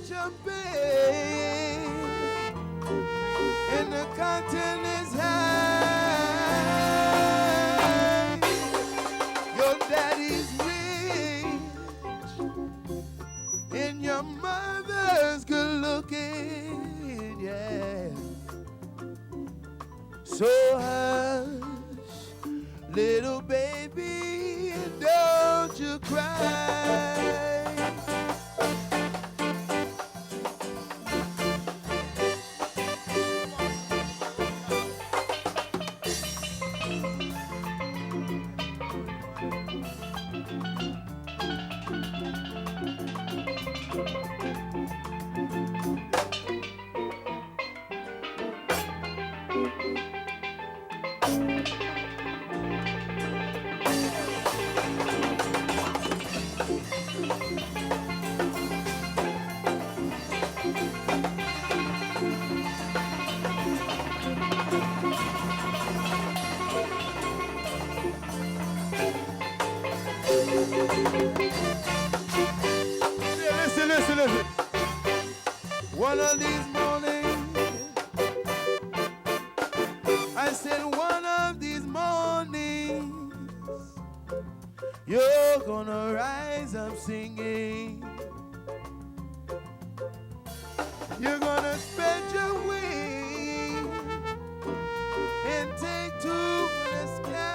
Jumping and the cotton is high. Your daddy's rich and your mother's good looking, yeah. So hush, little baby, don't you cry. Listen. One of these mornings, I said one of these mornings, you're gonna rise up singing. You're gonna spread your wings and take to the sky.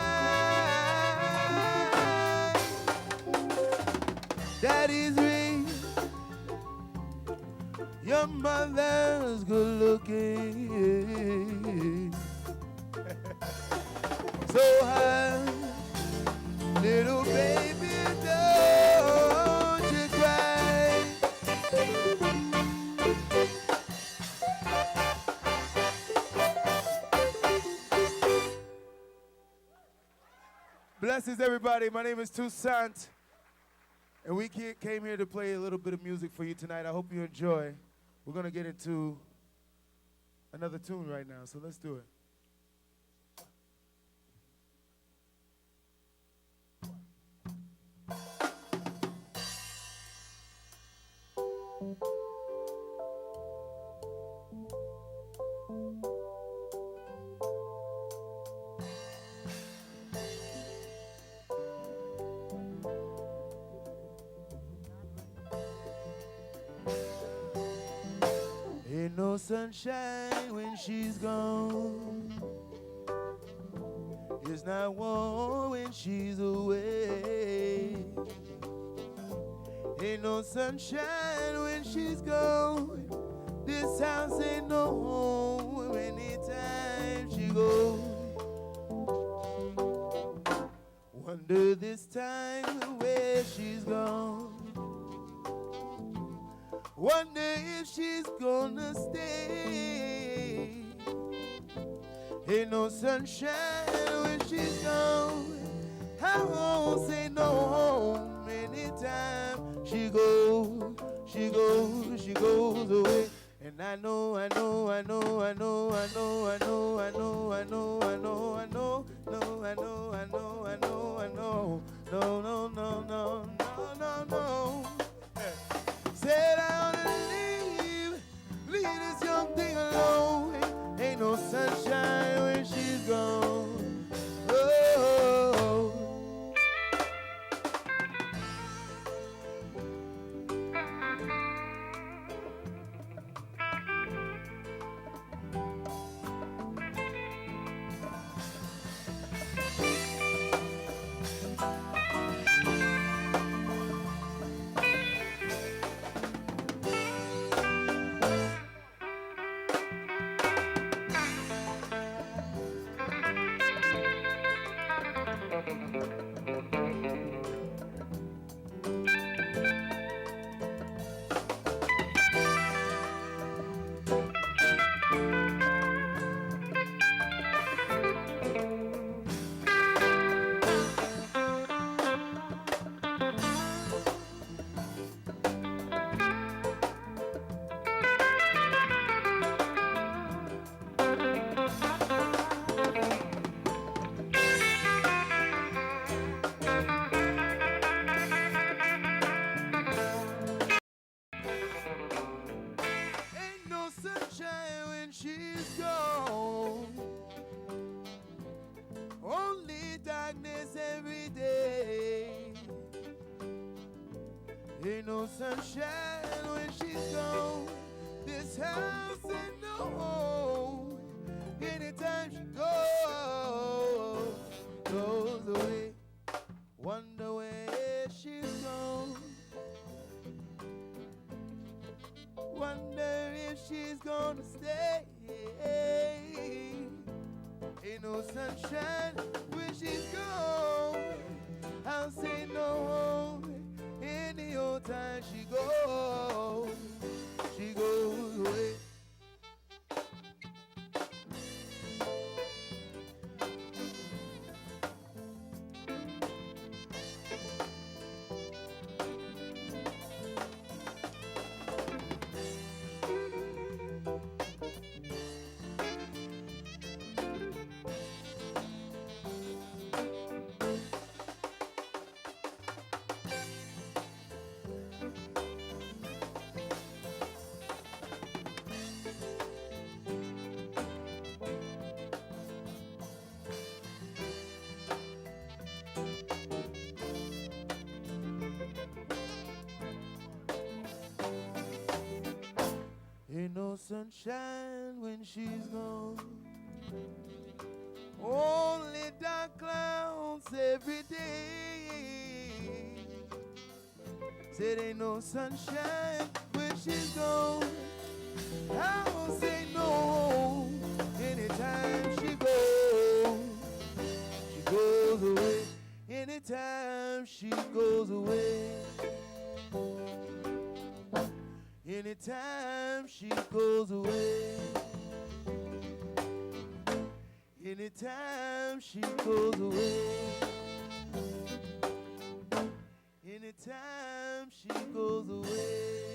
Daddy's rich, your mother's good looking. So hush, little baby, don't you cry. Blessings, everybody. My name is Toussaint, and we came here to play a little bit of music for you tonight. I hope you enjoy. We're going to get into another tune right now, so let's do it. Ain't no sunshine when she's gone. It's not warm when she's away. Ain't no sunshine when she's gone. This house ain't no home anytime she goes. Wonder this time where she's gone. Wonder if she's gonna stay. Ain't no sunshine when she's gone. I won't say no home anytime she goes, she goes, she goes away. And I know, no, said I ought to leave this young thing alone. she's gone. Only darkness every day. Ain't no sunshine when she's gone. This house ain't no home. Anytime she goes away. Wonder where she's gone. Wonder if she's gonna stay. Ain't no sunshine when she's gone. I'll say no home. Any old time she goes away. Ain't no sunshine when she's gone. Only dark clouds every day. Said ain't no sunshine when she's gone. I won't say no. Anytime she goes away. Anytime she goes away. Anytime she goes away. Anytime she goes away. Anytime she goes away.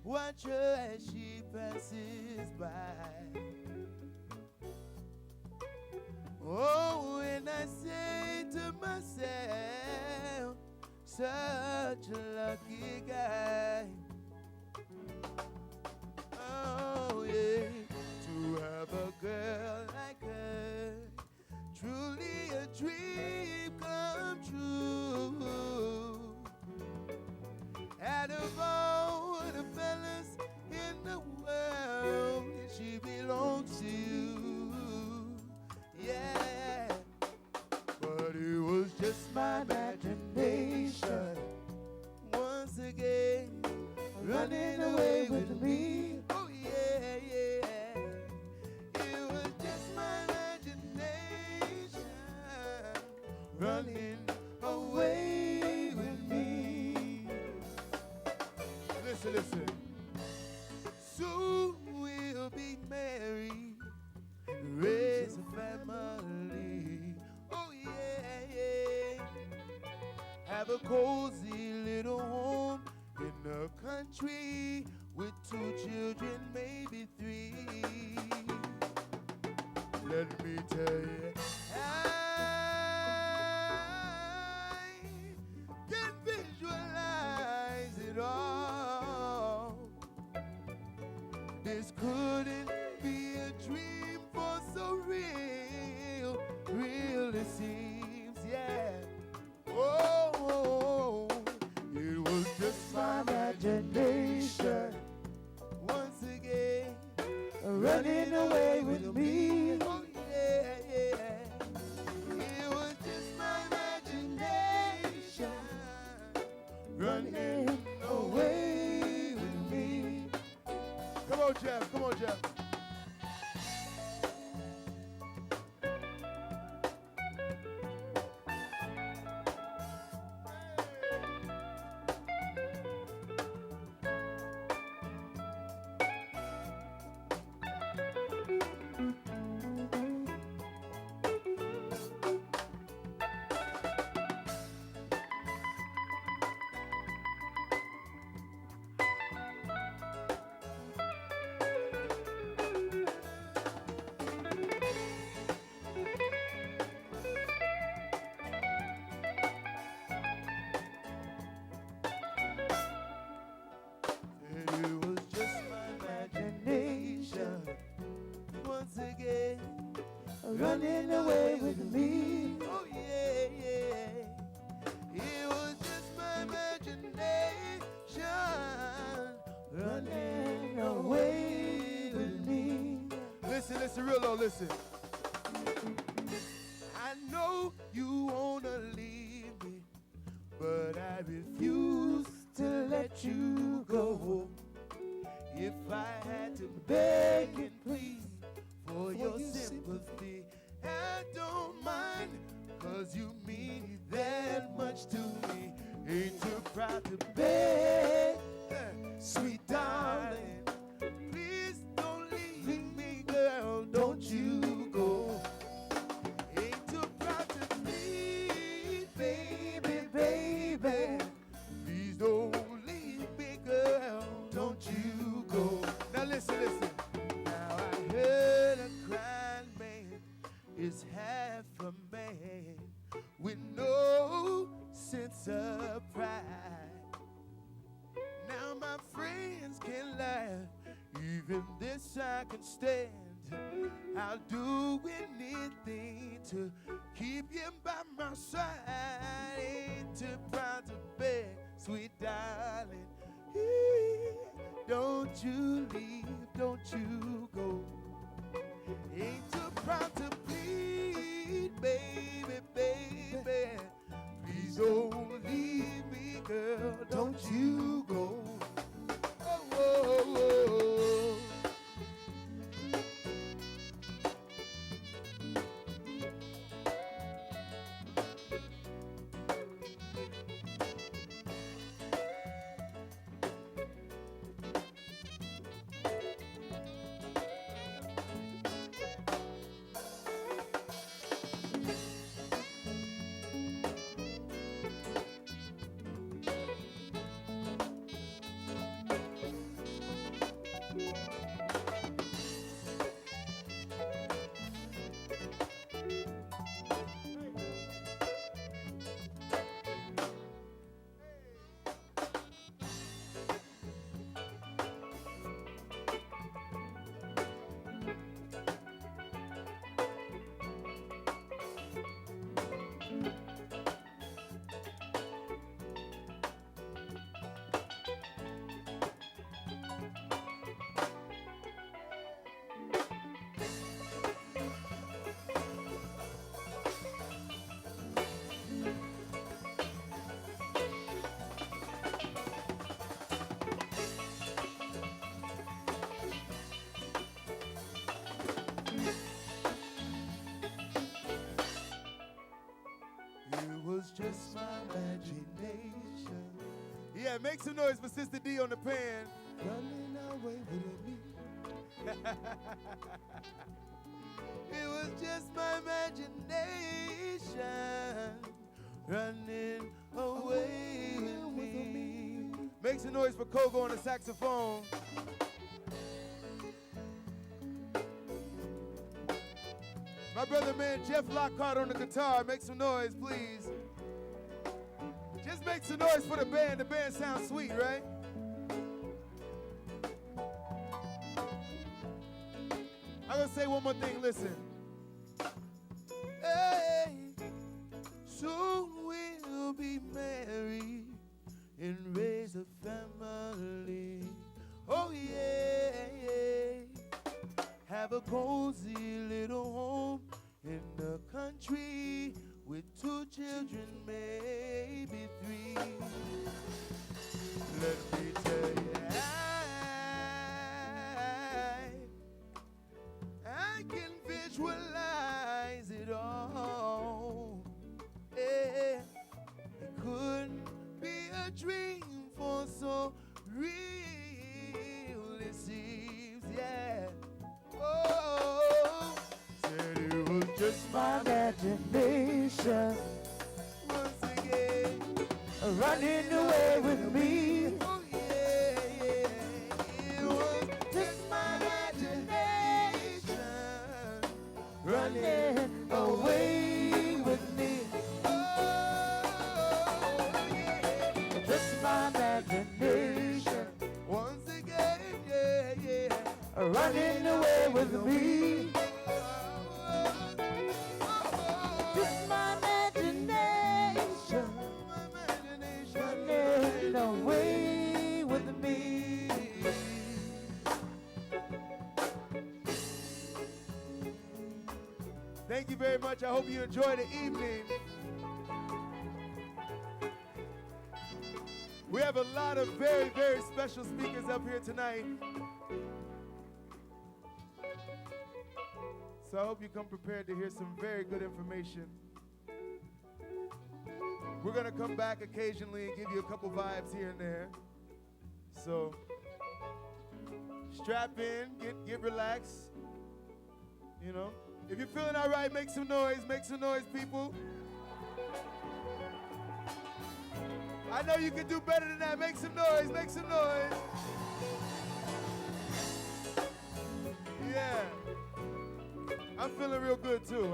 Watch her as she passes by. Oh, and I say to myself, such a lucky guy. Oh yeah, to have a girl like her, truly a dream come true. Out of all the fellas in the world, she belongs to you, yeah. But it was just my imagination, once again, running away with me. Oh yeah, yeah. It was just my imagination, running away with me. Listen. Soon we'll be married and raise a family. Oh yeah. Have a cozy little home in the country with 2 children, maybe 3. Let me tell you, I can visualize it all. This couldn't be a dream, for so real it seems, yeah. Oh, it was just my imagination, running away with me. Oh yeah, yeah. It was just my imagination running away with me. Come on, Jeff. Come on, Jeff. Running away with me. Oh yeah, yeah. It was just my imagination running away with me. Listen, real low, listen. I know you wanna leave me, but I refuse to let you go. If I had to beg and plead for your sympathy, I don't mind, 'cause you mean that much to me. Ain't too proud to beg, sweet darling. Please don't leave me, girl, don't you go. Ain't too proud to plead, baby, baby. Please don't leave me, girl, don't you go. Now listen. Now I heard a crying man is half a man with no sense of pride. Now my friends can laugh, even this I can stand. I'll do anything to keep you by my side. Ain't too proud to beg, sweet darling. Don't you leave, don't you go. Ain't too proud to plead, baby, baby. Please don't leave me, girl, don't you go. Oh, oh, oh. It was just my imagination. Yeah, make some noise for Sister D on the pan. Running away with me. It was just my imagination running away with me. Make some noise for Kogo on the saxophone. My brother, man, Jeff Lockhart on the guitar. Make some noise, please. Just make some noise for the band. The band sounds sweet, right? I'm going to say one more thing. Listen. Hey, soon we'll be married and raise a family. Oh, yeah, yeah. let me tell you, I can visualize it all. Yeah. It couldn't be a dream for so real it seems, yeah. Oh, said it was just my imagination. Once again, running away with me. Oh yeah, yeah. It was just my imagination running away with me. Oh yeah, just my imagination. Once again, yeah, yeah. Running away with me. Just my imagination. Running away with me. Thank you very much. I hope you enjoy the evening. We have a lot of very, very special speakers up here tonight. So I hope you come prepared to hear some very good information. We're going to come back occasionally and give you a couple vibes here and there. So strap in, get relaxed. You know, if you're feeling all right, make some noise, people. I know you can do better than that. Make some noise, Yeah. I'm feeling real good too.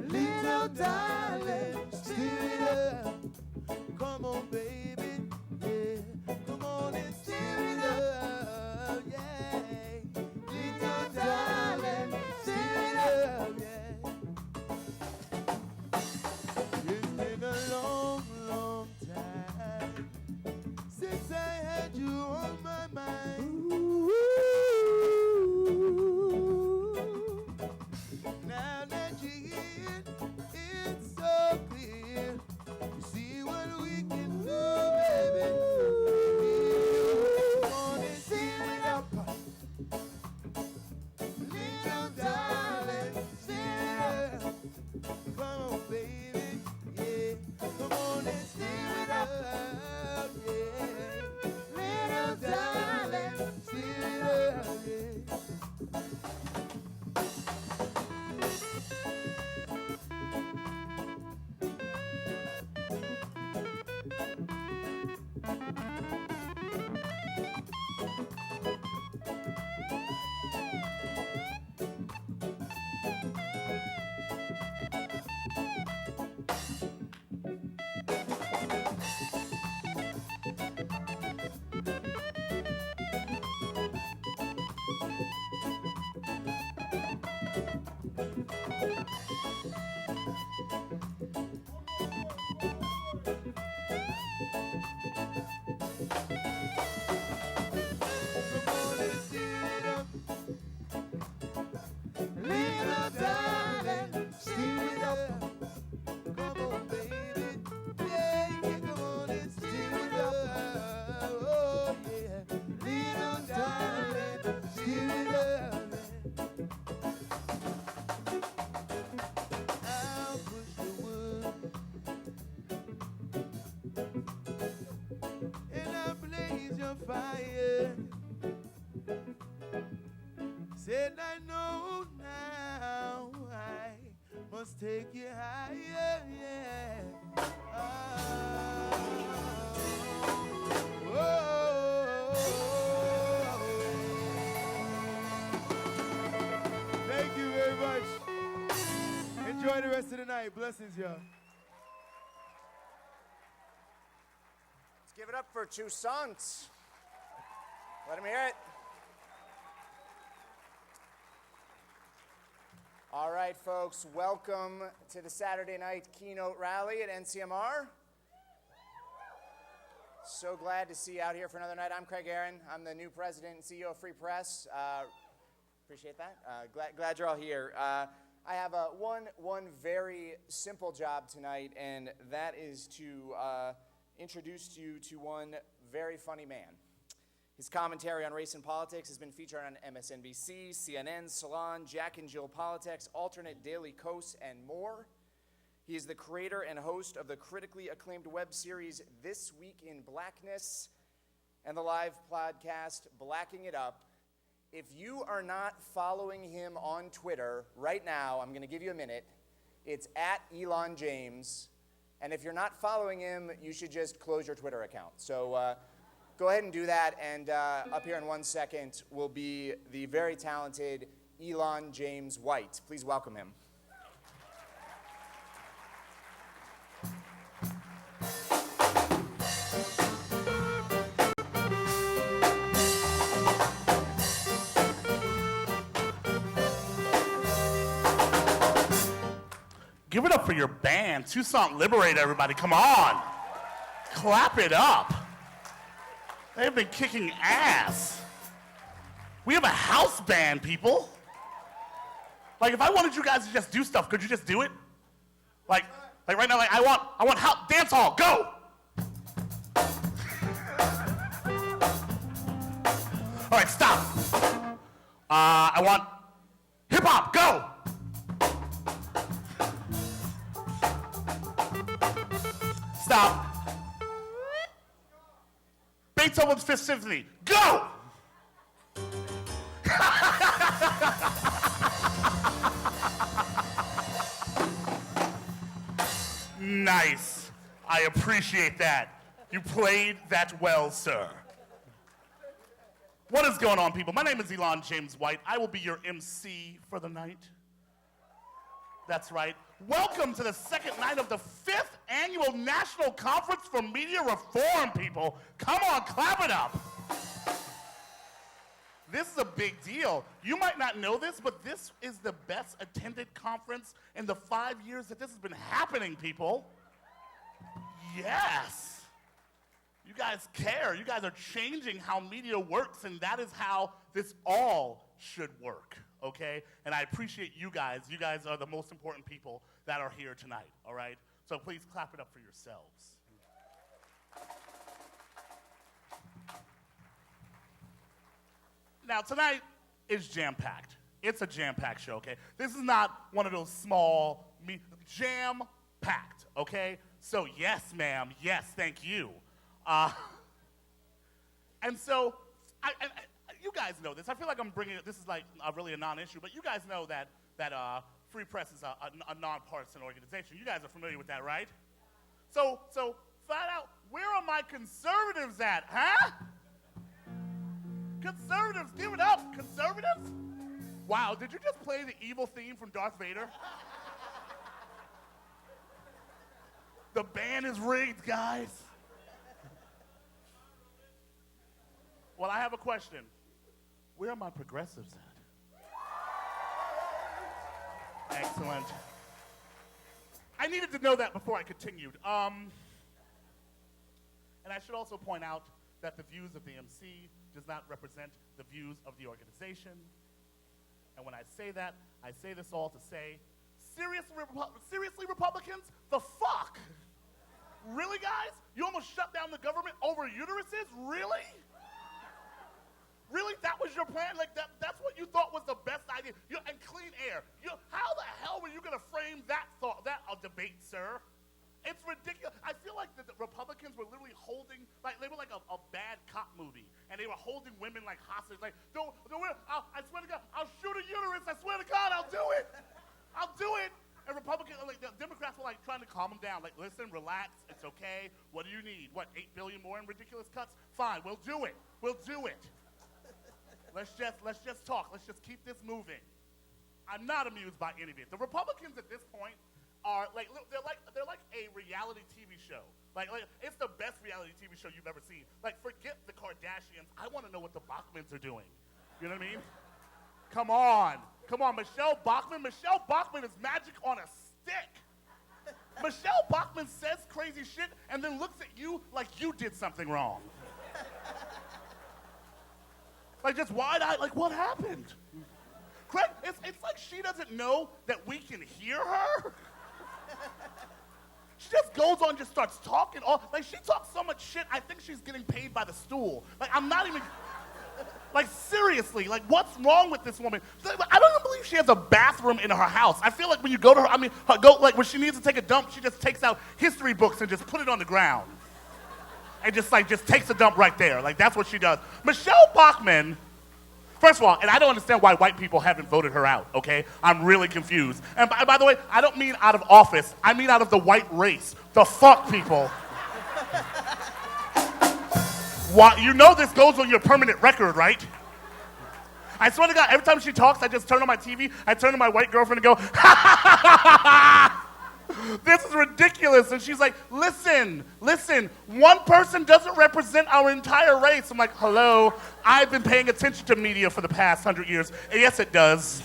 Little darling, steer it up. Come on, baby, yeah. Come on and steer it up, yeah. Little darling, steer it up, yeah. It's been a long, long time since I had you on my mind. Now that you're here, it's so clear. You see the fire. Said I know now I must take you higher, yeah. Thank you very much. Enjoy the rest of the night. Blessings, y'all. Let's give it up for Toussaint. Let him hear it. All right, folks, welcome to the Saturday night keynote rally at NCMR. So glad to see you out here for another night. I'm Craig Aaron. I'm the new president and CEO of Free Press. Appreciate that. Glad you're all here. I have one very simple job tonight, and that is to introduce you to one very funny man. His commentary on race and politics has been featured on MSNBC, CNN, Salon, Jack and Jill Politics, Alternate Daily Kos, and more. He is the creator and host of the critically acclaimed web series This Week in Blackness and the live podcast Blacking It Up. If you are not following him on Twitter right now, I'm going to give you a minute. It's at Elon James. And if you're not following him, you should just close your Twitter account. So go ahead and do that. And up here in 1 second will be the very talented Elon James White. Please welcome him. Give it up for your band. Toussaint Liberate, everybody. Come on. Clap it up. They've been kicking ass. We have a house band, people. Like, if I wanted you guys to just do stuff, could you just do it? Like right now, like I want house dance hall, go. All right, stop. I want hip hop, go. Stop. Beethoven's Fifth Symphony. Go! Nice. I appreciate that. You played that well, sir. What is going on, people? My name is Elon James White. I will be your MC for the night. That's right. Welcome to the second night of the 5th Annual National Conference for Media Reform, people. Come on, clap it up. This is a big deal. You might not know this, but this is the best attended conference in the 5 years that this has been happening, people. Yes. You guys care. You guys are changing how media works, and that is how this all should work. Okay? And I appreciate you guys. You guys are the most important people that are here tonight, all right? So please clap it up for yourselves. Now, tonight is jam-packed. It's a jam-packed show, okay? This is not one of those small, jam-packed, okay? So yes, ma'am, yes, thank you. And so, you guys know this. I feel like I'm bringing it, this is like really a non-issue, but you guys know that Free Press is a nonpartisan organization. You guys are familiar with that, right? So flat out, where are my conservatives at, huh? Conservatives, give it up. Conservatives? Wow, did you just play the evil theme from Darth Vader? The band is rigged, guys. Well, I have a question. Where are my progressives at? Excellent. I needed to know that before I continued. And I should also point out that the views of the MC does not represent the views of the organization. And when I say that, I say this all to say, seriously, Republicans? The fuck? Really, guys? You almost shut down the government over uteruses? Really? Really? That was your plan? Like, that's what you thought was the best idea? And clean air. How the hell were you going to frame that thought, a debate, sir? It's ridiculous. I feel like the Republicans were literally holding, like, they were like a bad cop movie. And they were holding women like hostage, like, don't I swear to God, I'll shoot a uterus, I swear to God, I'll do it. I'll do it. And Republicans, like, the Democrats were like trying to calm them down, like, listen, relax, it's okay. What do you need? What, 8 billion more in ridiculous cuts? Fine, we'll do it. We'll do it. Let's just talk. Let's just keep this moving. I'm not amused by any of it. The Republicans at this point are like, they're like a reality TV show. Like it's the best reality TV show you've ever seen. Like, forget the Kardashians. I want to know what the Bachmans are doing. You know what I mean? Come on, Michelle Bachmann is magic on a stick. Michelle Bachmann says crazy shit and then looks at you like you did something wrong. Like, just wide-eyed, like, what happened? Craig, it's like she doesn't know that we can hear her. She just goes on, just starts talking. Like, she talks so much shit, I think she's getting paid by the stool. Like, I'm not even, like, seriously, like, what's wrong with this woman? I don't even believe she has a bathroom in her house. I feel like when you go to her, like, when she needs to take a dump, she just takes out history books and just put it on the ground. And just takes a dump right there. Like, that's what she does. Michelle Bachmann, first of all, and I don't understand why white people haven't voted her out, okay? I'm really confused. And by the way, I don't mean out of office. I mean out of the white race. The fuck people. Why, you know this goes on your permanent record, right? I swear to God, every time she talks, I just turn on my TV, I turn to my white girlfriend and go, ha ha ha ha ha ha! This is ridiculous. And she's like, listen, one person doesn't represent our entire race. I'm like, hello, I've been paying attention to media for the past 100 years. And yes, it does.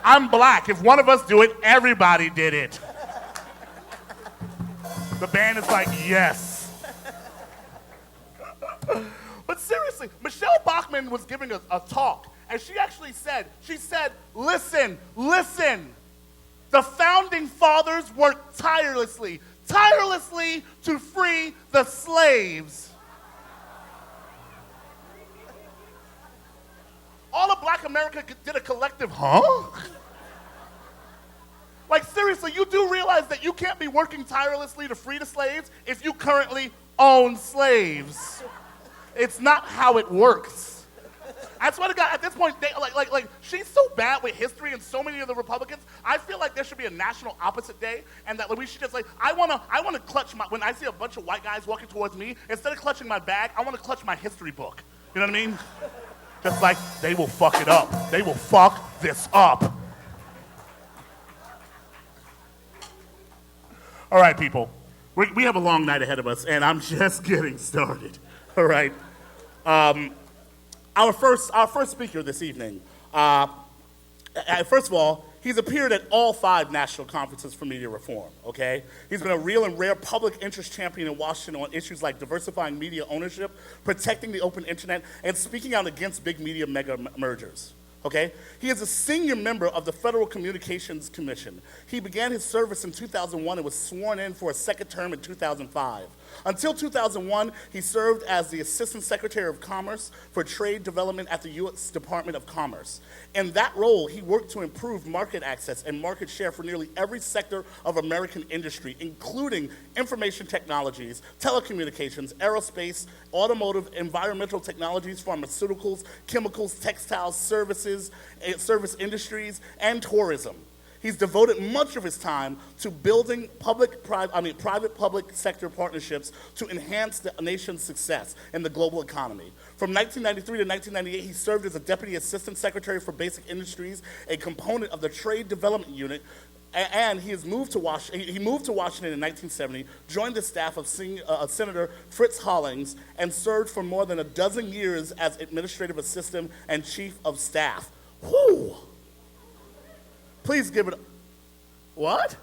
I'm black. If one of us do it, everybody did it. The band is like, yes. But seriously, Michelle Bachmann was giving a talk, and she actually said, listen, the founding fathers worked tirelessly to free the slaves. All of Black America did a collective, huh? Like, seriously, you do realize that you can't be working tirelessly to free the slaves if you currently own slaves. It's not how it works. I swear to God, at this point, she's so bad with history and so many of the Republicans, I feel like there should be a national opposite day, and that we should just, like, I want to clutch when I see a bunch of white guys walking towards me, instead of clutching my bag, I want to clutch my history book. You know what I mean? Just like, they will fuck it up. They will fuck this up. All right, people. We have a long night ahead of us, and I'm just getting started. All right. Our first speaker this evening, first of all, he's appeared at all 5 national conferences for media reform, okay? He's been a real and rare public interest champion in Washington on issues like diversifying media ownership, protecting the open internet, and speaking out against big media mega mergers, okay? He is a senior member of the Federal Communications Commission. He began his service in 2001 and was sworn in for a second term in 2005. Until 2001, he served as the Assistant Secretary of Commerce for Trade Development at the U.S. Department of Commerce. In that role, he worked to improve market access and market share for nearly every sector of American industry, including information technologies, telecommunications, aerospace, automotive, environmental technologies, pharmaceuticals, chemicals, textiles, services, service industries, and tourism. He's devoted much of his time to building private-public sector partnerships to enhance the nation's success in the global economy. From 1993 to 1998, he served as a Deputy Assistant Secretary for Basic Industries, a component of the Trade Development Unit, and he moved to Washington in 1970, joined the staff of Senator Fritz Hollings, and served for more than a dozen years as Administrative Assistant and Chief of Staff. Whew! Please give it, what?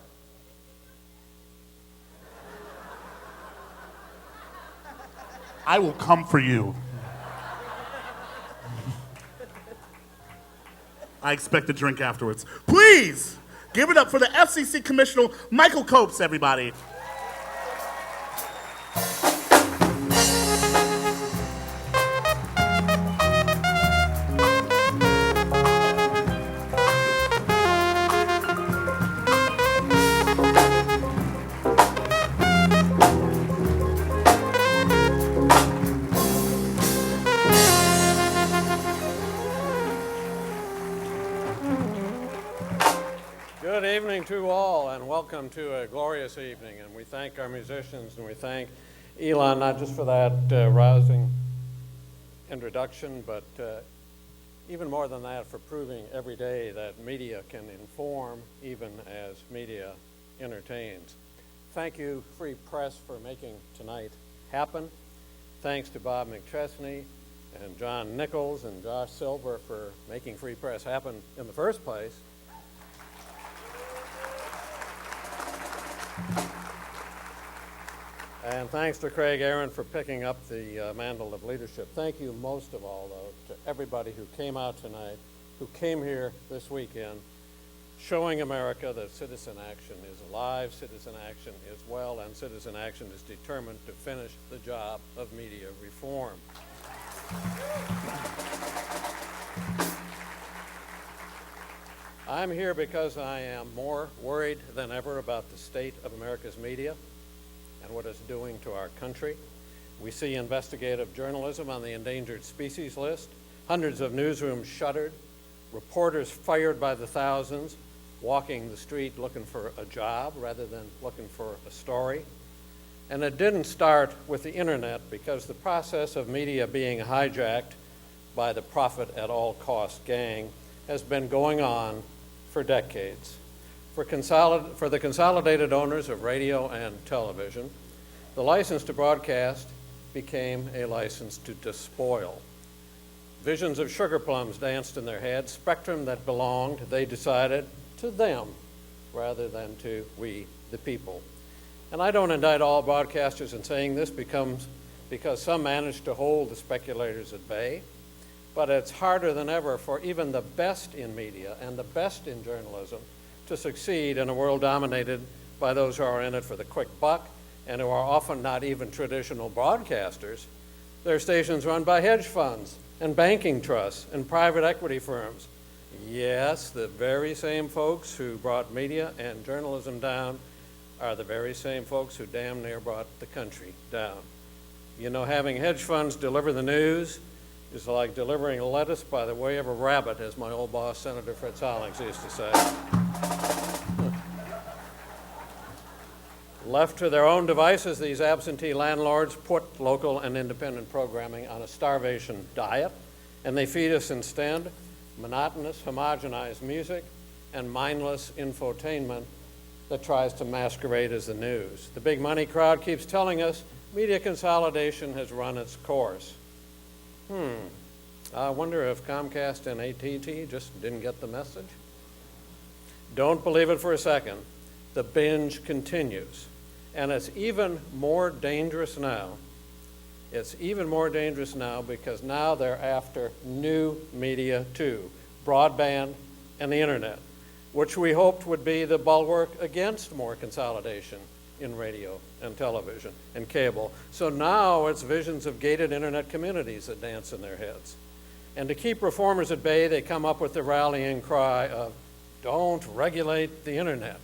I will come for you. I expect a drink afterwards. Please give it up for the FCC Commissioner, Michael Copes, everybody. to all, and welcome to a glorious evening. And we thank our musicians, and we thank Elon not just for that rousing introduction, but even more than that, for proving every day that media can inform even as media entertains. Thank you, Free Press, for making tonight happen. Thanks to Bob McChesney and John Nichols and Josh Silver for making Free Press happen in the first place. And thanks to Craig Aaron for picking up the mantle of leadership. Thank you most of all, though, to everybody who came out tonight, who came here this weekend, showing America that citizen action is alive, citizen action is well, and citizen action is determined to finish the job of media reform. I'm here because I am more worried than ever about the state of America's media and what it's doing to our country. We see investigative journalism on the endangered species list, hundreds of newsrooms shuttered, reporters fired by the thousands, walking the street looking for a job rather than looking for a story. And it didn't start with the internet, because the process of media being hijacked by the profit at all cost gang has been going on for decades. For the consolidated owners of radio and television, the license to broadcast became a license to despoil. Visions of sugar plums danced in their heads, spectrum that belonged, they decided, to them rather than to we, the people. And I don't indict all broadcasters in saying this because some manage to hold the speculators at bay, but it's harder than ever for even the best in media and the best in journalism to succeed in a world dominated by those who are in it for the quick buck and who are often not even traditional broadcasters. Their stations run by hedge funds and banking trusts and private equity firms. Yes, the very same folks who brought media and journalism down are the very same folks who damn near brought the country down. You know, having hedge funds deliver the news is like delivering lettuce by the way of a rabbit, as my old boss, Senator Fritz Hollings, used to say. Left to their own devices, these absentee landlords put local and independent programming on a starvation diet, and they feed us instead monotonous, homogenized music and mindless infotainment that tries to masquerade as the news. The big money crowd keeps telling us media consolidation has run its course. I wonder if Comcast and AT&T just didn't get the message? Don't believe it for a second. The binge continues. And it's even more dangerous now. It's even more dangerous now because now they're after new media too, broadband and the internet, which we hoped would be the bulwark against more consolidation in radio and television and cable. So now it's visions of gated internet communities that dance in their heads. And to keep reformers at bay, they come up with the rallying cry of, don't regulate the internet.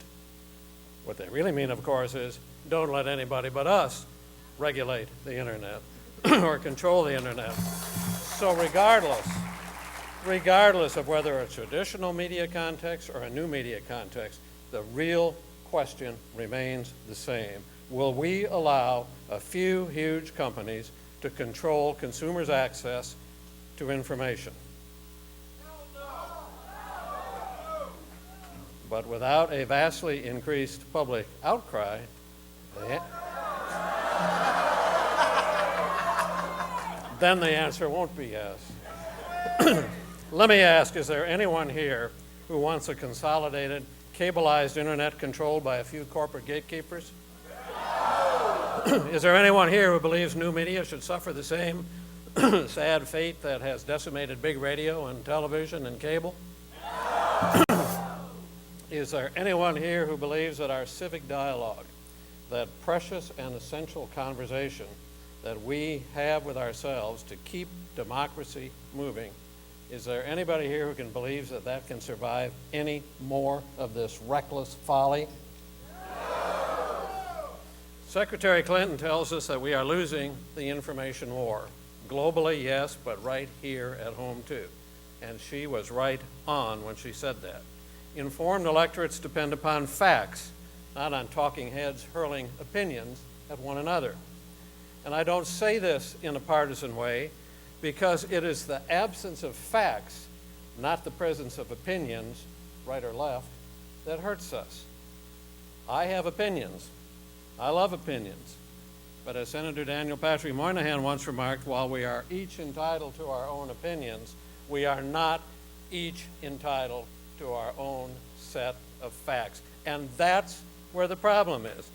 What they really mean, of course, is don't let anybody but us regulate the internet or control the internet. So regardless of whether a traditional media context or a new media context, the real question remains the same. Will we allow a few huge companies to control consumers' access to information? But without a vastly increased public outcry, then the answer won't be yes. Let me ask, is there anyone here who wants a consolidated, cableized internet controlled by a few corporate gatekeepers? Is there anyone here who believes new media should suffer the same sad fate that has decimated big radio and television and cable? Is there anyone here who believes that our civic dialogue, that precious and essential conversation that we have with ourselves to keep democracy moving, is there anybody here who can believe that that can survive any more of this reckless folly? Secretary Clinton tells us that we are losing the information war. Globally, yes, but right here at home too. And she was right on when she said that. Informed electorates depend upon facts, not on talking heads hurling opinions at one another. And I don't say this in a partisan way, because it is the absence of facts, not the presence of opinions, right or left, that hurts us. I have opinions. I love opinions. But as Senator Daniel Patrick Moynihan once remarked, while we are each entitled to our own opinions, we are not each entitled to our own set of facts. And that's where the problem is.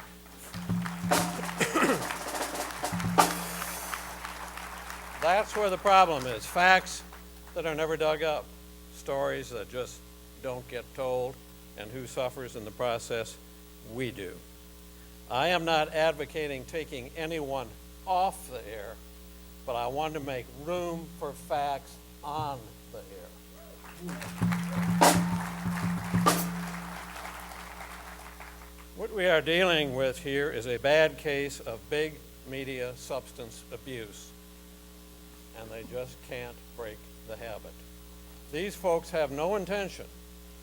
That's where the problem is. Facts that are never dug up. Stories that just don't get told. And who suffers in the process? We do. I am not advocating taking anyone off the air, but I want to make room for facts on the air. What we are dealing with here is a bad case of big media substance abuse, and they just can't break the habit. These folks have no intention,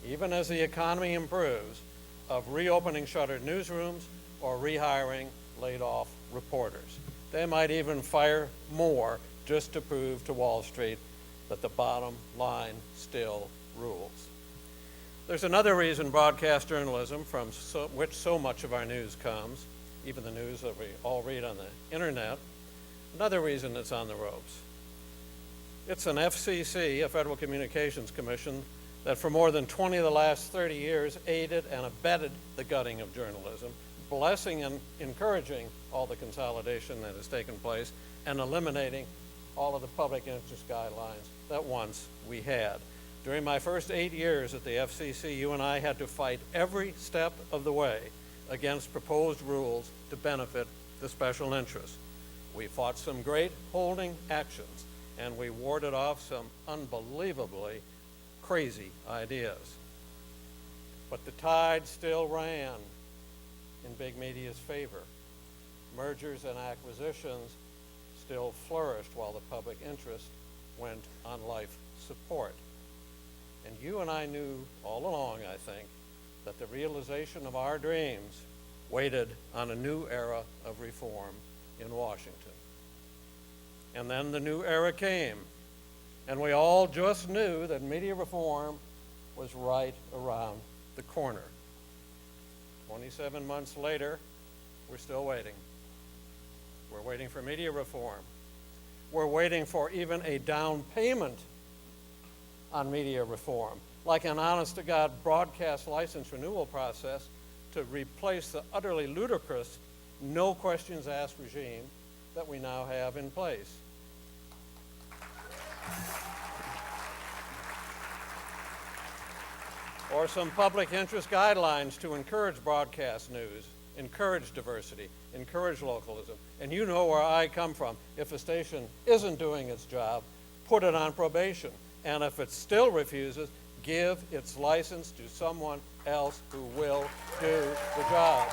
even as the economy improves, of reopening shuttered newsrooms or rehiring laid-off reporters. They might even fire more just to prove to Wall Street that the bottom line still rules. There's another reason broadcast journalism, from which so much of our news comes, even the news that we all read on the internet, another reason it's on the ropes. It's an FCC, a Federal Communications Commission, that for more than 20 of the last 30 years aided and abetted the gutting of journalism, blessing and encouraging all the consolidation that has taken place, and eliminating all of the public interest guidelines that once we had. During my first 8 years at the FCC, you and I had to fight every step of the way against proposed rules to benefit the special interests. We fought some great holding actions, and we warded off some unbelievably crazy ideas. But the tide still ran in big media's favor. Mergers and acquisitions still flourished while the public interest went on life support. And you and I knew all along, I think, that the realization of our dreams waited on a new era of reform in Washington. And then the new era came, and we all just knew that media reform was right around the corner. 27 months later, we're still waiting. We're waiting for media reform. We're waiting for even a down payment on media reform, like an honest-to-God broadcast license renewal process to replace the utterly ludicrous no questions asked regime that we now have in place. Or some public interest guidelines to encourage broadcast news, encourage diversity, encourage localism. And you know where I come from. If a station isn't doing its job, put it on probation. And if it still refuses, give its license to someone else who will do the job.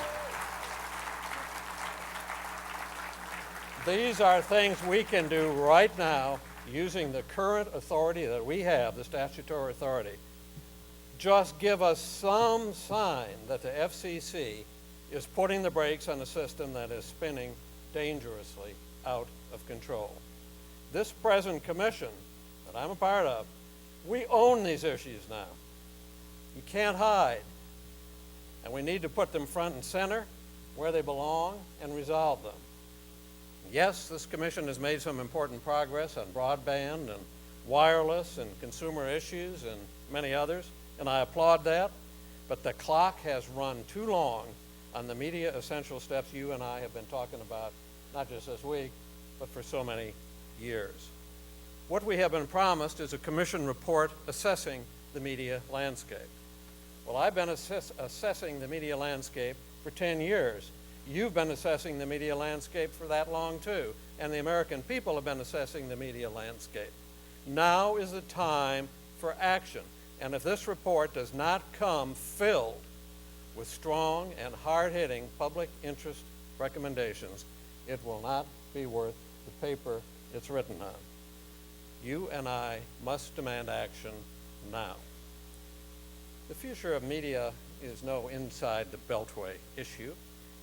These are things we can do right now using the current authority that we have, the statutory authority. Just give us some sign that the FCC is putting the brakes on a system that is spinning dangerously out of control. This present commission that I'm a part of, we own these issues now. You can't hide. And we need to put them front and center where they belong and resolve them. Yes, this commission has made some important progress on broadband and wireless and consumer issues and many others, and I applaud that, but the clock has run too long on the media essential steps you and I have been talking about, not just this week, but for so many years. What we have been promised is a commission report assessing the media landscape. Well, I've been assessing the media landscape for 10 years. You've been assessing the media landscape for that long too, and the American people have been assessing the media landscape. Now is the time for action, and if this report does not come filled with strong and hard-hitting public interest recommendations, it will not be worth the paper it's written on. You and I must demand action now. The future of media is no inside the Beltway issue.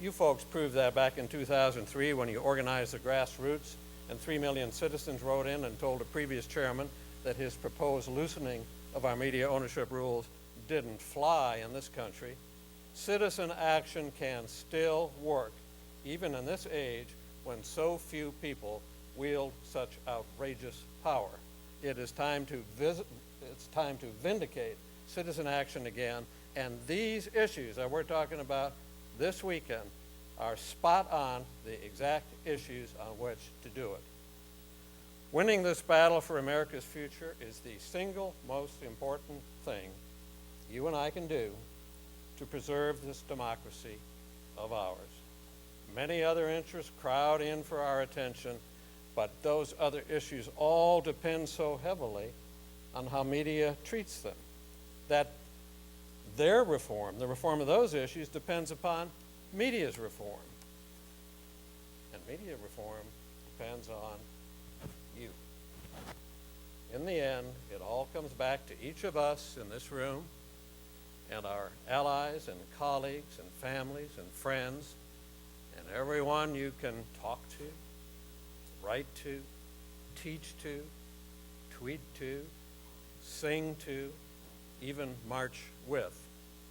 You folks proved that back in 2003 when you organized the GRASSROOTS and 3 million citizens wrote in and told a previous chairman that his proposed loosening of our media ownership rules didn't fly in this country. Citizen action can still work, even in this age when so few people wield such outrageous power. It is time to vindicate citizen action again, and these issues that we're talking about this weekend are spot on the exact issues on which to do it. Winning this battle for America's future is the single most important thing you and I can do to preserve this democracy of ours. Many other interests crowd in for our attention, but those other issues all depend so heavily on how media treats them that their reform, the reform of those issues, depends upon media's reform. And media reform depends on you. In the end, it all comes back to each of us in this room and our allies and colleagues and families and friends and everyone you can talk to, write to, teach to, tweet to, sing to, even march with.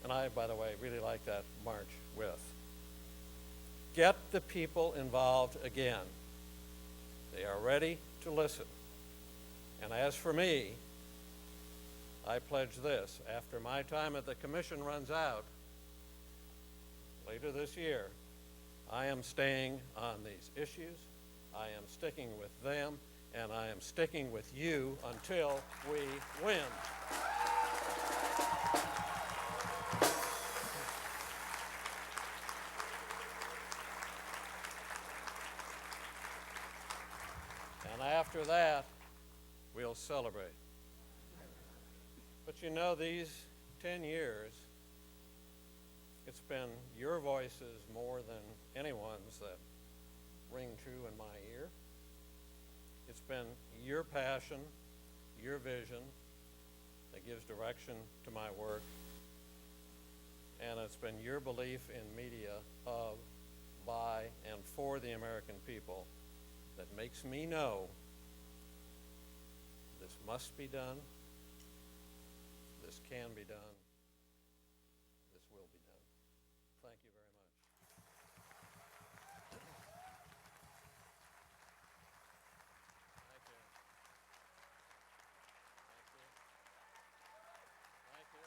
And I, by the way, really like that march with. Get the people involved again. They are ready to listen. And as for me, I pledge this: after my time at the commission runs out later this year, I am staying on these issues, I am sticking with them, and I am sticking with you until we win. And after that, we'll celebrate. But you know, these 10 years, it's been your voices more than anyone's that ring true in my ear. It's been your passion, your vision that gives direction to my work. And it's been your belief in media of, by, and for the American people that makes me know this must be done, this can be done, this will be done. Thank you very much. Thank you. Thank you. Thank you.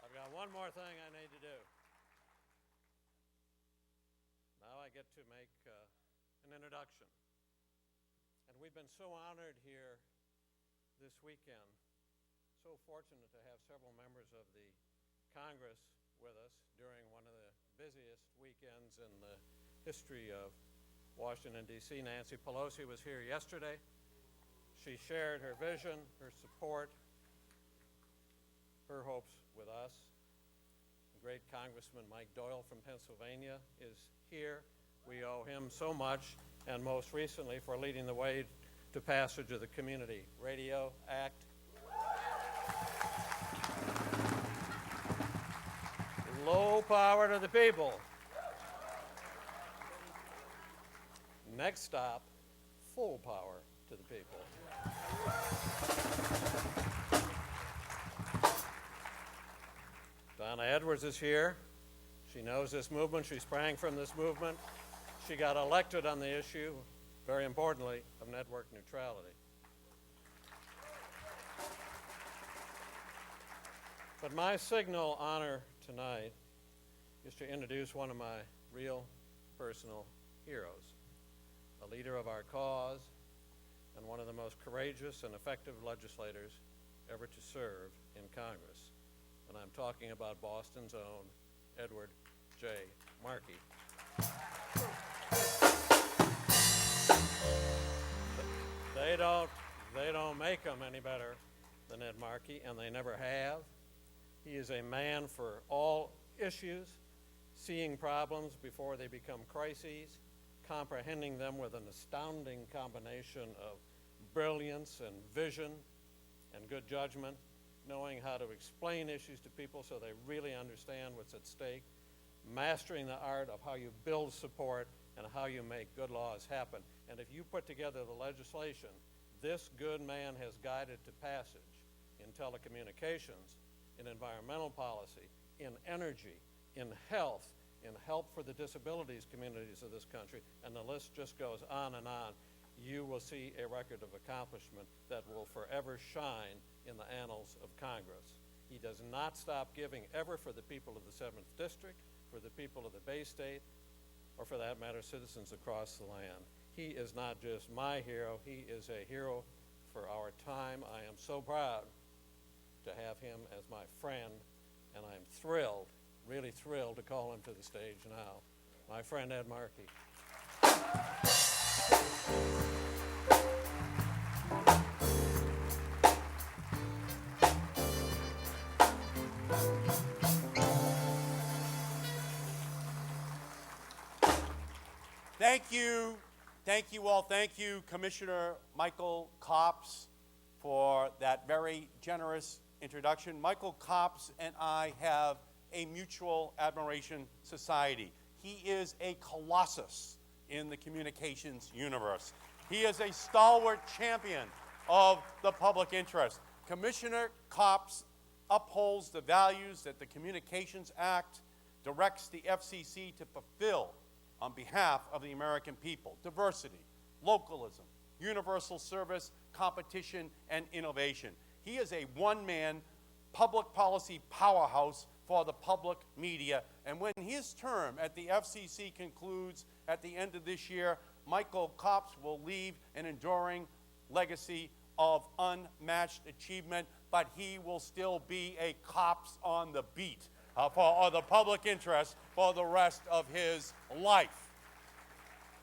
I've got one more thing I need to do. Now I get to make an introduction. And we've been so honored here this weekend, so fortunate to have several members of the Congress with us during one of the busiest weekends in the history of Washington, D.C. Nancy Pelosi was here yesterday. She shared her vision, her support, her hopes with us. The great Congressman Mike Doyle from Pennsylvania is here. We owe him so much, and most recently for leading the way to passage of the Community Radio Act. Low power to the people. Next stop, full power to the people. Donna Edwards is here. She knows this movement. She sprang from this movement. She got elected on the issue, very importantly, of network neutrality. But my signal honor tonight is to introduce one of my real personal heroes, a leader of our cause, and one of the most courageous and effective legislators ever to serve in Congress. And I'm talking about Boston's own Edward J. Markey. They don't make them any better than Ed Markey, and they never have. He is a man for all issues, seeing problems before they become crises, comprehending them with an astounding combination of brilliance and vision and good judgment, knowing how to explain issues to people so they really understand what's at stake, mastering the art of how you build support and how you make good laws happen. And if you put together the legislation this good man has guided to passage in telecommunications, in environmental policy, in energy, in health, in help for the disabilities communities of this country, and the list just goes on and on, you will see a record of accomplishment that will forever shine in the annals of Congress. He does not stop giving ever for the people of the 7th District, for the people of the Bay State, or for that matter, citizens across the land. He is not just my hero, he is a hero for our time. I am so proud to have him as my friend, and I'm thrilled, really thrilled to call him to the stage now. My friend Ed Markey. Thank you all. Thank you, Commissioner Michael Copps, for that very generous introduction. Michael Copps and I have a mutual admiration society. He is a colossus in the communications universe. He is a stalwart champion of the public interest. Commissioner Copps upholds the values that the Communications Act directs the FCC to fulfill on behalf of the American people: diversity, localism, universal service, competition, and innovation. He is a one-man public policy powerhouse for the public media, and when his term at the FCC concludes at the end of this year, Michael Copps will leave an enduring legacy of unmatched achievement, but he will still be a Copps on the beat for the public interest for the rest of his life.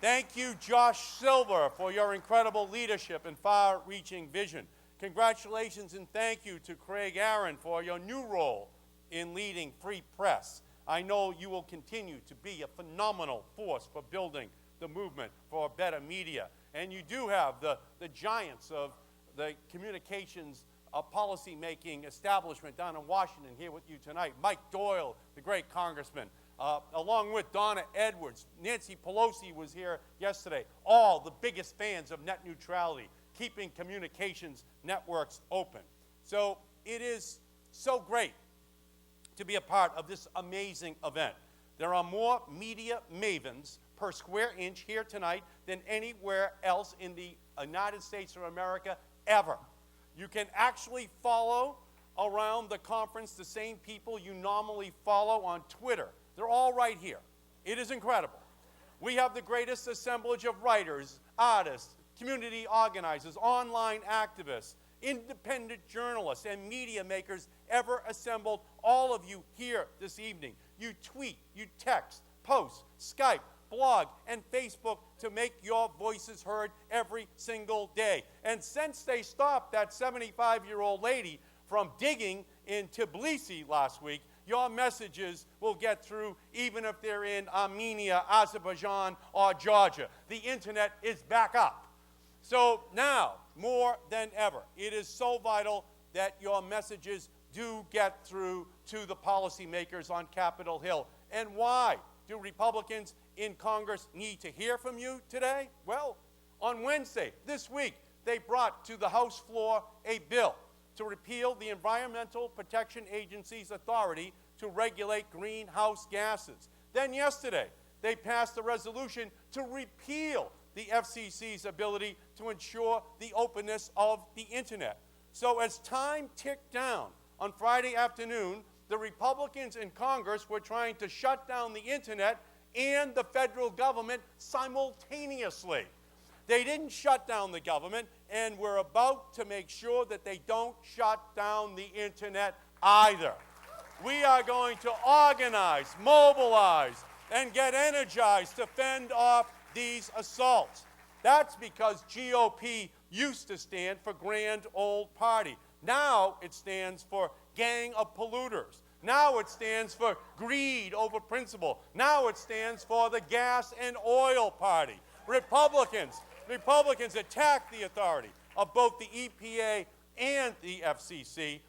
Thank you, Josh Silver, for your incredible leadership and far-reaching vision. Congratulations and thank you to Craig Aaron for your new role in leading Free Press. I know you will continue to be a phenomenal force for building the movement for better media. And you do have the giants of the communications policy-making establishment down in Washington here with you tonight. Mike Doyle, the great congressman, along with Donna Edwards. Nancy Pelosi was here yesterday. All the biggest fans of net neutrality, keeping communications networks open. So it is so great to be a part of this amazing event. There are more media mavens per square inch here tonight than anywhere else in the United States of America ever. You can actually follow around the conference the same people you normally follow on Twitter. They're all right here. It is incredible. We have the greatest assemblage of writers, artists, community organizers, online activists, independent journalists, and media makers ever assembled, all of you here this evening. You tweet, you text, post, Skype, blog, and Facebook to make your voices heard every single day. And since they stopped that 75-year-old lady from digging in Tbilisi last week, your messages will get through even if they're in Armenia, Azerbaijan, or Georgia. The internet is back up. So now, more than ever, it is so vital that your messages do get through to the policymakers on Capitol Hill. And why do Republicans in Congress need to hear from you today? Well, on Wednesday, this week, they brought to the House floor a bill to repeal the Environmental Protection Agency's authority to regulate greenhouse gases. Then yesterday, they passed a resolution to repeal the FCC's ability to ensure the openness of the internet. So as time ticked down on Friday afternoon, the Republicans in Congress were trying to shut down the internet and the federal government simultaneously. They didn't shut down the government, and we're about to make sure that they don't shut down the internet either. We are going to organize, mobilize, and get energized to fend off these assaults. That's because GOP used to stand for Grand Old Party. Now it stands for Gang of Polluters. Now it stands for Greed over Principle. Now it stands for the Gas and Oil Party. Republicans attack the authority of both the EPA and the FCC,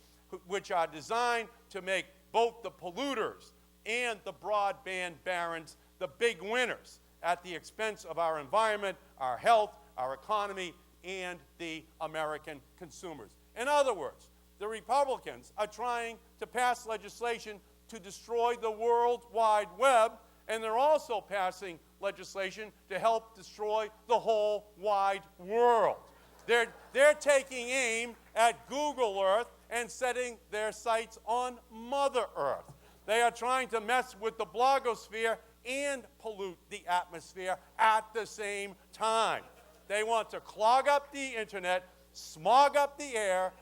which are designed to make both the polluters and the broadband barons the big winners at the expense of our environment, our health, our economy, and the American consumers. In other words, the Republicans are trying to pass legislation to destroy the World Wide Web, and they're also passing legislation to help destroy the whole wide world. They're taking aim at Google Earth and setting their sights on Mother Earth. They are trying to mess with the blogosphere and pollute the atmosphere at the same time. They want to clog up the internet, smog up the air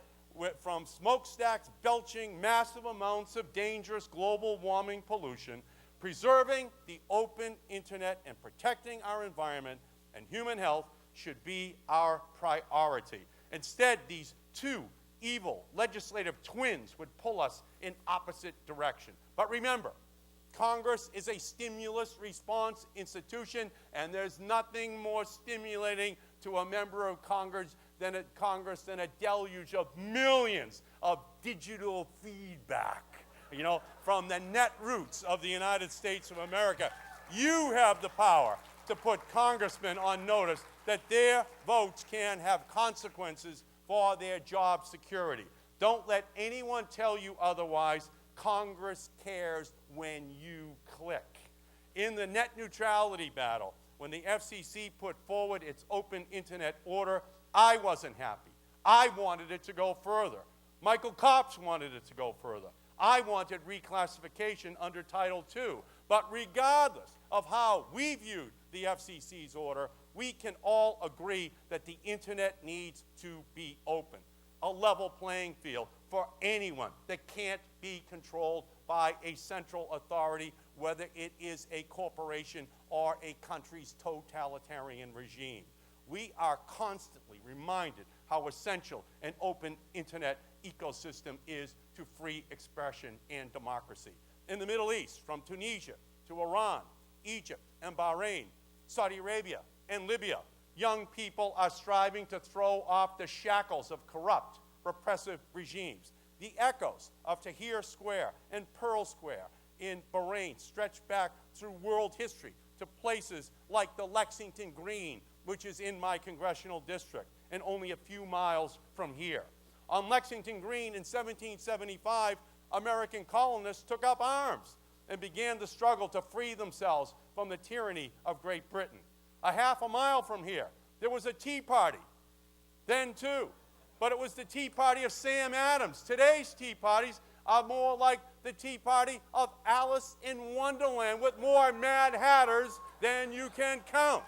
from smokestacks belching massive amounts of dangerous global warming pollution. Preserving the open internet and protecting our environment and human health should be our priority. Instead, these two evil legislative twins would pull us in opposite direction. But remember, Congress is a stimulus response institution, and there's nothing more stimulating to a member of Congress than a deluge of millions of digital feedback, from the net roots of the United States of America. You have the power to put congressmen on notice that their votes can have consequences for their job security. Don't let anyone tell you otherwise. Congress cares when you click. In the net neutrality battle, when the FCC put forward its open internet order, I wasn't happy. I wanted it to go further. Michael Copps wanted it to go further. I wanted reclassification under Title II. But regardless of how we viewed the FCC's order, we can all agree that the internet needs to be open, a level playing field for anyone that can't be controlled by a central authority, whether it is a corporation or a country's totalitarian regime. We are constantly reminded how essential an open internet ecosystem is to free expression and democracy. In the Middle East, from Tunisia to Iran, Egypt, and Bahrain, Saudi Arabia, and Libya, young people are striving to throw off the shackles of corrupt, repressive regimes. The echoes of Tahrir Square and Pearl Square in Bahrain stretch back through world history to places like the Lexington Green, which is in my congressional district and only a few miles from here. On Lexington Green in 1775, American colonists took up arms and began the struggle to free themselves from the tyranny of Great Britain. A half a mile from here, there was a Tea Party, then too, but it was the Tea Party of Sam Adams. Today's Tea Parties are more like the Tea Party of Alice in Wonderland, with more Mad Hatters than you can count.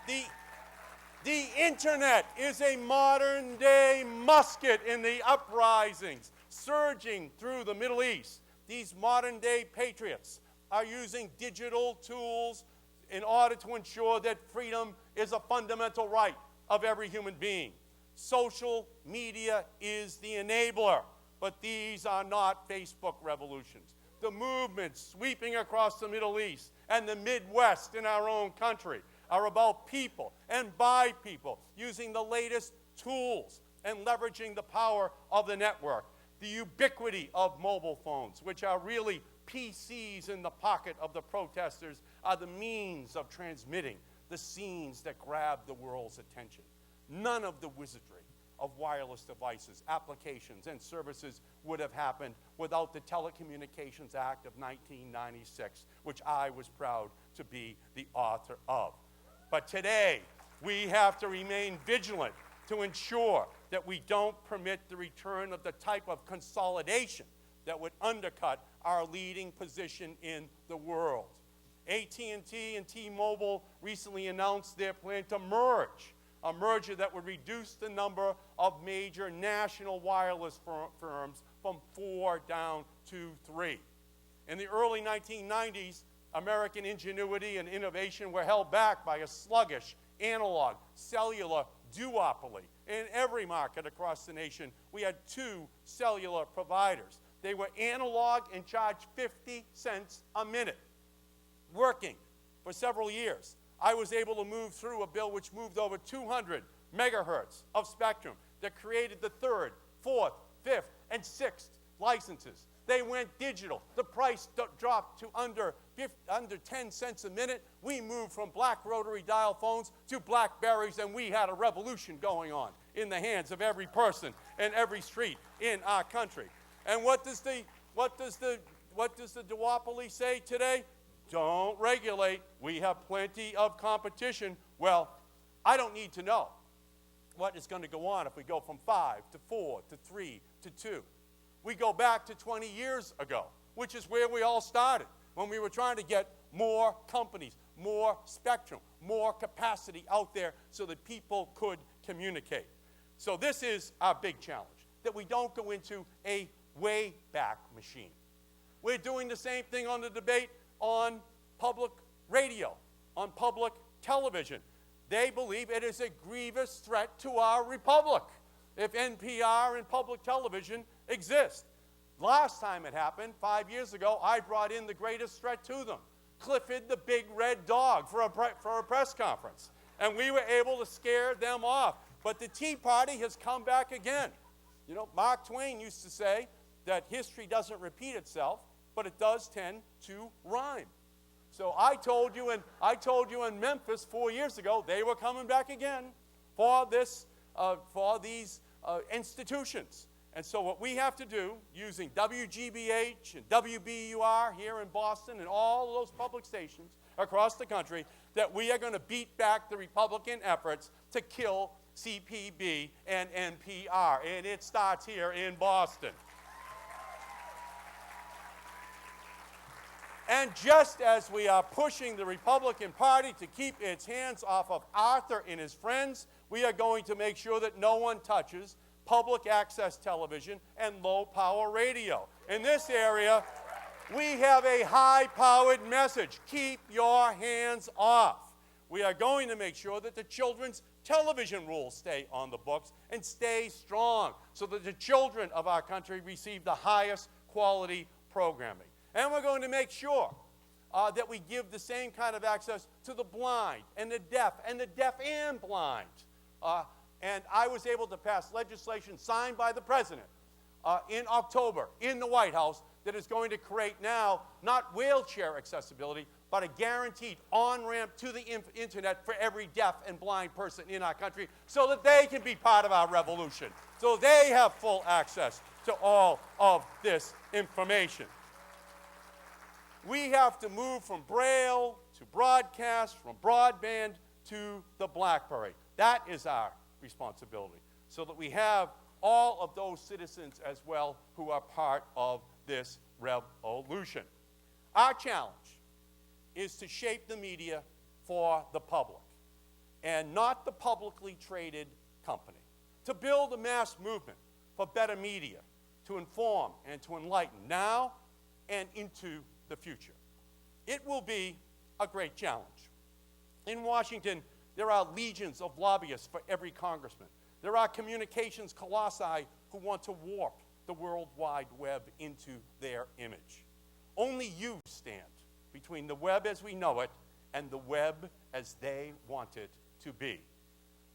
The internet is a modern-day musket in the uprisings surging through the Middle East. These modern-day patriots are using digital tools in order to ensure that freedom is a fundamental right of every human being. Social media is the enabler, but these are not Facebook revolutions. The movements sweeping across the Middle East and the Midwest in our own country are about people and by people using the latest tools and leveraging the power of the network. The ubiquity of mobile phones, which are really PCs in the pocket of the protesters, are the means of transmitting the scenes that grab the world's attention. None of the wizardry of wireless devices, applications, and services would have happened without the Telecommunications Act of 1996, which I was proud to be the author of. But today, we have to remain vigilant to ensure that we don't permit the return of the type of consolidation that would undercut our leading position in the world. AT&T and T-Mobile recently announced their plan to merge, a merger that would reduce the number of major national wireless firms from 4 down to 3. In the early 1990s, American ingenuity and innovation were held back by a sluggish analog cellular duopoly. In every market across the nation, we had 2 cellular providers. They were analog and charged 50 cents a minute. Working for several years, I was able to move through a bill which moved over $200 megahertz of spectrum that created the third, fourth, fifth, and sixth licenses. They went digital. The price dropped to under 10 cents a minute. We moved from black rotary dial phones to BlackBerries, and we had a revolution going on in the hands of every person and every street in our country. And what does the duopoly say today? Don't regulate. We have plenty of competition. Well, I don't need to know what is going to go on if we go from 5 to 4 to 3 to 2. We go back to 20 years ago, which is where we all started, when we were trying to get more companies, more spectrum, more capacity out there so that people could communicate. So this is our big challenge, that we don't go into a way back machine. We're doing the same thing on the debate on public radio, on public television. They believe it is a grievous threat to our republic if NPR and public television exist. Last time it happened, 5 years ago, I brought in the greatest threat to them, Clifford the Big Red Dog, for a press conference. And we were able to scare them off. But the Tea Party has come back again. You know, Mark Twain used to say that history doesn't repeat itself, but it does tend to rhyme. So I told you in Memphis 4 years ago, they were coming back again for these institutions. And so what we have to do, using WGBH and WBUR here in Boston and all of those public stations across the country, that we are going to beat back the Republican efforts to kill CPB and NPR. And it starts here in Boston. And just as we are pushing the Republican Party to keep its hands off of Arthur and his friends, we are going to make sure that no one touches public access television and low-power radio. In this area, we have a high-powered message. Keep your hands off. We are going to make sure that the children's television rules stay on the books and stay strong so that the children of our country receive the highest quality programming. And we're going to make sure that we give the same kind of access to the blind and the deaf and blind. And I was able to pass legislation signed by the President in October in the White House that is going to create now not wheelchair accessibility, but a guaranteed on-ramp to the internet for every deaf and blind person in our country so that they can be part of our revolution, so they have full access to all of this information. We have to move from Braille to broadcast, from broadband to the BlackBerry. That is our responsibility, so that we have all of those citizens as well who are part of this revolution. Our challenge is to shape the media for the public and not the publicly traded company, to build a mass movement for better media, to inform and to enlighten now and into the future. It will be a great challenge. In Washington, there are legions of lobbyists for every congressman. There are communications colossi who want to warp the World Wide Web into their image. Only you stand between the web as we know it and the web as they want it to be.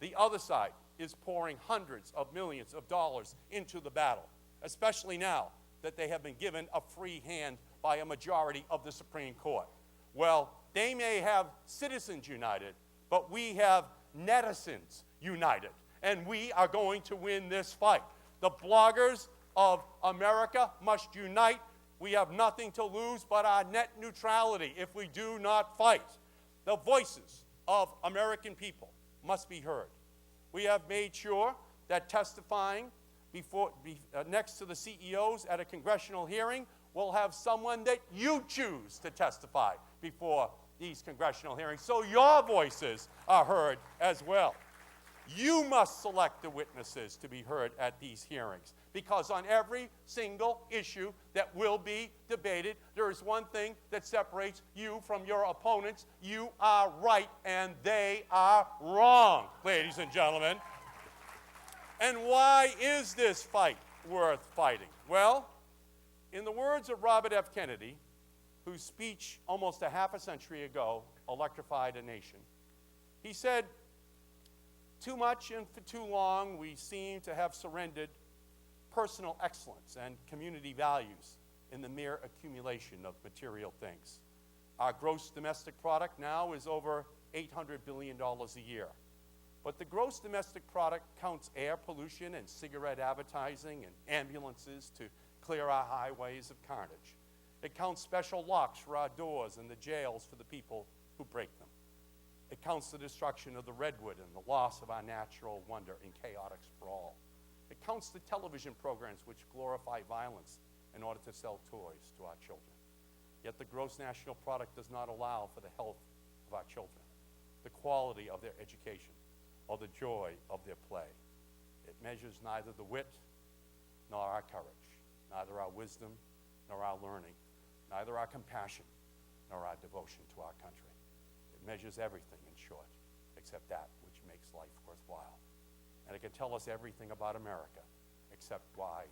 The other side is pouring hundreds of millions of dollars into the battle, especially now that they have been given a free hand by a majority of the Supreme Court. Well, they may have citizens united, but we have netizens united, and we are going to win this fight. The bloggers of America must unite. We have nothing to lose but our net neutrality if we do not fight. The voices of American people must be heard. We have made sure that testifying next to the CEOs at a congressional hearing will have someone that you choose to testify before these congressional hearings, so your voices are heard as well. You must select the witnesses to be heard at these hearings, because on every single issue that will be debated, there is one thing that separates you from your opponents. You are right and they are wrong, ladies and gentlemen. And why is this fight worth fighting? Well, in the words of Robert F. Kennedy, whose speech almost a half a century ago electrified a nation, he said, Too much and for too long, we seem to have surrendered personal excellence and community values in the mere accumulation of material things. Our gross domestic product now is over $800 billion a year. But the gross domestic product counts air pollution and cigarette advertising and ambulances to clear our highways of carnage. It counts special locks for our doors and the jails for the people who break them. It counts the destruction of the redwood and the loss of our natural wonder in chaotic sprawl. It counts the television programs which glorify violence in order to sell toys to our children. Yet the gross national product does not allow for the health of our children, the quality of their education, or the joy of their play. It measures neither the wit nor our courage, neither our wisdom nor our learning, neither our compassion nor our devotion to our country. It measures everything, in short, except that which makes life worthwhile. And it can tell us everything about America, except why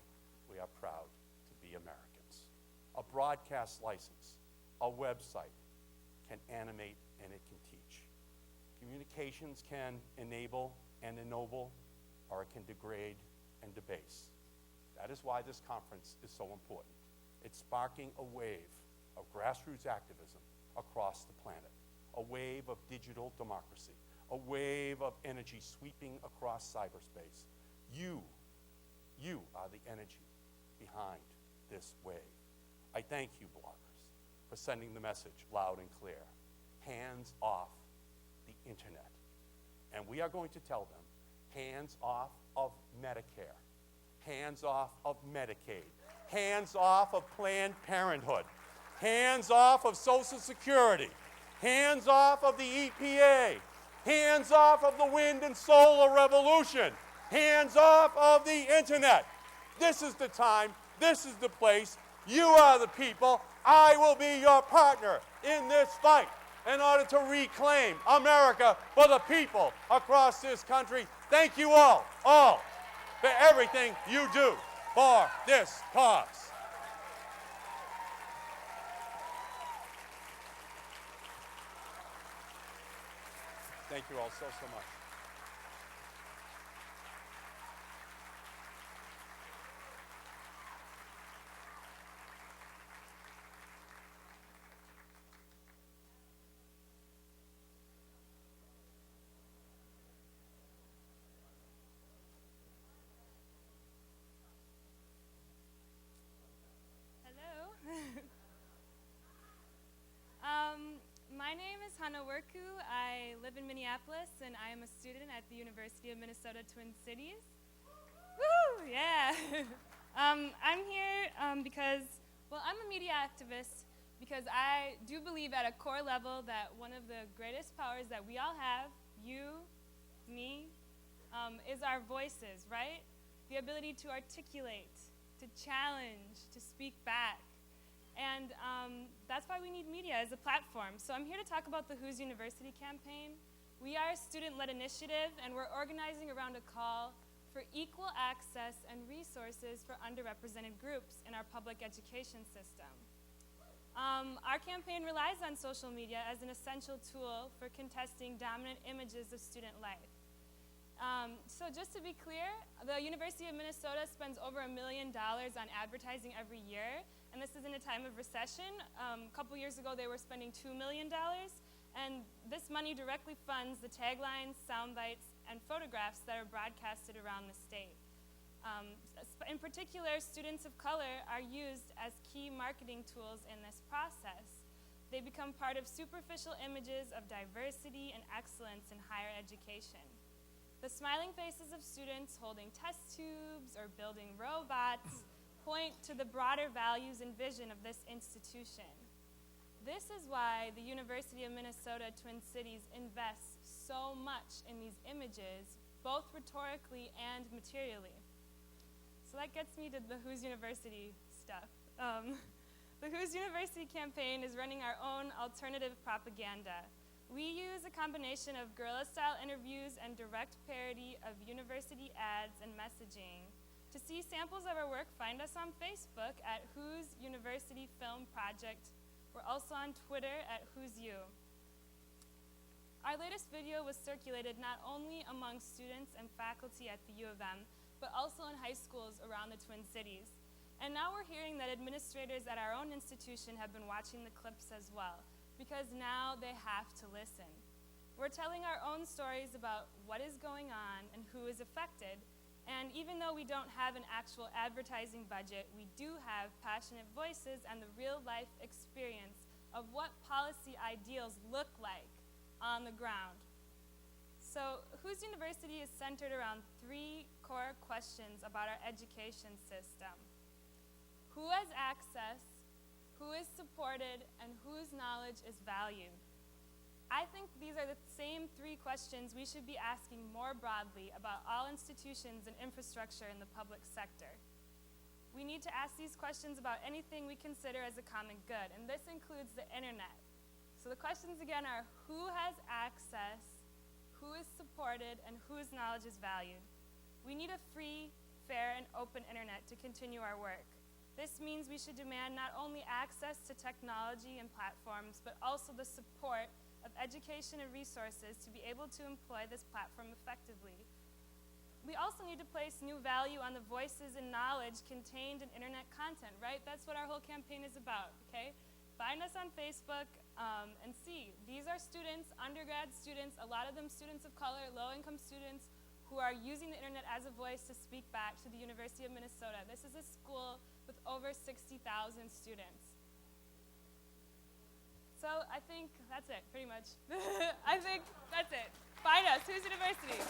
we are proud to be Americans. A broadcast license, a website can animate and it can teach. Communications can enable and ennoble, or it can degrade and debase. That is why this conference is so important. It's sparking a wave of grassroots activism across the planet, a wave of digital democracy, a wave of energy sweeping across cyberspace. You are the energy behind this wave. I thank you, bloggers, for sending the message loud and clear. Hands off the internet. And we are going to tell them, hands off of Medicare, hands off of Medicaid, hands off of Planned Parenthood, hands off of Social Security, hands off of the EPA, hands off of the wind and solar revolution, hands off of the internet. This is the time, this is the place. You are the people. I will be your partner in this fight in order to reclaim America for the people across this country. Thank you all, for everything you do for this cause. Thank you all so much. My name is Hannah Werku. I live in Minneapolis, and I am a student at the University of Minnesota Twin Cities. Woo! Yeah. I'm here because, well, I'm a media activist because I do believe at a core level that one of the greatest powers that we all have, you, me, is our voices, right? The ability to articulate, to challenge, to speak back. And that's why we need media as a platform. So I'm here to talk about the Who's University campaign. We are a student-led initiative, and we're organizing around a call for equal access and resources for underrepresented groups in our public education system. Our campaign relies on social media as an essential tool for contesting dominant images of student life. So just to be clear, the University of Minnesota spends over $1 million on advertising every year, and this is in a time of recession. A couple years ago, they were spending $2 million, and this money directly funds the taglines, sound bites, and photographs that are broadcasted around the state. In particular, students of color are used as key marketing tools in this process. They become part of superficial images of diversity and excellence in higher education. The smiling faces of students holding test tubes or building robots point to the broader values and vision of this institution. This is why the University of Minnesota Twin Cities invests so much in these images, both rhetorically and materially. So that gets me to the Who's University stuff. The Who's University campaign is running our own alternative propaganda. We use a combination of guerrilla-style interviews and direct parody of university ads and messaging. To see samples of our work, find us on Facebook at Who's University Film Project. We're also on Twitter at Who's You. Our latest video was circulated not only among students and faculty at the U of M, but also in high schools around the Twin Cities. And now we're hearing that administrators at our own institution have been watching the clips as well, because now they have to listen. We're telling our own stories about what is going on and who is affected, and even though we don't have an actual advertising budget, we do have passionate voices and the real-life experience of what policy ideals look like on the ground. So, whose university is centered around 3 core questions about our education system. Who has access, who is supported, and whose knowledge is valued? I think these are the same 3 questions we should be asking more broadly about all institutions and infrastructure in the public sector. We need to ask these questions about anything we consider as a common good, and this includes the internet. So the questions again are, who has access, who is supported, and whose knowledge is valued? We need a free, fair, and open internet to continue our work. This means we should demand not only access to technology and platforms, but also the support of education and resources to be able to employ this platform effectively. We also need to place new value on the voices and knowledge contained in internet content, right? That's what our whole campaign is about, okay? Find us on Facebook and see. These are students, undergrad students, a lot of them students of color, low-income students, who are using the internet as a voice to speak back to the University of Minnesota. This is a school with over 60,000 students. So I think that's it, pretty much. I think that's it. Find us. Whose university?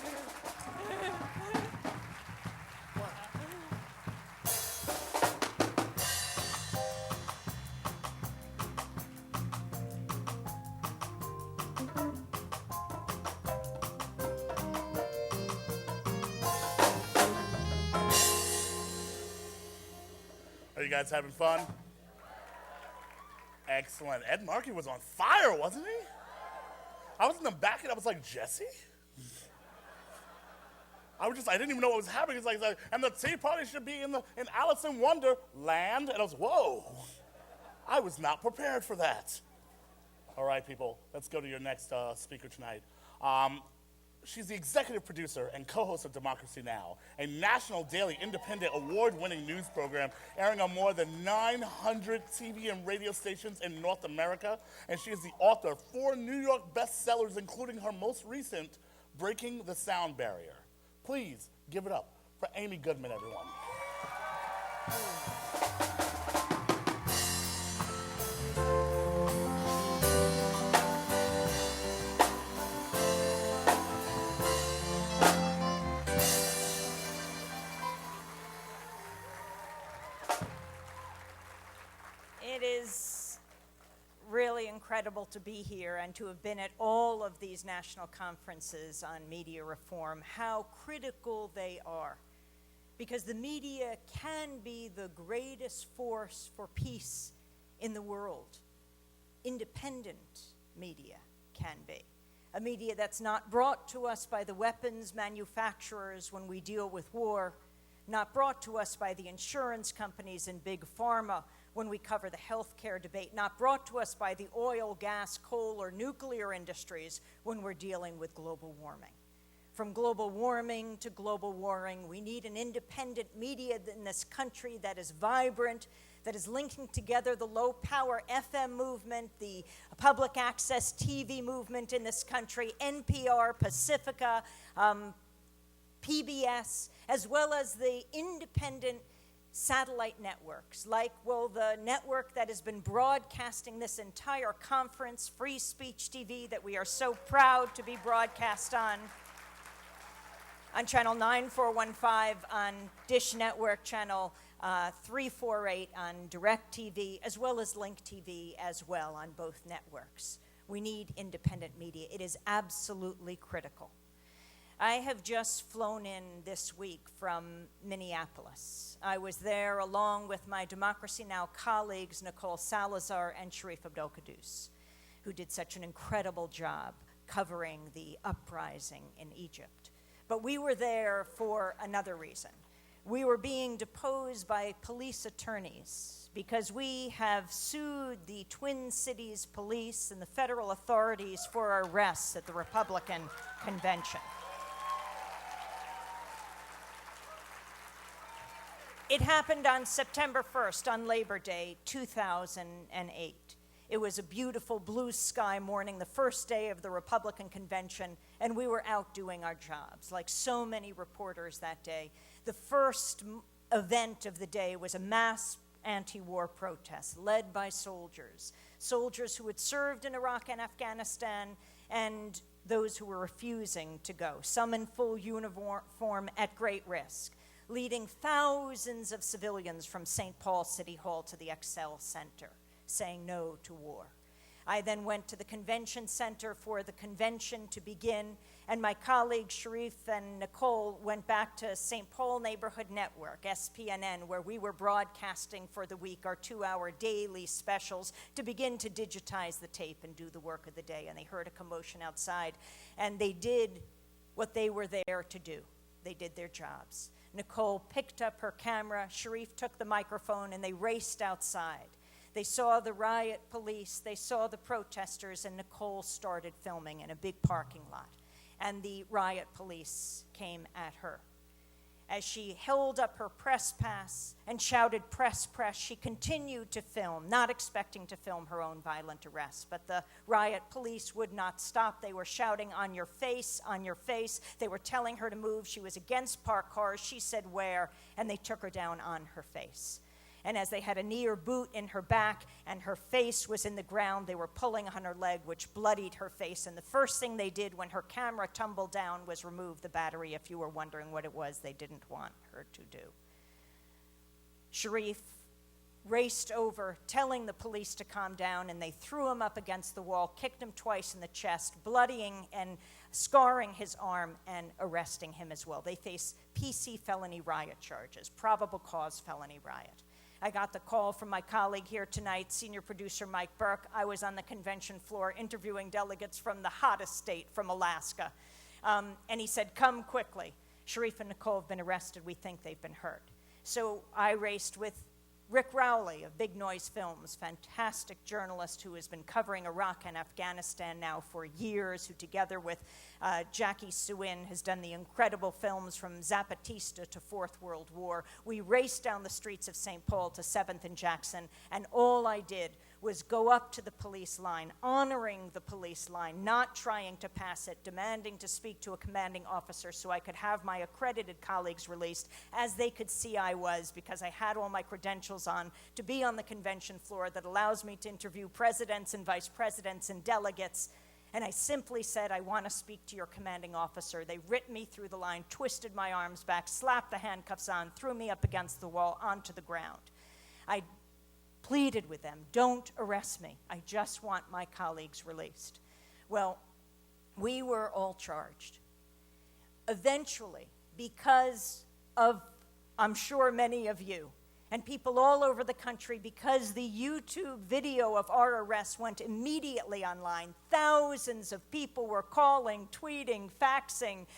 Are you guys having fun? Excellent. Ed Markey was on fire, wasn't he? I was in the back and I was like, Jesse? I didn't even know what was happening. He's like, and the tea party should be in Alice in Wonderland. And I was, whoa. I was not prepared for that. All right, people, let's go to your next speaker tonight. She's the executive producer and co-host of Democracy Now!, a national daily independent award-winning news program airing on more than 900 TV and radio stations in North America. And she is the author of 4 New York bestsellers, including her most recent, Breaking the Sound Barrier. Please give it up for Amy Goodman, everyone. It is really incredible to be here and to have been at all of these national conferences on media reform, how critical they are. Because the media can be the greatest force for peace in the world. Independent media can be. A media that's not brought to us by the weapons manufacturers when we deal with war, not brought to us by the insurance companies and big pharma when we cover the healthcare debate, not brought to us by the oil, gas, coal, or nuclear industries when we're dealing with global warming. From global warming to global warring, we need an independent media in this country that is vibrant, that is linking together the low-power FM movement, the public access TV movement in this country, NPR, Pacifica, PBS, as well as the independent satellite networks, like, well, the network that has been broadcasting this entire conference, Free Speech TV, that we are so proud to be broadcast on channel 9415, on Dish Network, channel 348 on DirecTV, as well as Link TV as well on both networks. We need independent media. It is absolutely critical. I have just flown in this week from Minneapolis. I was there along with my Democracy Now! Colleagues, Nicole Salazar and Sharif Abdel-Qaddous, who did such an incredible job covering the uprising in Egypt. But we were there for another reason. We were being deposed by police attorneys because we have sued the Twin Cities police and the federal authorities for our arrests at the Republican convention. It happened on September 1st, on Labor Day, 2008. It was a beautiful blue sky morning, the first day of the Republican convention, and we were out doing our jobs, like so many reporters that day. The first event of the day was a mass anti-war protest led by soldiers who had served in Iraq and Afghanistan, and those who were refusing to go, some in full uniform at great risk, leading thousands of civilians from St. Paul City Hall to the Excel Center, saying no to war. I then went to the convention center for the convention to begin, and my colleagues Sharif and Nicole went back to St. Paul Neighborhood Network, SPNN, where we were broadcasting for the week our 2-hour daily specials to begin to digitize the tape and do the work of the day. And they heard a commotion outside, and they did what they were there to do. They did their jobs. Nicole picked up her camera, Sharif took the microphone, and they raced outside. They saw the riot police, they saw the protesters, and Nicole started filming in a big parking lot. And the riot police came at her. As she held up her press pass and shouted, "Press, press," she continued to film, not expecting to film her own violent arrest. But the riot police would not stop. They were shouting, "On your face, on your face." They were telling her to move. She was against parked cars. She said, "Where?" And they took her down on her face. And as they had a knee or boot in her back and her face was in the ground, they were pulling on her leg, which bloodied her face. And the first thing they did when her camera tumbled down was remove the battery, if you were wondering what it was they didn't want her to do. Sharif raced over, telling the police to calm down, and they threw him up against the wall, kicked him twice in the chest, bloodying and scarring his arm, and arresting him as well. They face PC felony riot charges, probable cause felony riot. I got the call from my colleague here tonight, senior producer Mike Burke. I was on the convention floor interviewing delegates from the hottest state, from Alaska. And he said, "Come quickly. Sharif and Nicole have been arrested. We think they've been hurt." So I raced with Rick Rowley of Big Noise Films, fantastic journalist who has been covering Iraq and Afghanistan now for years, who together with Jackie Suin has done the incredible films from Zapatista to Fourth World War. We raced down the streets of St. Paul to 7th and Jackson, and all I did was go up to the police line, honoring the police line, not trying to pass it, demanding to speak to a commanding officer so I could have my accredited colleagues released, as they could see I was, because I had all my credentials on to be on the convention floor that allows me to interview presidents and vice presidents and delegates. And I simply said, "I want to speak to your commanding officer." They ripped me through the line, twisted my arms back, slapped the handcuffs on, threw me up against the wall onto the ground. I pleaded with them, "Don't arrest me. I just want my colleagues released." Well, we were all charged. Eventually, because of, I'm sure, many of you, and people all over the country, because the YouTube video of our arrest went immediately online, thousands of people were calling, tweeting, faxing,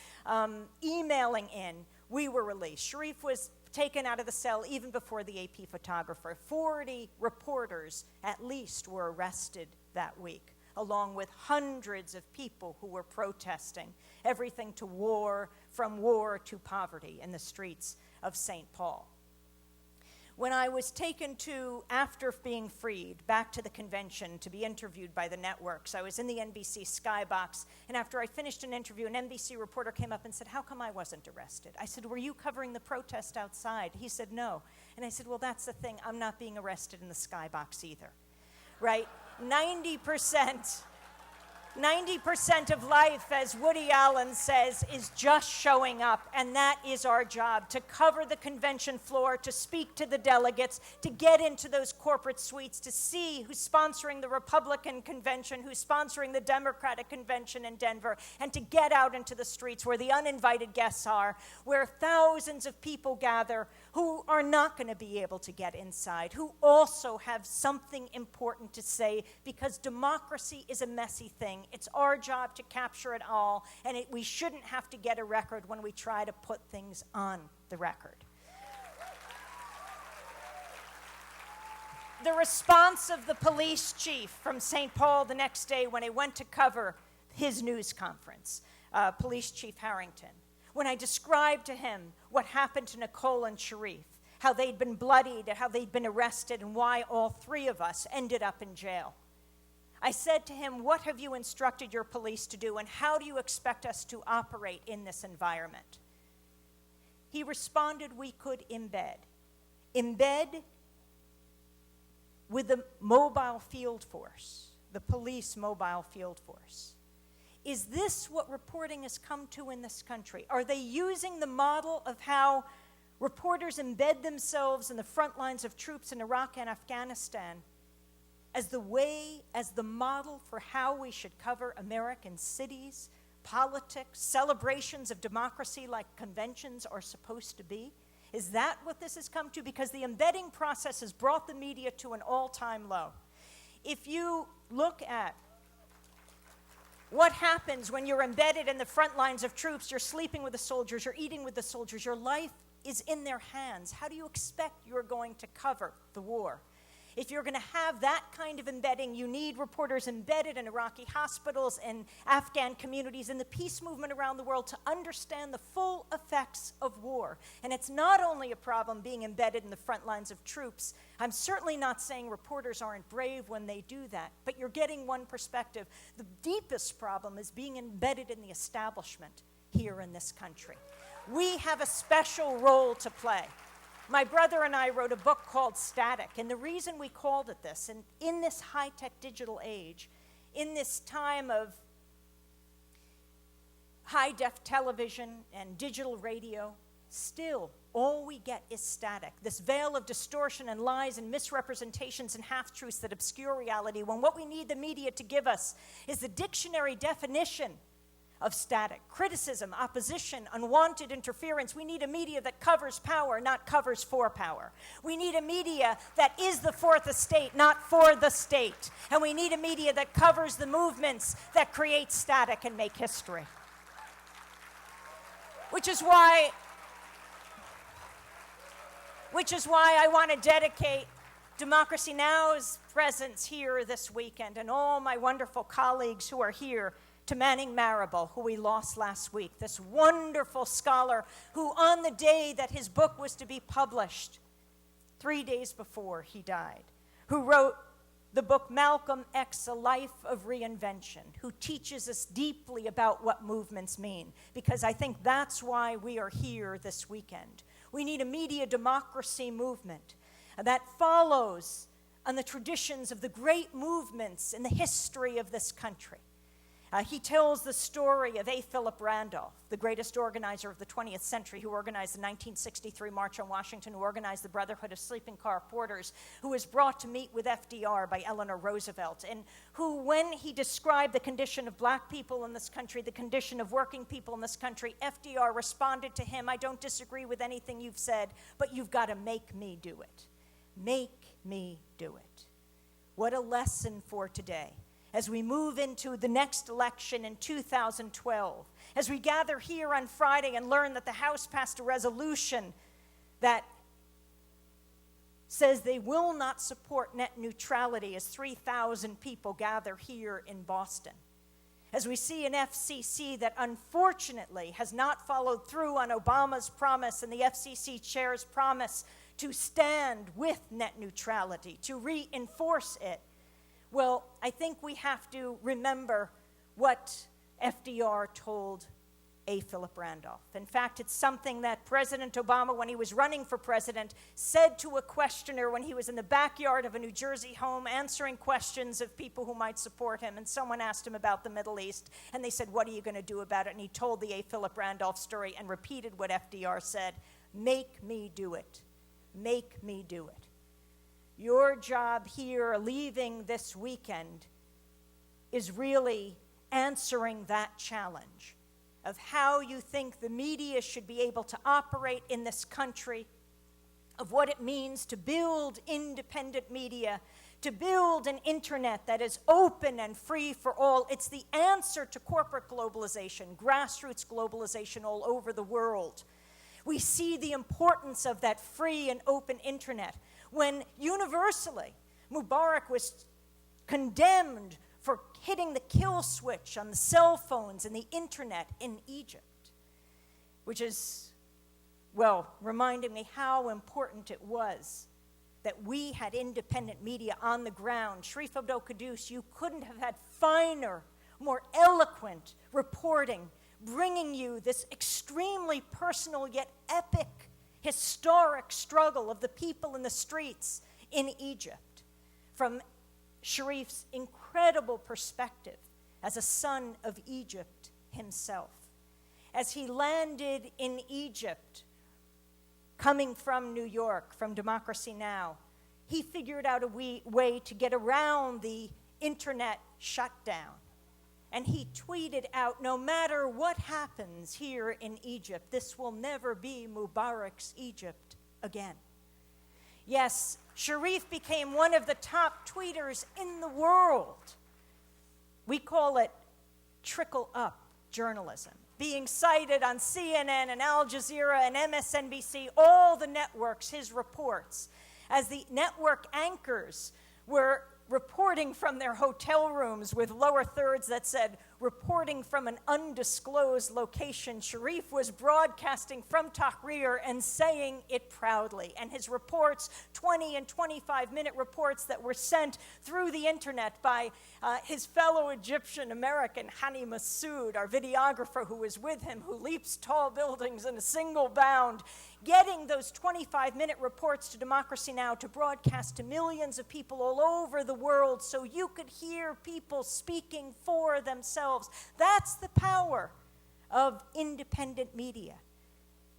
emailing in, we were released. Sharif was taken out of the cell even before the AP photographer. 40 reporters at least were arrested that week, along with hundreds of people who were protesting everything to war, from war to poverty in the streets of St. Paul. When I was taken to, after being freed, back to the convention to be interviewed by the networks, I was in the NBC skybox, and after I finished an interview, an NBC reporter came up and said, "How come I wasn't arrested?" I said, "Were you covering the protest outside?" He said, "No." And I said, "Well, that's the thing. I'm not being arrested in the skybox either." Right? 90% of life, as Woody Allen says, is just showing up, and that is our job, to cover the convention floor, to speak to the delegates, to get into those corporate suites, to see who's sponsoring the Republican convention, who's sponsoring the Democratic convention in Denver, and to get out into the streets where the uninvited guests are, where thousands of people gather who are not going to be able to get inside, who also have something important to say, because democracy is a messy thing. It's our job to capture it all, and we shouldn't have to get a record when we try to put things on the record. the response of the police chief from St. Paul the next day when I went to cover his news conference, Police Chief Harrington, when I described to him what happened to Nicole and Sharif, how they'd been bloodied, how they'd been arrested, and why all three of us ended up in jail. I said to him, what have you instructed your police to do, and how do you expect us to operate in this environment? He responded, we could embed with the mobile field force, the police mobile field force. Is this what reporting has come to in this country? Are they using the model of how reporters embed themselves in the front lines of troops in Iraq and Afghanistan as the model for how we should cover American cities, politics, celebrations of democracy like conventions are supposed to be? Is that what this has come to? Because the embedding process has brought the media to an all-time low. If you look at what happens when you're embedded in the front lines of troops, you're sleeping with the soldiers, you're eating with the soldiers, your life is in their hands. How do you expect you're going to cover the war? If you're going to have that kind of embedding, you need reporters embedded in Iraqi hospitals and Afghan communities and the peace movement around the world to understand the full effects of war. And it's not only a problem being embedded in the front lines of troops. I'm certainly not saying reporters aren't brave when they do that, but you're getting one perspective. The deepest problem is being embedded in the establishment here in this country. We have a special role to play. My brother and I wrote a book called Static, and the reason we called it this, and in this high-tech digital age, in this time of high-def television and digital radio, still all we get is static, this veil of distortion and lies and misrepresentations and half-truths that obscure reality, when what we need the media to give us is the dictionary definition of static: criticism, opposition, unwanted interference. We need a media that covers power, not covers for power. We need a media that is the fourth estate, not for the state. And we need a media that covers the movements that create static and make history. Which is why I want to dedicate Democracy Now's presence here this weekend and all my wonderful colleagues who are here to Manning Marable, who we lost last week, this wonderful scholar who, on the day that his book was to be published, 3 days before he died, who wrote the book Malcolm X, A Life of Reinvention, who teaches us deeply about what movements mean, because I think that's why we are here this weekend. We need a media democracy movement that follows on the traditions of the great movements in the history of this country. He tells the story of A. Philip Randolph, the greatest organizer of the 20th century, who organized the 1963 March on Washington, who organized the Brotherhood of Sleeping Car Porters, who was brought to meet with FDR by Eleanor Roosevelt, and who, when he described the condition of black people in this country, the condition of working people in this country, FDR responded to him, I don't disagree with anything you've said, but you've got to make me do it. Make me do it. What a lesson for today. As we move into the next election in 2012, as we gather here on Friday and learn that the House passed a resolution that says they will not support net neutrality as 3,000 people gather here in Boston. As we see an FCC that unfortunately has not followed through on Obama's promise and the FCC chair's promise to stand with net neutrality, to reinforce it. Well, I think we have to remember what FDR told A. Philip Randolph. In fact, it's something that President Obama, when he was running for president, said to a questioner when he was in the backyard of a New Jersey home answering questions of people who might support him. And someone asked him about the Middle East, and they said, what are you going to do about it? And he told the A. Philip Randolph story and repeated what FDR said, make me do it. Make me do it. Your job here, leaving this weekend, is really answering that challenge of how you think the media should be able to operate in this country, of what it means to build independent media, to build an internet that is open and free for all. It's the answer to corporate globalization, grassroots globalization all over the world. We see the importance of that free and open internet when universally Mubarak was condemned for hitting the kill switch on the cell phones and the internet in Egypt, which is, well, reminding me how important it was that we had independent media on the ground. Sharif Abdel-Qaddous, you couldn't have had finer, more eloquent reporting, bringing you this extremely personal yet epic, historic struggle of the people in the streets in Egypt, from Sharif's incredible perspective as a son of Egypt himself. As he landed in Egypt, coming from New York, from Democracy Now!, he figured out a way to get around the internet shutdown. And he tweeted out, no matter what happens here in Egypt, this will never be Mubarak's Egypt again. Yes, Sharif became one of the top tweeters in the world. We call it Trickle Up Journalism, being cited on CNN and Al Jazeera and MSNBC, all the networks, his reports, as the network anchors were reporting from their hotel rooms with lower thirds that said, reporting from an undisclosed location. Sharif was broadcasting from Tahrir and saying it proudly. And his reports, 20 and 25-minute reports that were sent through the internet by his fellow Egyptian-American, Hani Massoud, our videographer who was with him, who leaps tall buildings in a single bound, getting those 25-minute reports to Democracy Now! To broadcast to millions of people all over the world so you could hear people speaking for themselves. That's the power of independent media.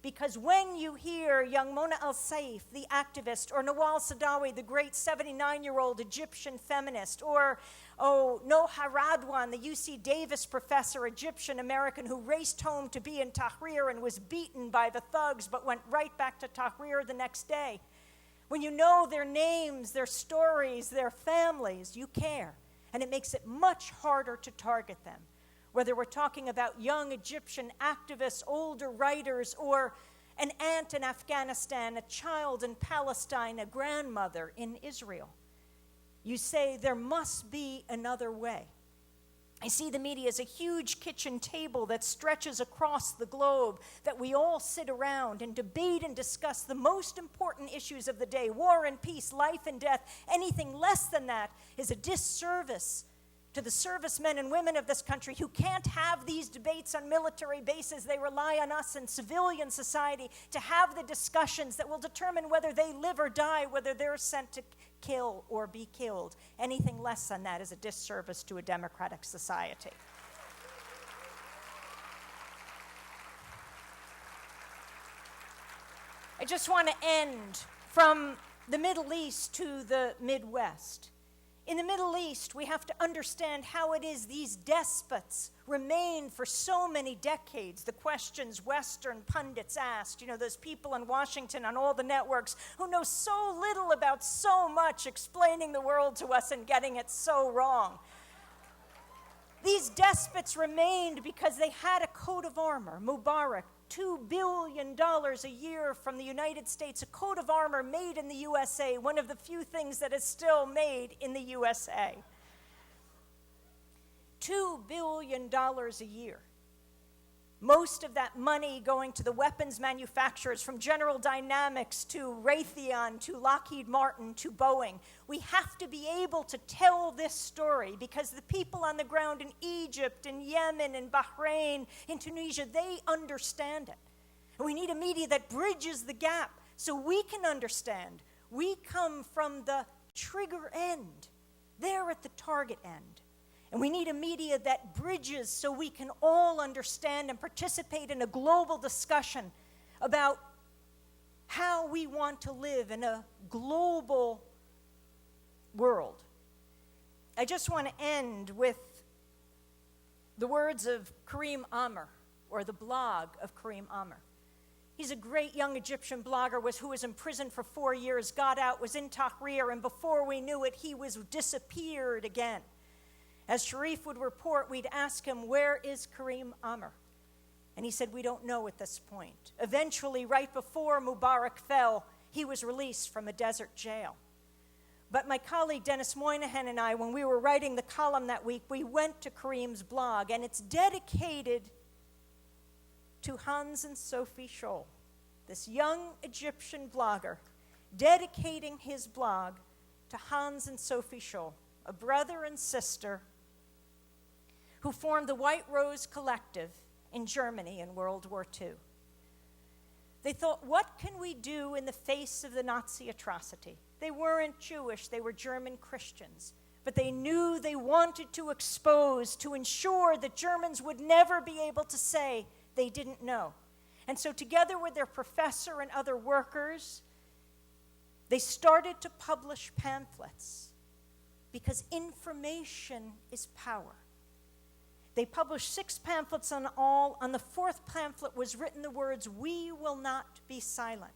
Because when you hear young Mona Al-Saif, the activist, or Nawal Saadawi, the great 79-year-old Egyptian feminist, or Noha Radwan, the UC Davis professor, Egyptian-American, who raced home to be in Tahrir and was beaten by the thugs but went right back to Tahrir the next day. When you know their names, their stories, their families, you care. And it makes it much harder to target them. Whether we're talking about young Egyptian activists, older writers, or an aunt in Afghanistan, a child in Palestine, a grandmother in Israel. You say there must be another way. I see the media as a huge kitchen table that stretches across the globe, that we all sit around and debate and discuss the most important issues of the day, war and peace, life and death. Anything less than that is a disservice to the servicemen and women of this country who can't have these debates on military bases. They rely on us in civilian society to have the discussions that will determine whether they live or die, whether they're sent to kill or be killed. Anything less than that is a disservice to a democratic society. I just want to end from the Middle East to the Midwest. In the Middle East, we have to understand how it is these despots remain for so many decades. The questions Western pundits asked, those people in Washington on all the networks who know so little about so much, explaining the world to us and getting it so wrong. These despots remained because they had a coat of armor. Mubarak, $2 billion a year from the United States, a coat of armor made in the USA, one of the few things that is still made in the USA. $2 billion a year. Most of that money going to the weapons manufacturers, from General Dynamics to Raytheon to Lockheed Martin to Boeing. We have to be able to tell this story because the people on the ground in Egypt, in Yemen, in Bahrain, in Tunisia, they understand it. And we need a media that bridges the gap so we can understand. We come from the trigger end. They're at the target end. And we need a media that bridges so we can all understand and participate in a global discussion about how we want to live in a global world. I just want to end with the words of Karim Amr, or the blog of Karim Amr. He's a great young Egyptian blogger who was in prison for 4 years, got out, was in Tahrir, and before we knew it, he was disappeared again. As Sharif would report, we'd ask him, where is Karim Amr? And he said, we don't know at this point. Eventually, right before Mubarak fell, he was released from a desert jail. But my colleague Dennis Moynihan and I, when we were writing the column that week, we went to Kareem's blog, and it's dedicated to Hans and Sophie Scholl, this young Egyptian blogger, dedicating his blog to Hans and Sophie Scholl, a brother and sister who formed the White Rose Collective in Germany in World War II. They thought, what can we do in the face of the Nazi atrocity? They weren't Jewish, they were German Christians, but they knew they wanted to expose, to ensure that Germans would never be able to say they didn't know. And so together with their professor and other workers, they started to publish pamphlets because information is power. They published 6 pamphlets on all. On the 4th pamphlet was written the words, "We will not be silent."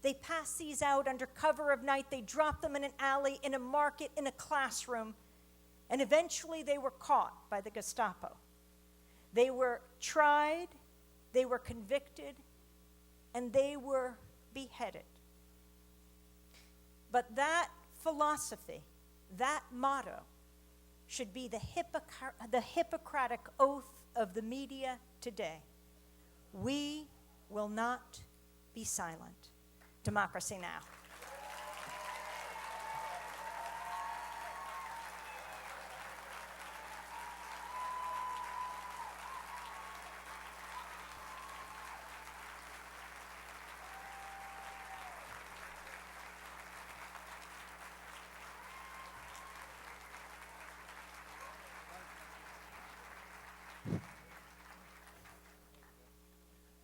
They passed these out under cover of night. They dropped them in an alley, in a market, in a classroom, and eventually they were caught by the Gestapo. They were tried, they were convicted, and they were beheaded. But that philosophy, that motto, should be the Hippocratic oath of the media today. We will not be silent. Democracy Now!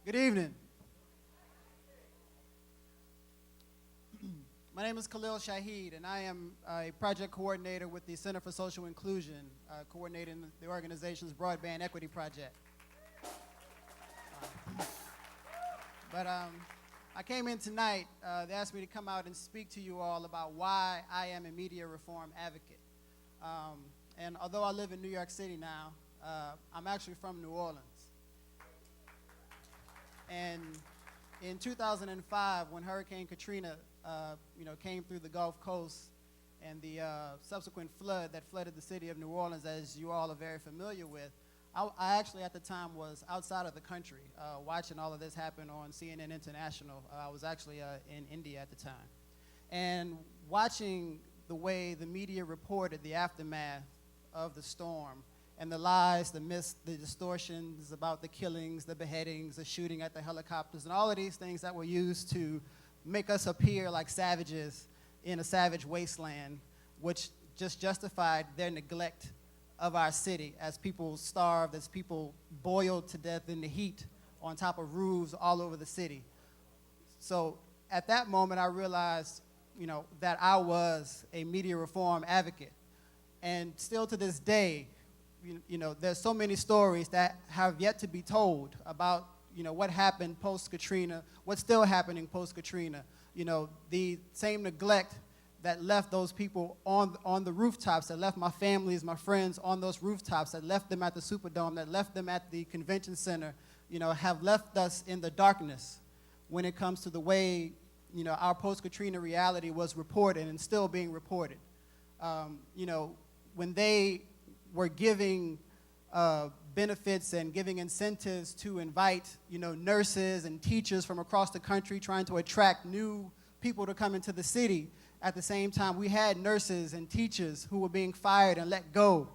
Good evening. My name is Khalil Shahid, and I am a project coordinator with the Center for Social Inclusion, coordinating the organization's Broadband Equity Project. I came in tonight, they asked me to come out and speak to you all about why I am a media reform advocate. And although I live in New York City now, I'm actually from New Orleans. And in 2005, when Hurricane Katrina came through the Gulf Coast and the subsequent flood that flooded the city of New Orleans, as you all are very familiar with, I actually at the time was outside of the country watching all of this happen on CNN International. I was actually in India at the time. And watching the way the media reported the aftermath of the storm, and the lies, the myths, the distortions about the killings, the beheadings, the shooting at the helicopters, and all of these things that were used to make us appear like savages in a savage wasteland, which just justified their neglect of our city as people starved, as people boiled to death in the heat on top of roofs all over the city. So at that moment, I realized, that I was a media reform advocate. And still to this day, there's so many stories that have yet to be told about, what happened post-Katrina, what's still happening post-Katrina. The same neglect that left those people on the rooftops, that left my families, my friends on those rooftops, that left them at the Superdome, that left them at the convention center, have left us in the darkness when it comes to the way, our post-Katrina reality was reported and still being reported. When they were giving benefits and giving incentives to invite, nurses and teachers from across the country, trying to attract new people to come into the city. At the same time, we had nurses and teachers who were being fired and let go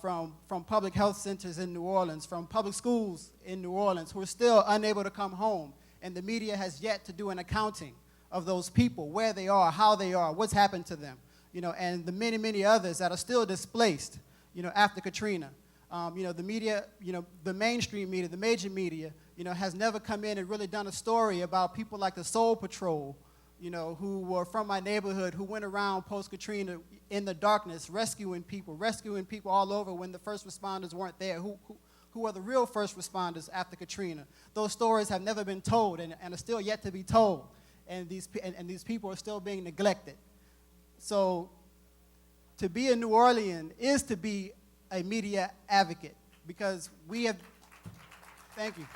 from public health centers in New Orleans, from public schools in New Orleans, who are still unable to come home. And the media has yet to do an accounting of those people, where they are, how they are, what's happened to them, and the many, many others that are still displaced, after Katrina. The media, the mainstream media, the major media, has never come in and really done a story about people like the Soul Patrol, who were from my neighborhood, who went around post-Katrina in the darkness, rescuing people all over when the first responders weren't there. Who are the real first responders after Katrina? Those stories have never been told and are still yet to be told, and these people are still being neglected. So to be a New Orleans is to be a media advocate, because we have, thank you.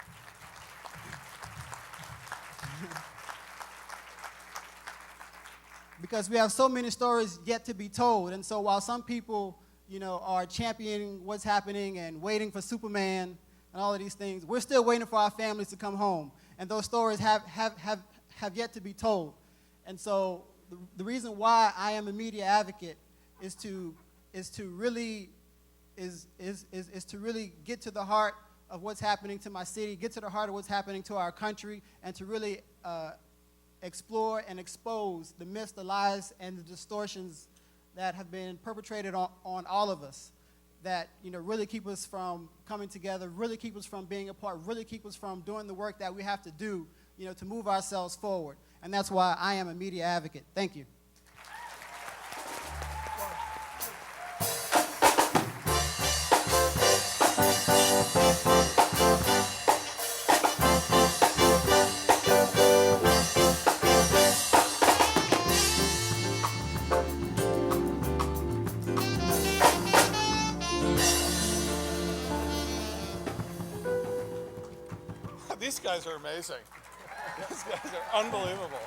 because we have so many stories yet to be told. And so while some people, are championing what's happening and waiting for Superman and all of these things, we're still waiting for our families to come home. And those stories have yet to be told. And so the reason why I am a media advocate is to really get to the heart of what's happening to my city, get to the heart of what's happening to our country, and to really explore and expose the myths, the lies, and the distortions that have been perpetrated on all of us that, really keep us from coming together, really keep us from being apart, really keep us from doing the work that we have to do, to move ourselves forward. And that's why I am a media advocate. Thank you. These guys are amazing. These guys are unbelievable.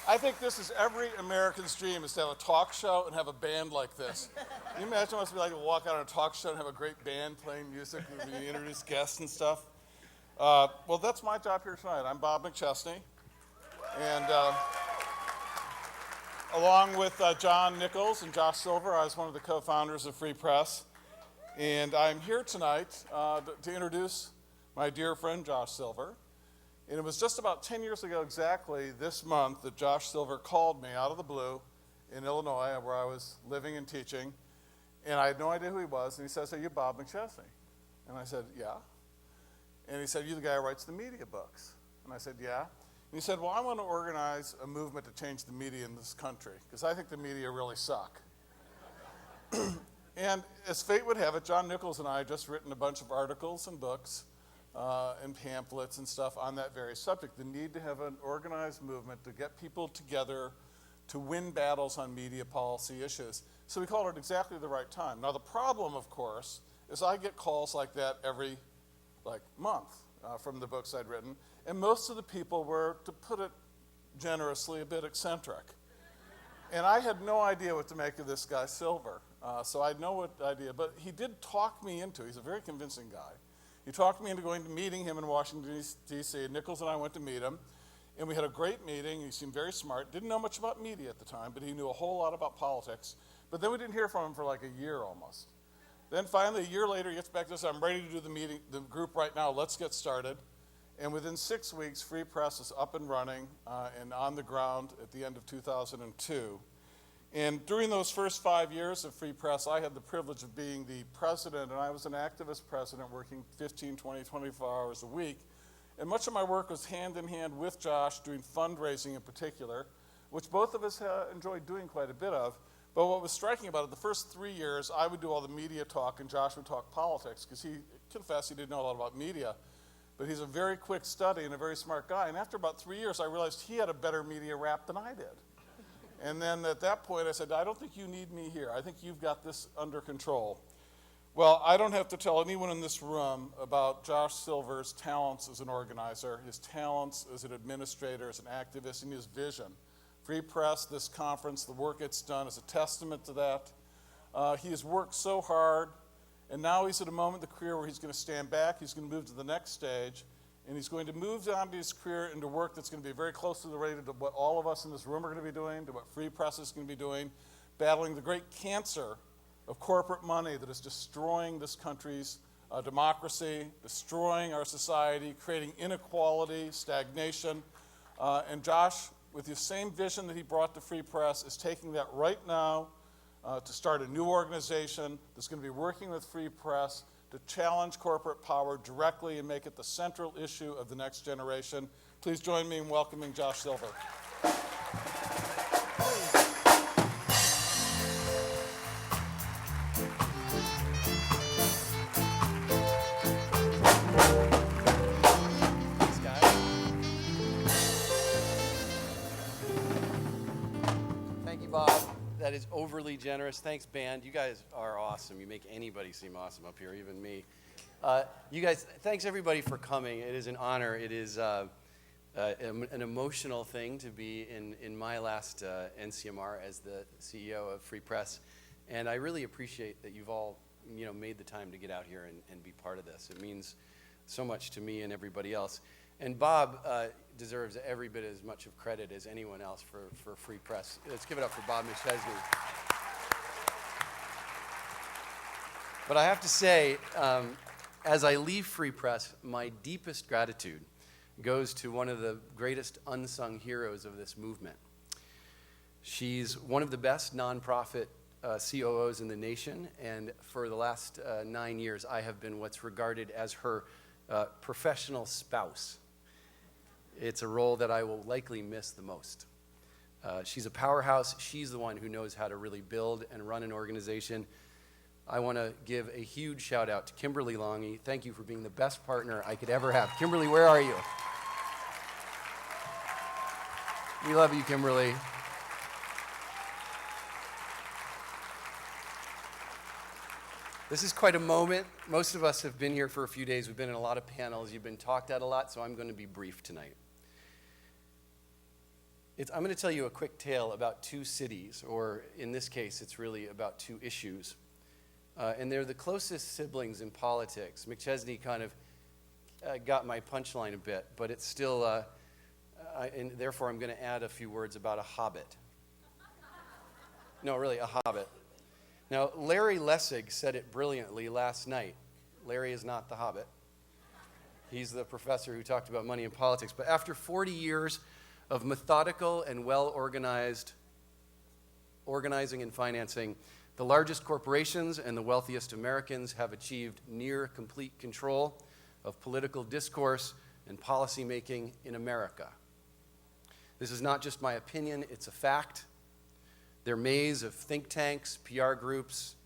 I think this is every American's dream, is to have a talk show and have a band like this. Can you imagine what it's like to walk out on a talk show and have a great band playing music and you introduce guests and stuff? Well, that's my job here tonight. I'm Bob McChesney. And along with John Nichols and Josh Silver, I was one of the co-founders of Free Press. And I'm here tonight to introduce my dear friend Josh Silver. And it was just about 10 years ago exactly this month that Josh Silver called me out of the blue in Illinois, where I was living and teaching. And I had no idea who he was. And he says, "Are you Bob McChesney?" And I said, "Yeah." And he said, "You the guy who writes the media books?" And I said, "Yeah." And he said, "Well, I want to organize a movement to change the media in this country, because I think the media really suck." And as fate would have it, John Nichols and I had just written a bunch of articles and books and pamphlets and stuff on that very subject, the need to have an organized movement to get people together to win battles on media policy issues. So we called it exactly the right time. Now the problem, of course, is I get calls like that every month from the books I'd written, and most of the people were, to put it generously, a bit eccentric. And I had no idea what to make of this guy Silver. So I had no idea, but he did talk me into, he's a very convincing guy. He talked me into going to meeting him in Washington, D.C. Nichols and I went to meet him, and we had a great meeting. He seemed very smart, didn't know much about media at the time, but he knew a whole lot about politics. But then we didn't hear from him for like a year almost. Then finally, a year later, he gets back to us, "I'm ready to do the group right now, let's get started." And within 6 weeks, Free Press is up and running and on the ground at the end of 2002. And during those first 5 years of Free Press, I had the privilege of being the president, and I was an activist president working 15, 20, 24 hours a week. And much of my work was hand in hand with Josh, doing fundraising in particular, which both of us enjoyed doing quite a bit of. But what was striking about it, the first 3 years, I would do all the media talk, and Josh would talk politics, because he confessed he didn't know a lot about media. But he's a very quick study and a very smart guy. And after about 3 years, I realized he had a better media rap than I did. And then at that point, I said, "I don't think you need me here. I think you've got this under control." Well, I don't have to tell anyone in this room about Josh Silver's talents as an organizer, his talents as an administrator, as an activist, and his vision. Free Press, this conference, the work it's done is a testament to that. He has worked so hard, and now he's at a moment in the career where he's going to stand back, he's going to move to the next stage, and he's going to move on to his career into work that's going to be very closely related to what all of us in this room are going to be doing, to what Free Press is going to be doing, battling the great cancer of corporate money that is destroying this country's democracy, destroying our society, creating inequality, stagnation. And Josh, with the same vision that he brought to Free Press, is taking that right now to start a new organization that's going to be working with Free Press to challenge corporate power directly and make it the central issue of the next generation. Please join me in welcoming Josh Silver. Thanks, guys. Thank you, Bob. That is overly generous. Thanks, band. You guys are awesome. You make anybody seem awesome up here, even me. You guys, thanks everybody for coming. It is an honor. It is an emotional thing to be in my last NCMR as the CEO of Free Press. And I really appreciate that you've all made the time to get out here and be part of this. It means so much to me and everybody else. And Bob deserves every bit as much of credit as anyone else for Free Press. Let's give it up for Bob McChesney. But I have to say, as I leave Free Press, my deepest gratitude goes to one of the greatest unsung heroes of this movement. She's one of the best nonprofit COOs in the nation, and for the last 9 years, I have been what's regarded as her professional spouse. It's a role that I will likely miss the most. She's a powerhouse. She's the one who knows how to really build and run an organization. I want to give a huge shout out to Kimberly Longy. Thank you for being the best partner I could ever have. Kimberly, where are you? We love you, Kimberly. This is quite a moment. Most of us have been here for a few days. We've been in a lot of panels. You've been talked at a lot, so I'm going to be brief tonight. I'm going to tell you a quick tale about two cities, or in this case, it's really about two issues. And they're the closest siblings in politics. McChesney kind of got my punchline a bit, but it's still, and therefore I'm going to add a few words about a hobbit. No, really, a hobbit. Now, Larry Lessig said it brilliantly last night. Larry is not the hobbit. He's the professor who talked about money and politics. But after 40 years of methodical and well-organized organizing and financing, the largest corporations and the wealthiest Americans have achieved near complete control of political discourse and policymaking in America. This is not just my opinion, it's a fact. Their maze of think tanks, PR groups,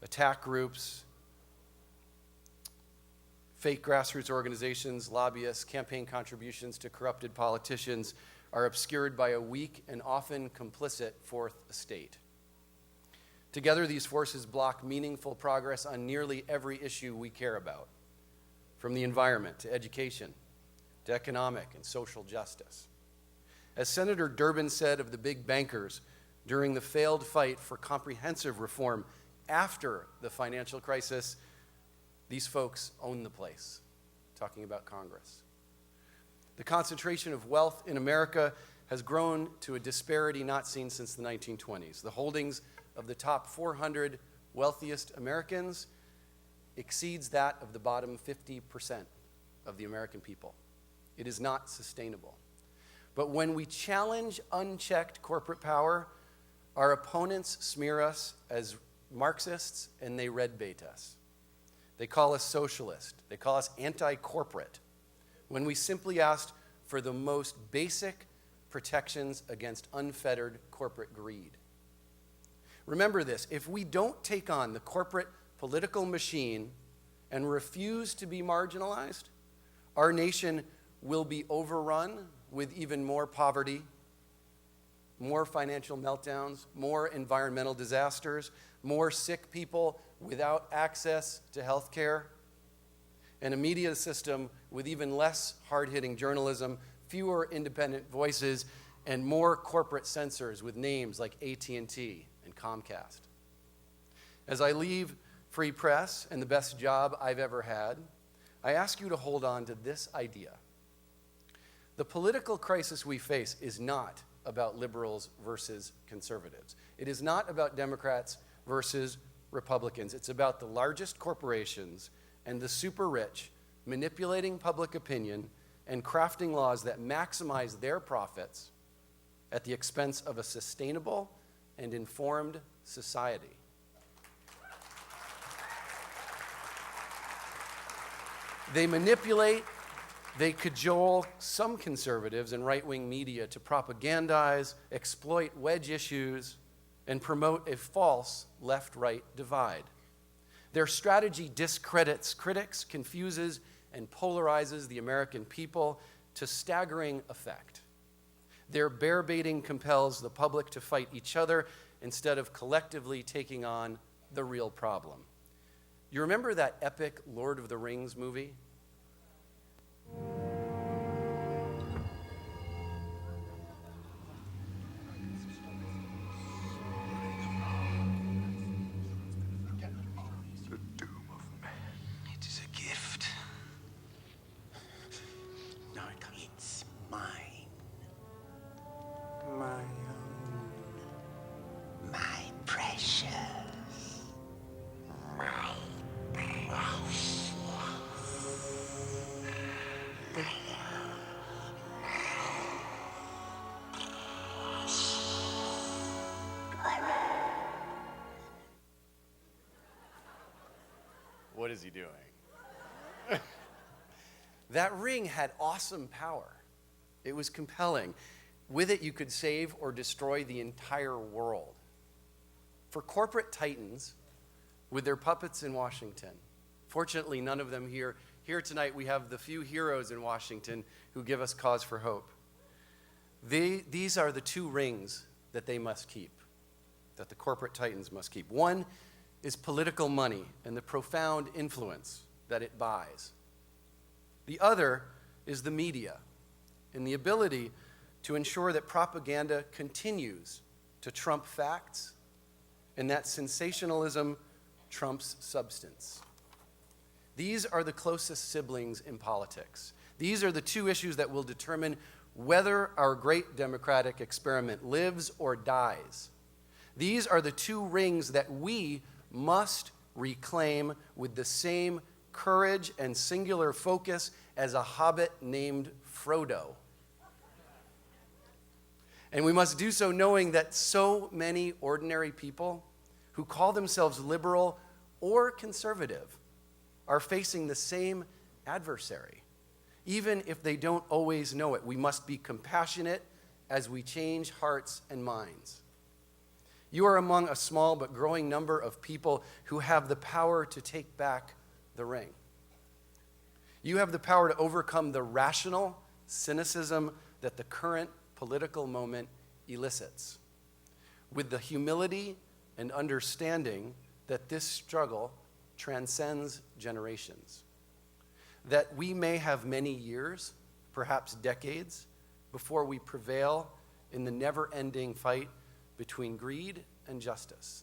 attack groups, fake grassroots organizations, lobbyists, campaign contributions to corrupted politicians are obscured by a weak and often complicit fourth estate. Together, these forces block meaningful progress on nearly every issue we care about, from the environment to education to economic and social justice. As Senator Durbin said of the big bankers during the failed fight for comprehensive reform after the financial crisis, these folks own the place, talking about Congress. The concentration of wealth in America has grown to a disparity not seen since the 1920s. The holdings of the top 400 wealthiest Americans exceeds that of the bottom 50% of the American people. It is not sustainable. But when we challenge unchecked corporate power, our opponents smear us as Marxists and they red bait us. They call us socialist. They call us anti-corporate, when we simply asked for the most basic protections against unfettered corporate greed. Remember this, if we don't take on the corporate political machine and refuse to be marginalized, our nation will be overrun with even more poverty, more financial meltdowns, more environmental disasters, more sick people without access to health care, and a media system with even less hard-hitting journalism, fewer independent voices, and more corporate censors with names like AT&T and Comcast. As I leave Free Press and the best job I've ever had, I ask you to hold on to this idea. The political crisis we face is not about liberals versus conservatives. It is not about Democrats versus Republicans. It's about the largest corporations and the super rich manipulating public opinion and crafting laws that maximize their profits at the expense of a sustainable and informed society. They manipulate, they cajole some conservatives and right-wing media to propagandize, exploit wedge issues, and promote a false left-right divide. Their strategy discredits critics, confuses, and polarizes the American people to staggering effect. Their bear-baiting compels the public to fight each other instead of collectively taking on the real problem. You remember that epic Lord of the Rings movie? is he doing? That ring had awesome power. It was compelling. With it, you could save or destroy the entire world. For corporate titans, with their puppets in Washington, fortunately, none of them here. Here tonight, we have the few heroes in Washington who give us cause for hope. These are the two rings that they must keep, that the corporate titans must keep. One is political money and the profound influence that it buys. The other is the media and the ability to ensure that propaganda continues to trump facts and that sensationalism trumps substance. These are the closest siblings in politics. These are the two issues that will determine whether our great democratic experiment lives or dies. These are the two rings that we must reclaim with the same courage and singular focus as a hobbit named Frodo. And we must do so knowing that so many ordinary people who call themselves liberal or conservative are facing the same adversary. Even if they don't always know it, we must be compassionate as we change hearts and minds. You are among a small but growing number of people who have the power to take back the ring. You have the power to overcome the rational cynicism that the current political moment elicits, with the humility and understanding that this struggle transcends generations, that we may have many years, perhaps decades, before we prevail in the never-ending fight between greed and justice.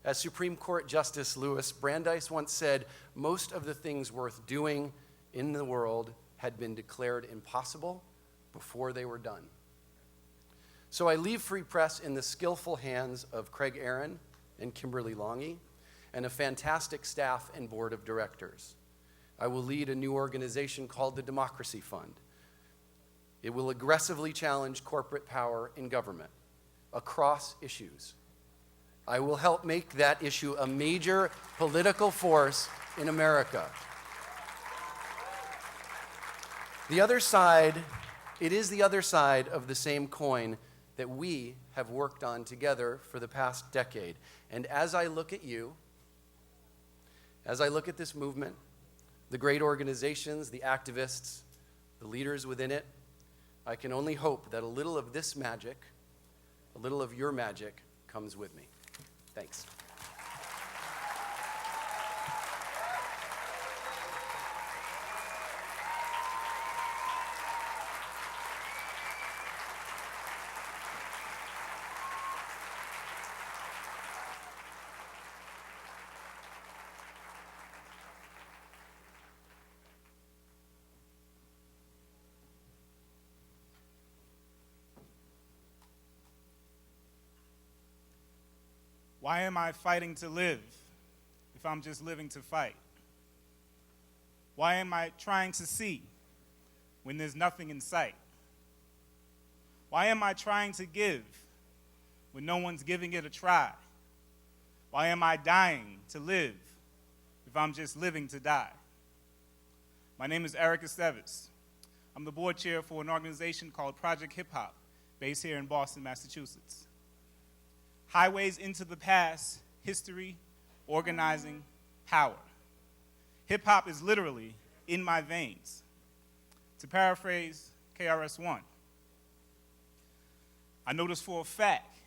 As Supreme Court Justice Louis Brandeis once said, most of the things worth doing in the world had been declared impossible before they were done. So I leave Free Press in the skillful hands of Craig Aaron and Kimberly Longy and a fantastic staff and board of directors. I will lead a new organization called the Democracy Fund. It will aggressively challenge corporate power in government across issues. I will help make that issue a major political force in America. The other side, it is the other side of the same coin that we have worked on together for the past decade. And as I look at you, as I look at this movement, the great organizations, the activists, the leaders within it, I can only hope that a little of this magic, a little of your magic, comes with me. Thanks. Why am I fighting to live if I'm just living to fight? Why am I trying to see when there's nothing in sight? Why am I trying to give when no one's giving it a try? Why am I dying to live if I'm just living to die? My name is Eric Estevez. I'm the board chair for an organization called Project Hip Hop, based here in Boston, Massachusetts. Highways into the past, history, organizing, power. Hip-hop is literally in my veins. To paraphrase KRS-One, I notice for a fact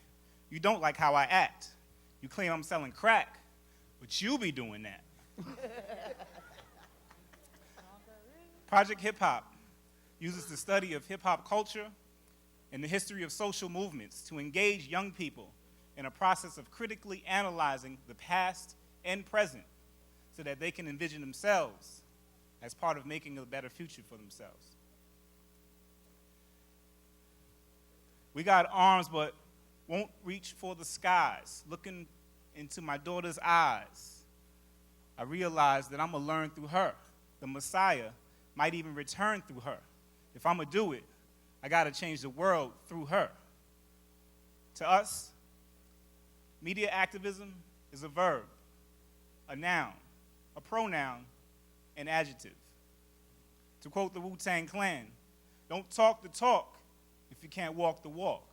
you don't like how I act. You claim I'm selling crack, but you be doing that. Project Hip-Hop uses the study of hip-hop culture and the history of social movements to engage young people in a process of critically analyzing the past and present so that they can envision themselves as part of making a better future for themselves. We got arms but won't reach for the skies. Looking into my daughter's eyes, I realize that I'm gonna learn through her. The Messiah might even return through her. If I'm gonna do it, I gotta change the world through her. To us, media activism is a verb, a noun, a pronoun, an adjective. To quote the Wu-Tang Clan, don't talk the talk if you can't walk the walk.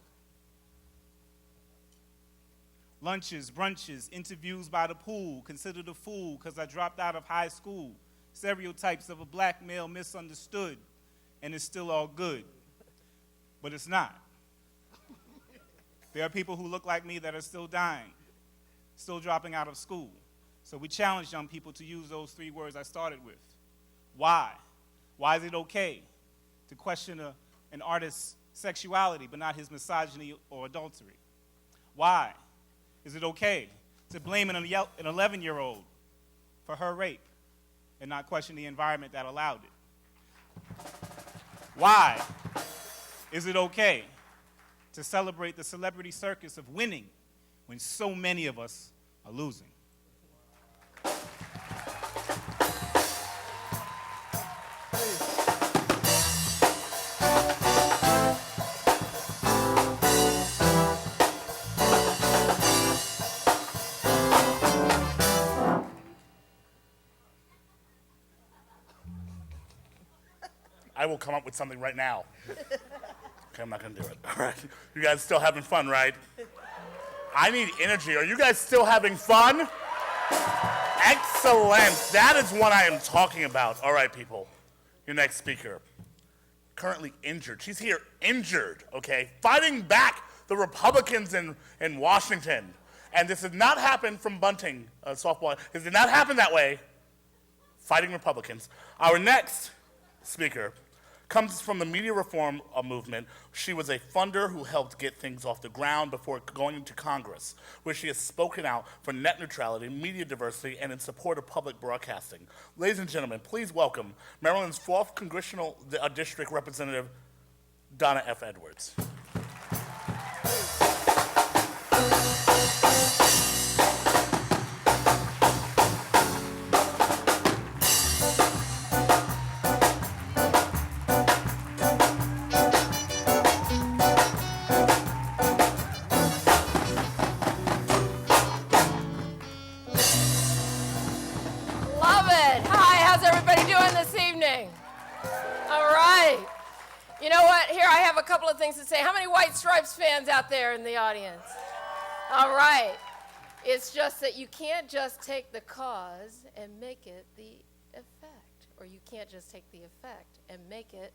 Lunches, brunches, interviews by the pool, considered a fool because I dropped out of high school. Stereotypes of a black male misunderstood, and it's still all good. But it's not. There are people who look like me that are still dying, still dropping out of school. So we challenge young people to use those 3 words I started with. Why? Why is it okay to question an artist's sexuality but not his misogyny or adultery? Why is it okay to blame an 11-year-old for her rape and not question the environment that allowed it? Why is it okay to celebrate the celebrity circus of winning when so many of us are losing? I will come up with something right now. Okay, I'm not gonna do it. All right. You guys still having fun, right? I need energy. Are you guys still having fun? Excellent. That is what I am talking about. All right, people. Your next speaker. Currently injured. She's here injured, okay? Fighting back the Republicans in Washington. And this did not happen from bunting softball. This did not happen that way. Fighting Republicans. Our next speaker comes from the media reform movement. She was a funder who helped get things off the ground before going into Congress, where she has spoken out for net neutrality, media diversity, and in support of public broadcasting. Ladies and gentlemen, please welcome Maryland's 4th Congressional District Representative, Donna F. Edwards. To say, how many White Stripes fans out there in the audience? All right. It's just that you can't just take the cause and make it the effect, or you can't just take the effect and make it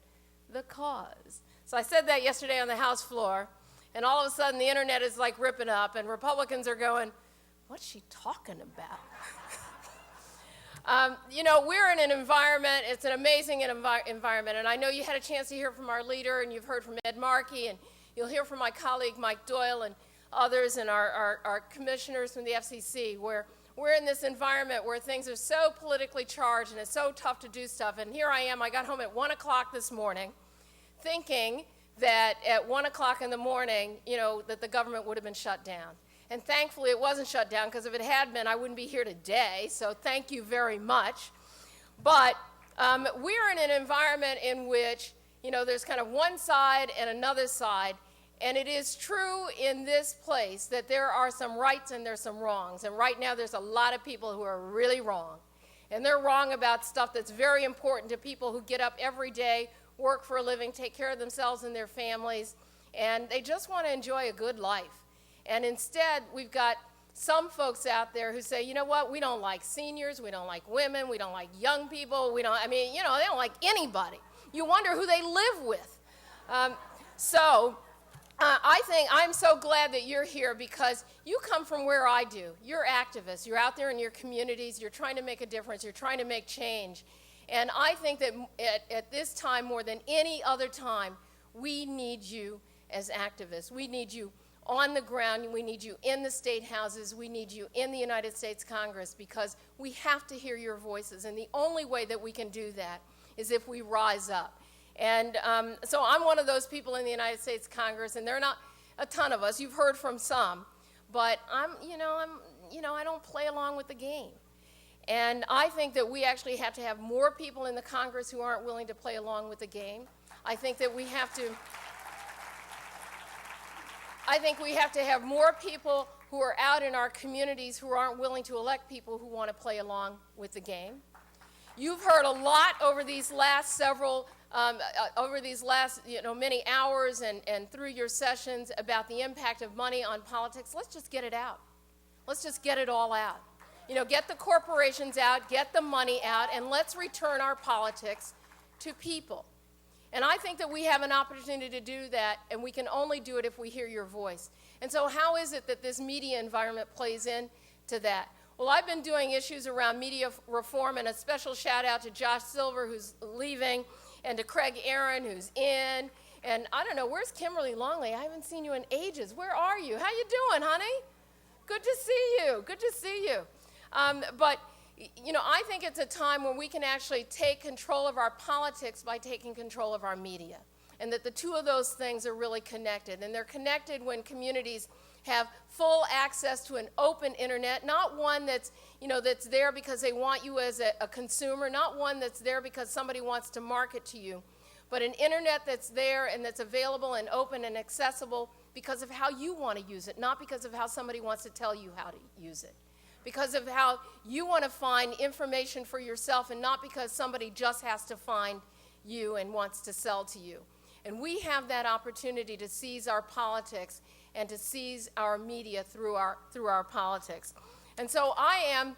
the cause. So I said that yesterday on the House floor, and all of a sudden the internet is like ripping up, and Republicans are going, what's she talking about? We're in an environment, it's an amazing environment, and I know you had a chance to hear from our leader, and you've heard from Ed Markey, and you'll hear from my colleague Mike Doyle and others, and our commissioners from the FCC, where we're in this environment where things are so politically charged, and it's so tough to do stuff. And here I am, I got home at 1 o'clock this morning, thinking that at 1 o'clock in the morning, that the government would have been shut down. And thankfully, it wasn't shut down, because if it had been, I wouldn't be here today, so thank you very much. But we're in an environment in which, there's kind of one side and another side, and it is true in this place that there are some rights and there's some wrongs. And right now, there's a lot of people who are really wrong. And they're wrong about stuff that's very important to people who get up every day, work for a living, take care of themselves and their families, and they just want to enjoy a good life. And instead, we've got some folks out there who say, you know what, we don't like seniors, we don't like women, we don't like young people, they don't like anybody. You wonder who they live with. I think I'm so glad that you're here, because you come from where I do. You're activists. You're out there in your communities. You're trying to make a difference. You're trying to make change. And I think that at this time, more than any other time, we need you as activists. We need you on the ground. We need you in the state houses. We need you in the United States Congress, because we have to hear your voices. And the only way that we can do that is if we rise up. And so I'm one of those people in the United States Congress, and there are not a ton of us. You've heard from some, but I don't play along with the game. And I think that we actually have to have more people in the Congress who aren't willing to play along with the game. I think we have to have more people who are out in our communities who aren't willing to elect people who want to play along with the game. You've heard a lot over these last many hours and through your sessions about the impact of money on politics. Let's just get it out. Let's just get it all out. You know, get the corporations out, get the money out, and let's return our politics to people. And I think that we have an opportunity to do that, and we can only do it if we hear your voice. And so how is it that this media environment plays into that? Well, I've been doing issues around media reform, and a special shout out to Josh Silver, who's leaving, and to Craig Aaron, who's in. And I don't know, where's Kimberly Longley? I haven't seen you in ages. Where are you? How you doing, honey? Good to see you. Good to see you. But you know, I think it's a time when we can actually take control of our politics by taking control of our media, and that the two of those things are really connected. And they're connected when communities have full access to an open internet, not one that's, you know, that's there because they want you as a consumer, not one that's there because somebody wants to market to you, but an internet that's there and that's available and open and accessible because of how you want to use it, not because of how somebody wants to tell you how to use it. Because of how you want to find information for yourself, and not because somebody just has to find you and wants to sell to you. And we have that opportunity to seize our politics and to seize our media through our politics. And so I am,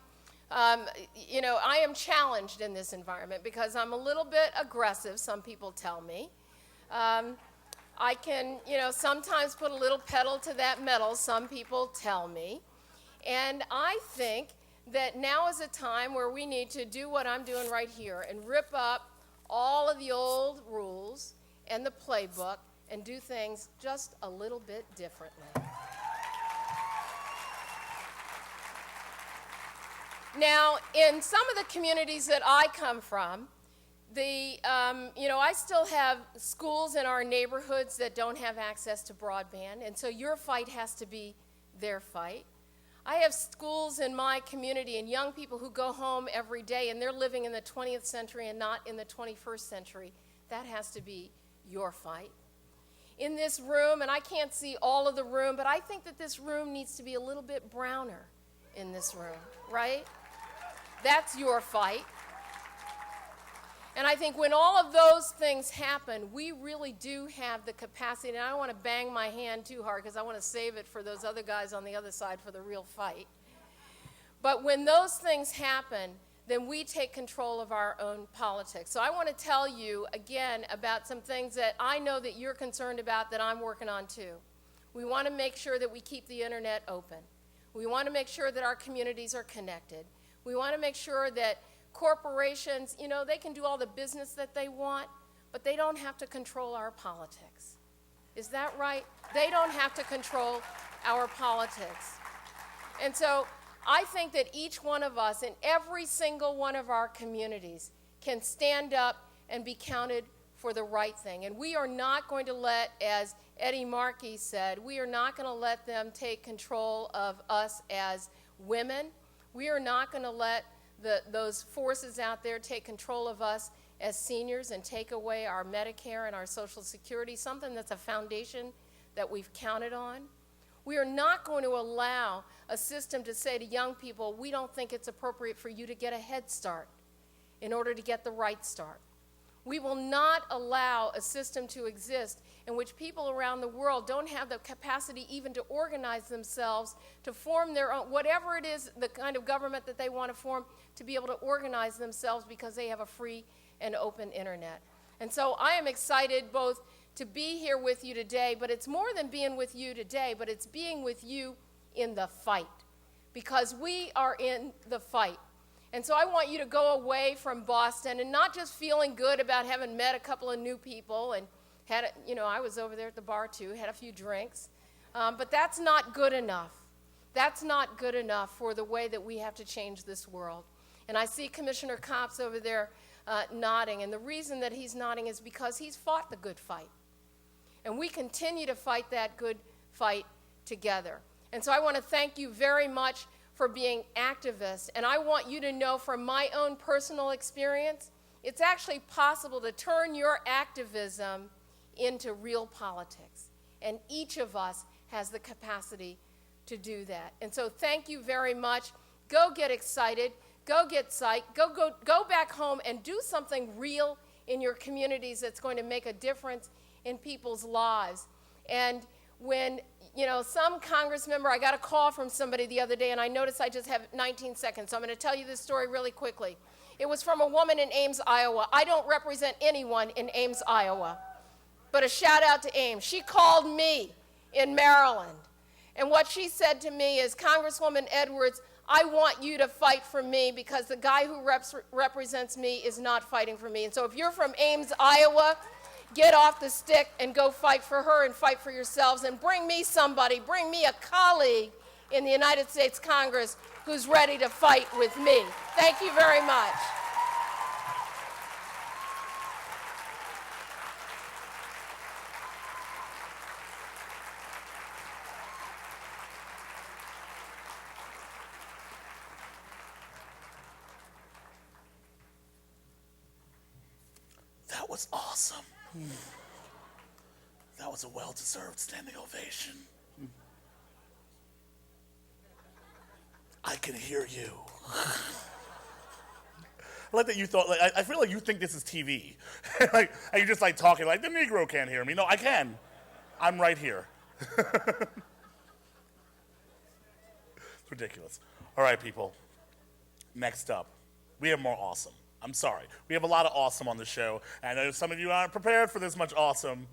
I am challenged in this environment because I'm a little bit aggressive, some people tell me. I can, sometimes put a little pedal to that metal, some people tell me. And I think that now is a time where we need to do what I'm doing right here and rip up all of the old rules and the playbook and do things just a little bit differently. Now, in some of the communities that I come from, I still have schools in our neighborhoods that don't have access to broadband, and so your fight has to be their fight. I have schools in my community and young people who go home every day and they're living in the 20th century and not in the 21st century. That has to be your fight. In this room, and I can't see all of the room, but I think that this room needs to be a little bit browner in this room, right? That's your fight. And I think when all of those things happen, we really do have the capacity, and I don't want to bang my hand too hard because I want to save it for those other guys on the other side for the real fight. But when those things happen, then we take control of our own politics. So I want to tell you again about some things that I know that you're concerned about that I'm working on too. We want to make sure that we keep the internet open. We want to make sure that our communities are connected. We want to make sure that corporations, they can do all the business that they want, but they don't have to control our politics. Is that right? They don't have to control our politics. And so I think that each one of us in every single one of our communities can stand up and be counted for the right thing. And we are not going to let, as Eddie Markey said, we are not going to let them take control of us as women. We are not going to let those forces out there take control of us as seniors and take away our Medicare and our Social Security, something that's a foundation that we've counted on. We are not going to allow a system to say to young people, we don't think it's appropriate for you to get a head start in order to get the right start. We will not allow a system to exist in which people around the world don't have the capacity even to organize themselves, to form their own, whatever it is, the kind of government that they want to form, to be able to organize themselves because they have a free and open internet. And so I am excited both to be here with you today, but it's more than being with you today, but it's being with you in the fight, because we are in the fight. And so I want you to go away from Boston and not just feeling good about having met a couple of new people and had, I was over there at the bar too, had a few drinks. But that's not good enough. That's not good enough for the way that we have to change this world. And I see Commissioner Copps over there nodding. And the reason that he's nodding is because he's fought the good fight. And we continue to fight that good fight together. And so I want to thank you very much for being activists. And I want you to know from my own personal experience, it's actually possible to turn your activism into real politics. And each of us has the capacity to do that. And so thank you very much. Go get excited. Go get psyched. Go back home and do something real in your communities that's going to make a difference in people's lives. And when, some Congress member, I got a call from somebody the other day, and I noticed I just have 19 seconds, so I'm going to tell you this story really quickly. It was from a woman in Ames, Iowa. I don't represent anyone in Ames, Iowa, but a shout out to Ames. She called me in Maryland, and what she said to me is, Congresswoman Edwards, I want you to fight for me because the guy who represents me is not fighting for me. And so if you're from Ames, Iowa, get off the stick and go fight for her and fight for yourselves, and bring me somebody, bring me a colleague in the United States Congress who's ready to fight with me. Thank you very much. That was awesome. That was a well-deserved standing ovation. I can hear you. I like that you thought, I feel like you think this is TV. And you're just talking like, the Negro can't hear me. No, I can. I'm right here. It's ridiculous. All right, people. Next up, we have more awesome. I'm sorry. We have a lot of awesome on the show, and I know some of you aren't prepared for this much awesome,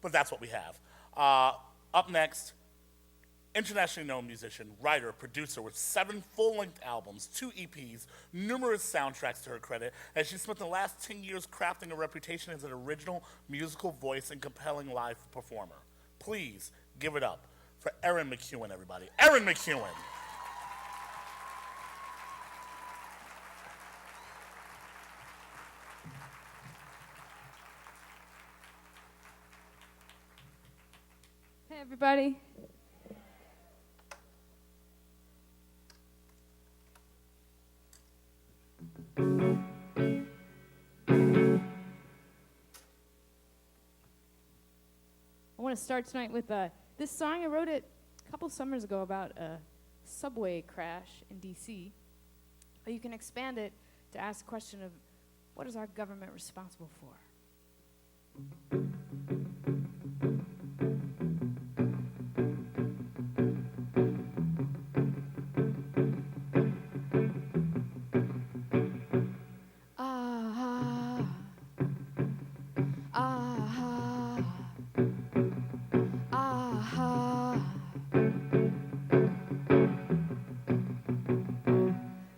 but that's what we have. Up next, internationally known musician, writer, producer with 7 full-length albums, 2 EPs, numerous soundtracks to her credit, and she spent the last 10 years crafting a reputation as an original musical voice and compelling live performer. Please give it up for Erin McEwen, everybody. Erin McEwen. Hey, everybody. I want to start tonight with this song. I wrote it a couple summers ago about a subway crash in D.C. But you can expand it to ask the question of, what is our government responsible for?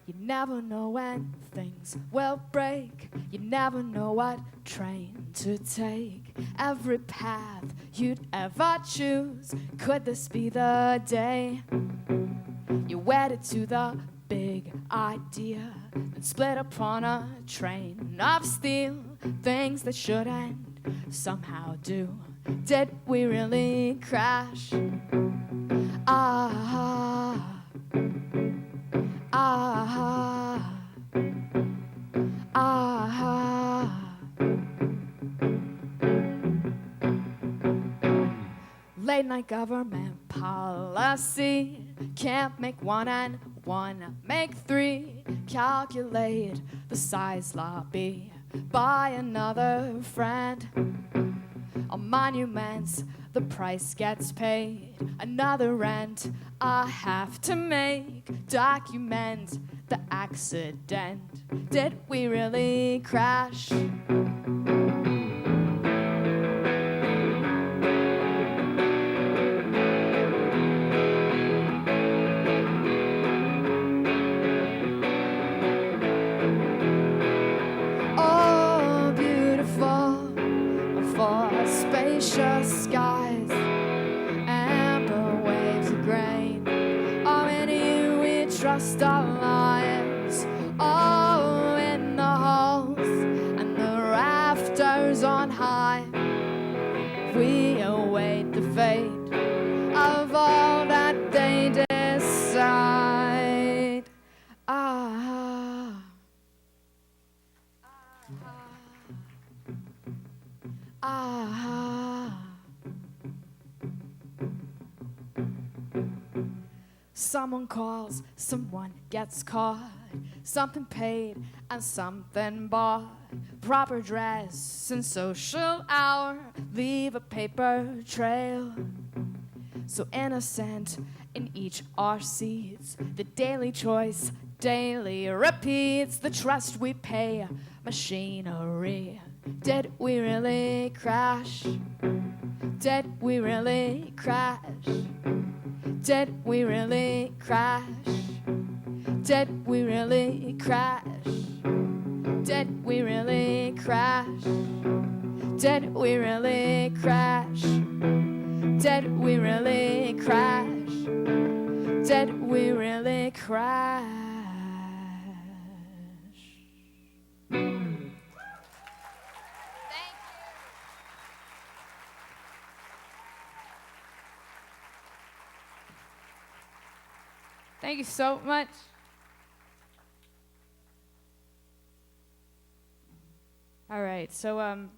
You never know when things will break. You never know what train to take. Every path you'd ever choose. Could this be the day you wedded to the big idea and split upon a train of steel? Things that should end somehow do. Did we really crash? Late night government policy. Can't make 1 and 1 make 3. Calculate the size lobby. Buy another friend. On monuments, the price gets paid. Another rent I have to make. Document the accident. Did we really crash? Oh, beautiful for spacious skies, amber waves of grain. Oh, in you we trust our lives. Oh, in the halls and the rafters on high, we await the fate of all that they decide. Someone calls, someone gets caught, something paid and something bought. Proper dress and social hour leave a paper trail. So innocent in each our seats, the daily choice daily repeats. The trust we pay machinery. Did we really crash? Did we really crash? Did we really crash? Did we really crash? Did we really crash? Did we really crash? Did we really crash? Did we really crash? Thank you so much. All right, so I'd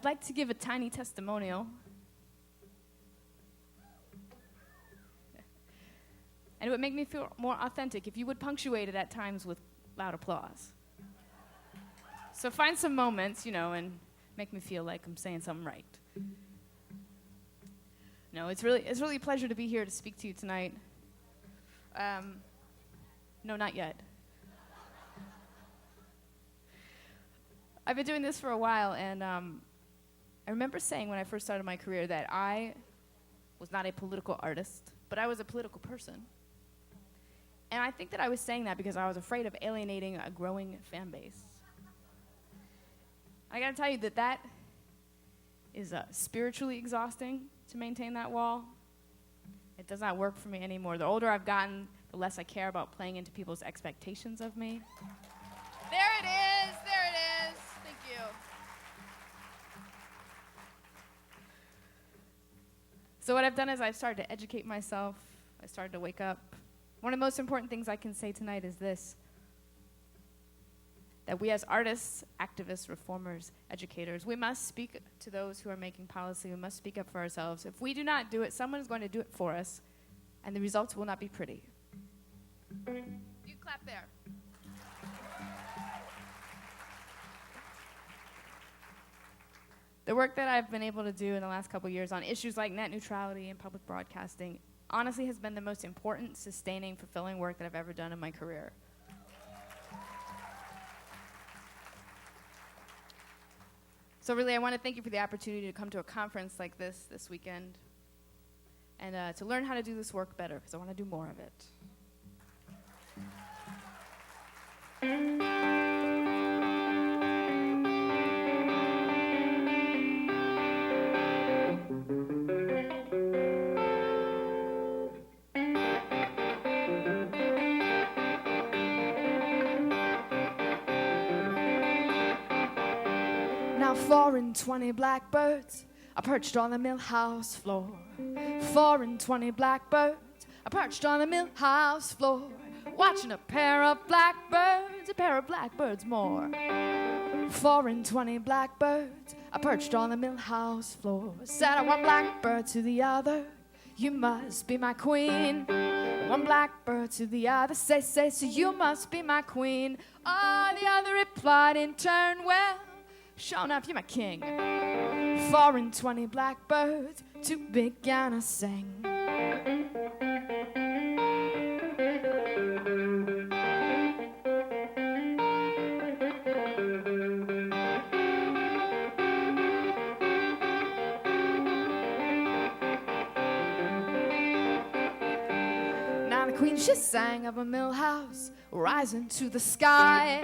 like to give a tiny testimonial. And it would make me feel more authentic if you would punctuate it at times with loud applause. So find some moments, and make me feel like I'm saying something right. No, it's really a pleasure to be here to speak to you tonight. No, not yet. I've been doing this for a while, and I remember saying when I first started my career that I was not a political artist, but I was a political person. And I think that I was saying that because I was afraid of alienating a growing fan base. I gotta tell you that is spiritually exhausting to maintain that wall. It does not work for me anymore. The older I've gotten, the less I care about playing into people's expectations of me. There it is. There it is. Thank you. So what I've done is I've started to educate myself. I started to wake up. One of the most important things I can say tonight is this: that we as artists, activists, reformers, educators, we must speak to those who are making policy. We must speak up for ourselves. If we do not do it, someone is going to do it for us, and the results will not be pretty. You clap there. The work that I've been able to do in the last couple of years on issues like net neutrality and public broadcasting honestly has been the most important, sustaining, fulfilling work that I've ever done in my career. So really, I want to thank you for the opportunity to come to a conference like this weekend and to learn how to do this work better, because I want to do more of it. Now 4 and 20 blackbirds are perched on the mill house floor. 4 and 20 blackbirds are perched on the mill house floor, watching a pair of blackbirds more. 4 and 20 blackbirds are perched on the mill house floor. Said I one blackbird to the other, you must be my queen. One blackbird to the other, say, so you must be my queen. Oh, the other replied in turn, well, sure enough, you're my king. 4 and 20 blackbirds to began to sing. Now the queen, she sang of a mill house rising to the sky.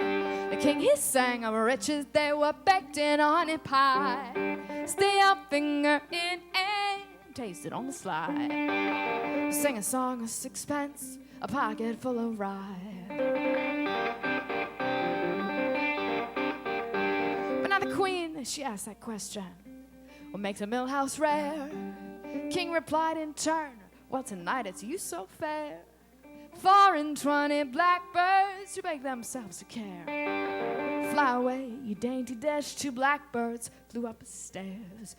The king, he sang of riches, they were baked in honey pie. Stay up, finger in and taste it on the sly. Sing a song of sixpence, a pocket full of rye. But now the queen, she asked that question, what makes a mill house rare? King replied in turn, well, tonight it's you so fair. 4 and 20 blackbirds to make themselves a care. fly away, you dainty dish. Two blackbirds flew up the stairs.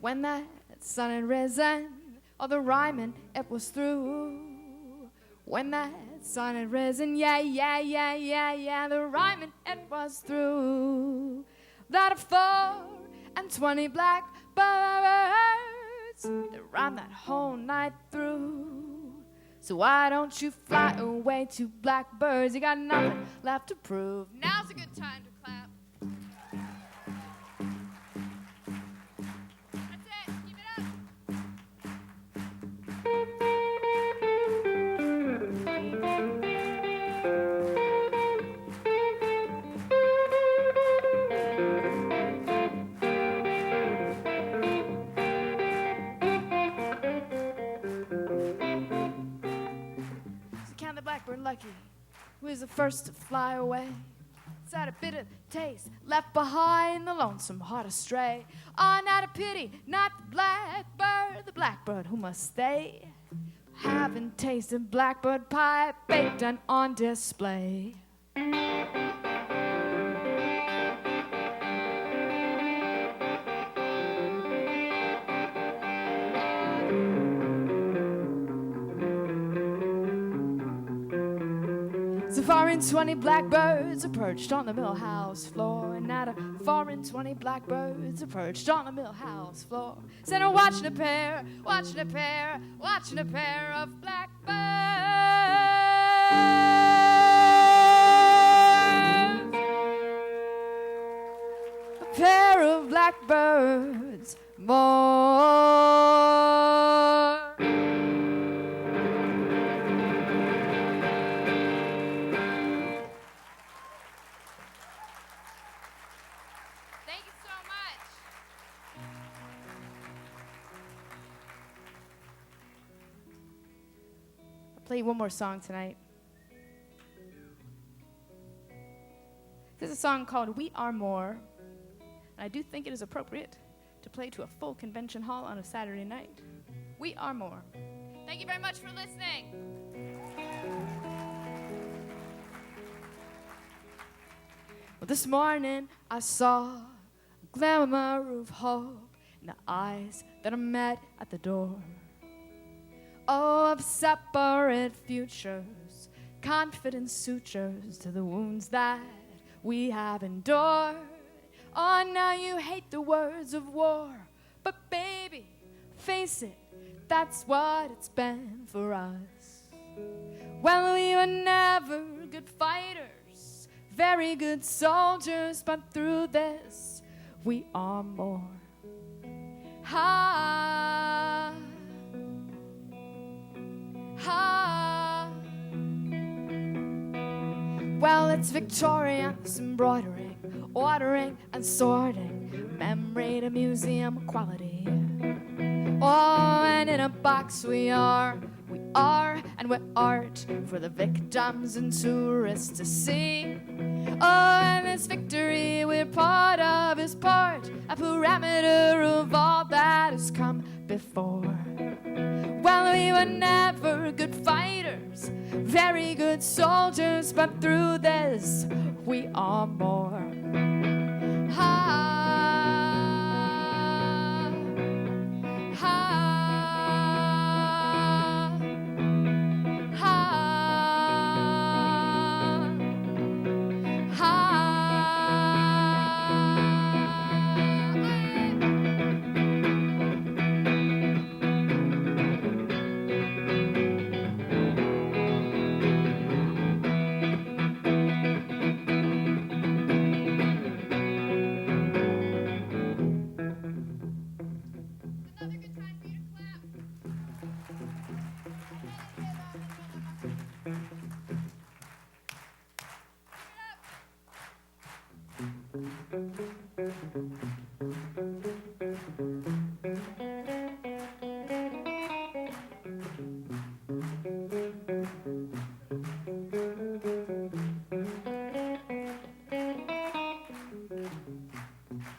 When that sun had risen, all the rhyming it was through. When that sun had risen, yeah, the rhyming it was through. That 24 blackbirds that rhymed that whole night through. So why don't you fly away to blackbirds? You got nothing left to prove. Now's a good time to clap. Blackbird lucky, who is the first to fly away. It's had a bitter taste left behind, the lonesome heart astray. Ah, not a pity, not the blackbird who must stay. Haven't tasted blackbird pie baked and on display. So 420 blackbirds are perched on the millhouse floor, and not a 420 blackbirds are perched on the millhouse floor. Said I'm watching a pair of blackbirds, a pair of blackbirds more. Play one more song tonight. This is a song called We Are More, and I do think it is appropriate to play to a full convention hall on a Saturday night. We Are More. Thank you very much for listening. Well, this morning I saw a glimmer of hope in the eyes that I met at the door. Oh, of separate futures, confident sutures to the wounds that we have endured. Oh, now you hate the words of war, but baby, face it, that's what it's been for us. Well, we were never good fighters, very good soldiers, but through this, we are more. Ha. Well, it's victorious embroidering, ordering and sorting, memory to museum quality. Oh, and in a box we are, and we're art for the victims and tourists to see. Oh, and this victory we're part of is part, a parameter of all that has come before. Well, we were never good fighters, very good soldiers, but through this, we are more. Ha, ha, ha, ha.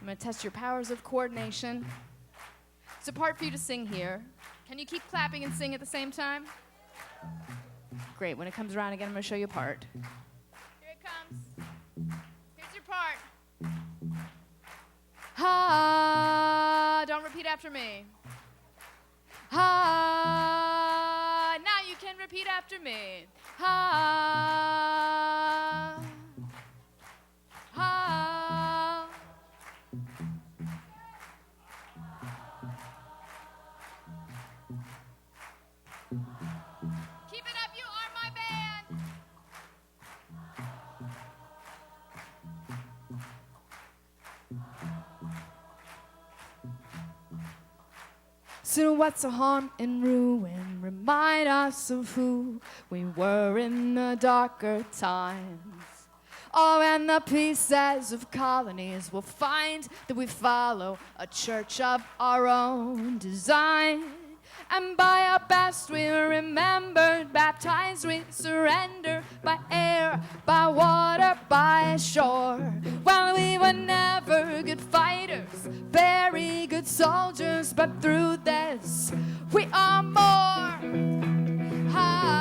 I'm going to test your powers of coordination. It's a part for you to sing here. Can you keep clapping and sing at the same time? Great. When it comes around again, I'm going to show you a part. Here it comes. Here's your part. Ha. Don't repeat after me. Ha. Now you can repeat after me. Ha. Ha. Keep it up, you are my band. So what's the harm in ruin? Remind us of who we were in the darker times. Oh, and the pieces of colonies will find that we follow a church of our own design. And by our best we're remembered, baptized, we surrender by air, by water, by shore. Well, we were never good fighters, very good soldiers, but through this we are more. Ha.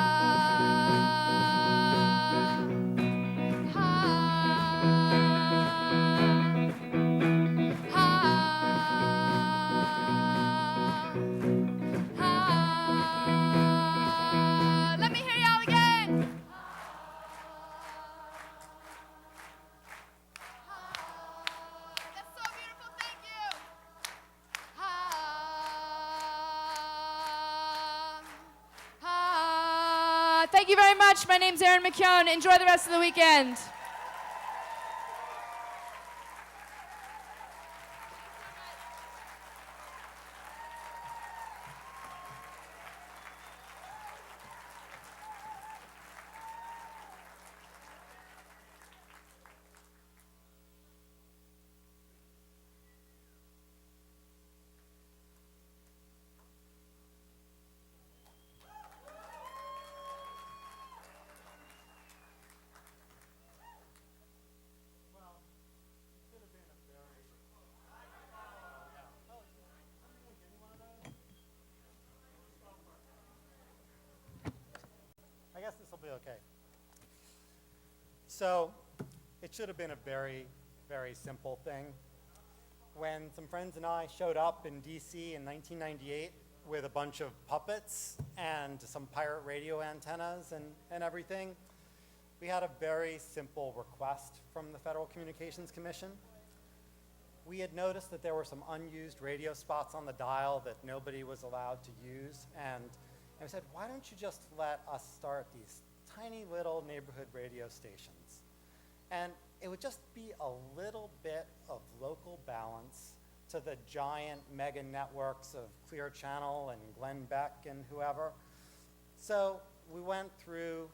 Thank you very much. My name's Erin McKeown. Enjoy the rest of the weekend. I guess this will be okay. So it should have been a very, very simple thing. When some friends and I showed up in DC in 1998 with a bunch of puppets and some pirate radio antennas and everything, we had a very simple request from the Federal Communications Commission. We had noticed that there were some unused radio spots on the dial that nobody was allowed to use, and we said, why don't you just let us start these tiny little neighborhood radio stations? And it would just be a little bit of local balance to the giant mega networks of Clear Channel and Glenn Beck and whoever. So we went through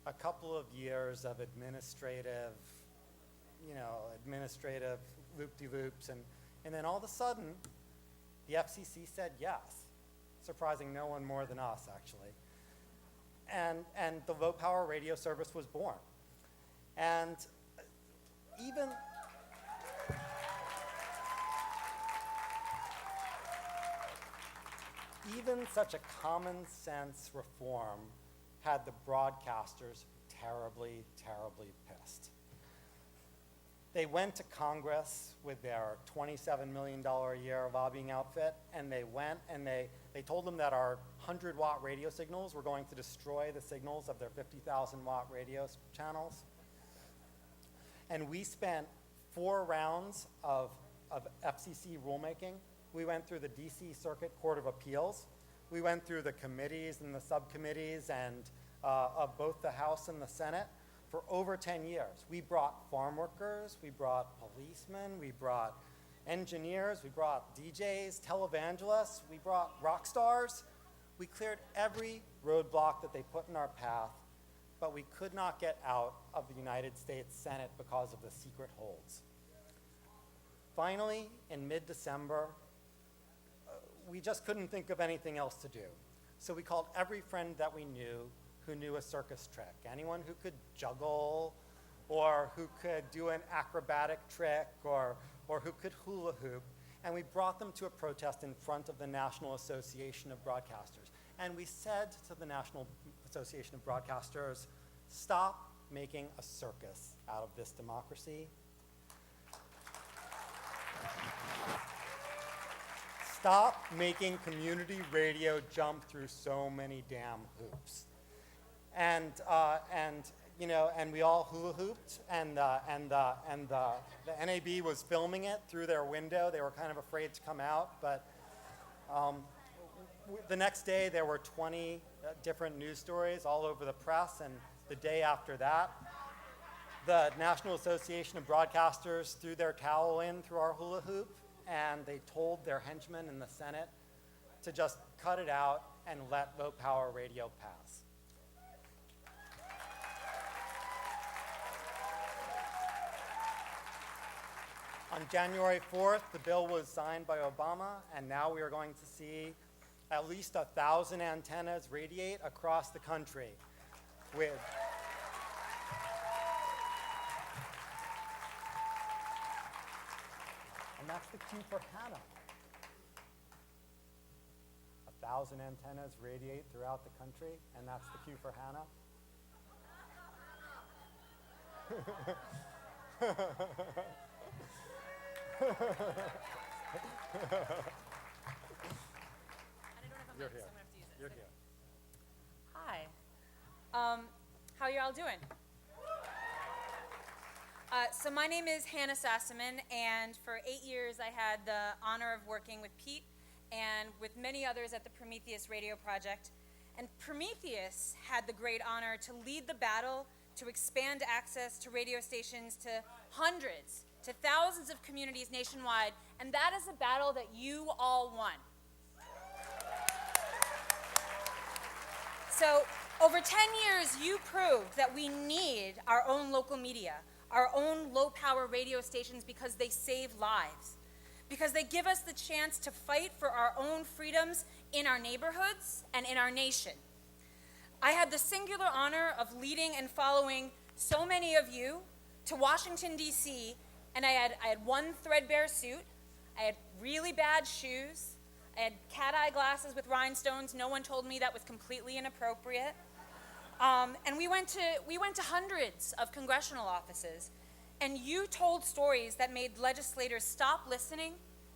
a couple of years of administrative loop-de-loops, and then all of a sudden, the FCC said yes. Surprising no one more than us, actually. And the low power radio service was born. And even such a common sense reform had the broadcasters terribly, terribly pissed. They went to Congress with their $27 million a year lobbying outfit, and they went and they told them that our 100-watt radio signals were going to destroy the signals of their 50,000-watt radio channels. And we spent 4 rounds of FCC rulemaking. We went through the DC Circuit Court of Appeals. We went through the committees and the subcommittees and of both the House and the Senate. For over 10 years. We brought farm workers, we brought policemen, we brought engineers, we brought DJs, televangelists, we brought rock stars. We cleared every roadblock that they put in our path, but we could not get out of the United States Senate because of the secret holds. Finally, in mid-December, we just couldn't think of anything else to do. So we called every friend that we knew who knew a circus trick. Anyone who could juggle or who could do an acrobatic trick, or who could hula hoop. And we brought them to a protest in front of the National Association of Broadcasters. And we said to the National Association of Broadcasters, stop making a circus out of this democracy. Stop making community radio jump through so many damn hoops. And we all hula hooped, and the NAB was filming it through their window. They were kind of afraid to come out, but the next day there were 20 different news stories all over the press, and the day after that, the National Association of Broadcasters threw their towel in through our hula hoop, and they told their henchmen in the Senate to just cut it out and let low-power radio pass. On January 4th, the bill was signed by Obama, and now we are going to see at least 1,000 antennas radiate across the country with and that's the cue for Hannah. 1,000 antennas radiate throughout the country, and that's the cue for Hannah. You're here. You're here. Hi. How y'all doing? So my name is Hannah Sossaman, and for 8 years I had the honor of working with Pete and with many others at the Prometheus Radio Project. And Prometheus had the great honor to lead the battle to expand access to radio stations to hundreds, to thousands of communities nationwide, and that is a battle that you all won. So over 10 years, you proved that we need our own local media, our own low-power radio stations, because they save lives, because they give us the chance to fight for our own freedoms in our neighborhoods and in our nation. I had the singular honor of leading and following so many of you to Washington, D.C., and I had one threadbare suit, I had really bad shoes, I had cat-eye glasses with rhinestones. No one told me that was completely inappropriate. And we went to hundreds of congressional offices, and you told stories that made legislators stop listening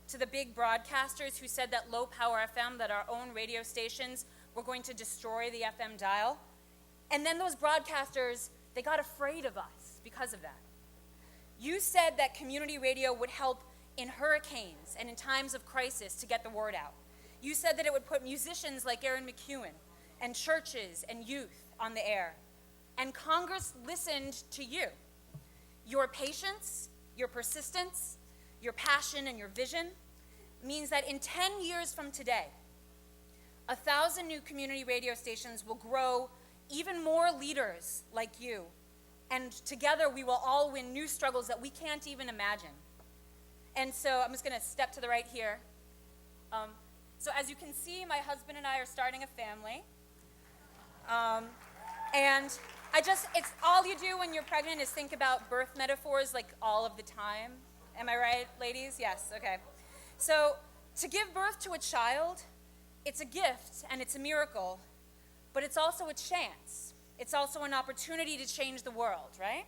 to the big broadcasters who said that low-power FM, that our own radio stations were going to destroy the FM dial. And then those broadcasters, they got afraid of us because of that. You said that community radio would help in hurricanes and in times of crisis to get the word out. You said that it would put musicians like Aaron McEwen and churches and youth on the air. And Congress listened to you. Your patience, your persistence, your passion, and your vision means that in 10 years from today, 1,000 new community radio stations will grow even more leaders like you. And together we will all win new struggles that we can't even imagine. And so I'm just going to step to the right here. So as you can see, my husband and I are starting a family. And it's all you do when you're pregnant is think about birth metaphors like all of the time. Am I right, ladies? Yes, okay. So to give birth to a child, it's a gift and it's a miracle, but it's also a chance. It's also an opportunity to change the world, right?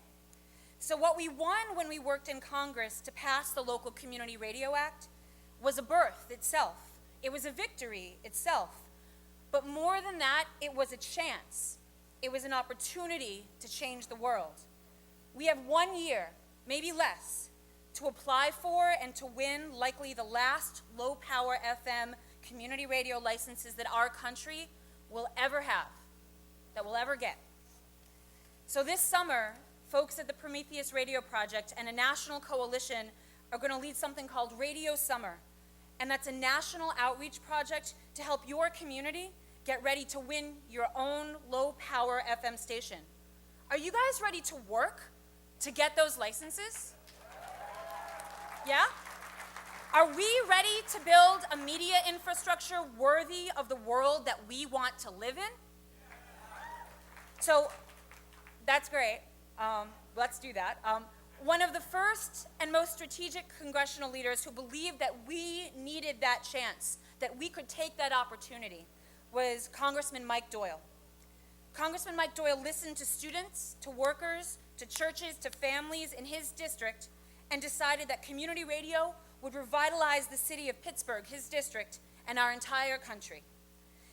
So what we won when we worked in Congress to pass the Local Community Radio Act was a birth itself. It was a victory itself. But more than that, it was a chance. It was an opportunity to change the world. We have 1 year, maybe less, to apply for and to win likely the last low-power FM community radio licenses that our country will ever have, that we'll ever get. So this summer, folks at the Prometheus Radio Project and a national coalition are going to lead something called Radio Summer. And that's a national outreach project to help your community get ready to win your own low-power FM station. Are you guys ready to work to get those licenses? Yeah? Are we ready to build a media infrastructure worthy of the world that we want to live in? So that's great. let's do that. One of the first and most strategic congressional leaders who believed that we needed that chance, that we could take that opportunity, was Congressman Mike Doyle. Congressman Mike Doyle listened to students, to workers, to churches, to families in his district, and decided that community radio would revitalize the city of Pittsburgh, his district, and our entire country.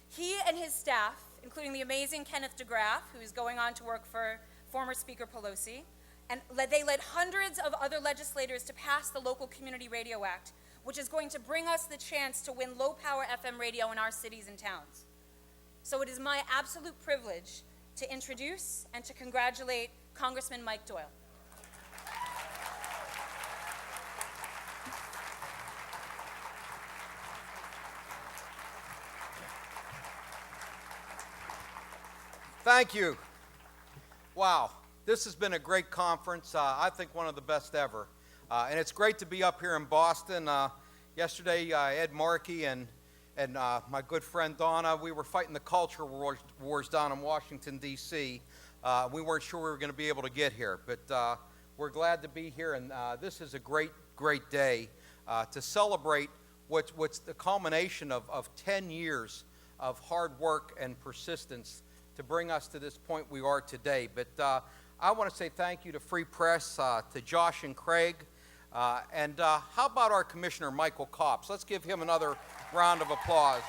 He and his staff, including the amazing Kenneth DeGraff, who's going on to work for former Speaker Pelosi, and they led hundreds of other legislators to pass the Local Community Radio Act, which is going to bring us the chance to win low-power FM radio in our cities and towns. So it is my absolute privilege to introduce and to congratulate Congressman Mike Doyle. Thank you. Wow, this has been a great conference. I think one of the best ever. And it's great to be up here in Boston. Yesterday, Ed Markey and my good friend Donna, we were fighting the culture wars down in Washington, D.C. We weren't sure we were going to be able to get here, but we're glad to be here. And this is a great, great day to celebrate what's the culmination of 10 years of hard work and persistence to bring us to this point we are today. But I want to say thank you to Free Press, to Josh and Craig, and how about our Commissioner, Michael Copps? Let's give him another round of applause.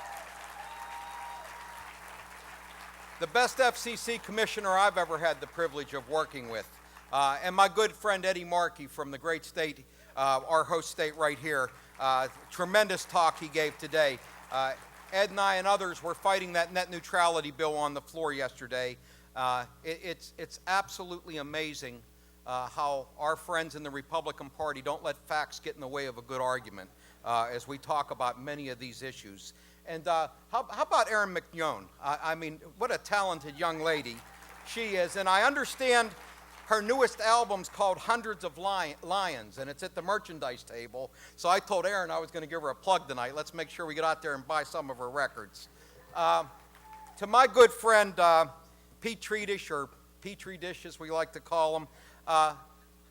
The best FCC commissioner I've ever had the privilege of working with. And my good friend Eddie Markey from the great state, our host state right here. Tremendous talk he gave today. Ed and I and others were fighting that net neutrality bill on the floor yesterday. It's absolutely amazing how our friends in the Republican Party don't let facts get in the way of a good argument as we talk about many of these issues. And how about Erin McNeone? I mean, what a talented young lady she is. And I understand her newest album's called Hundreds of Lions, and it's at the merchandise table. So I told Erin I was going to give her a plug tonight. Let's make sure we get out there and buy some of her records. To my good friend Pete Treatish, or Petri Dish as we like to call him,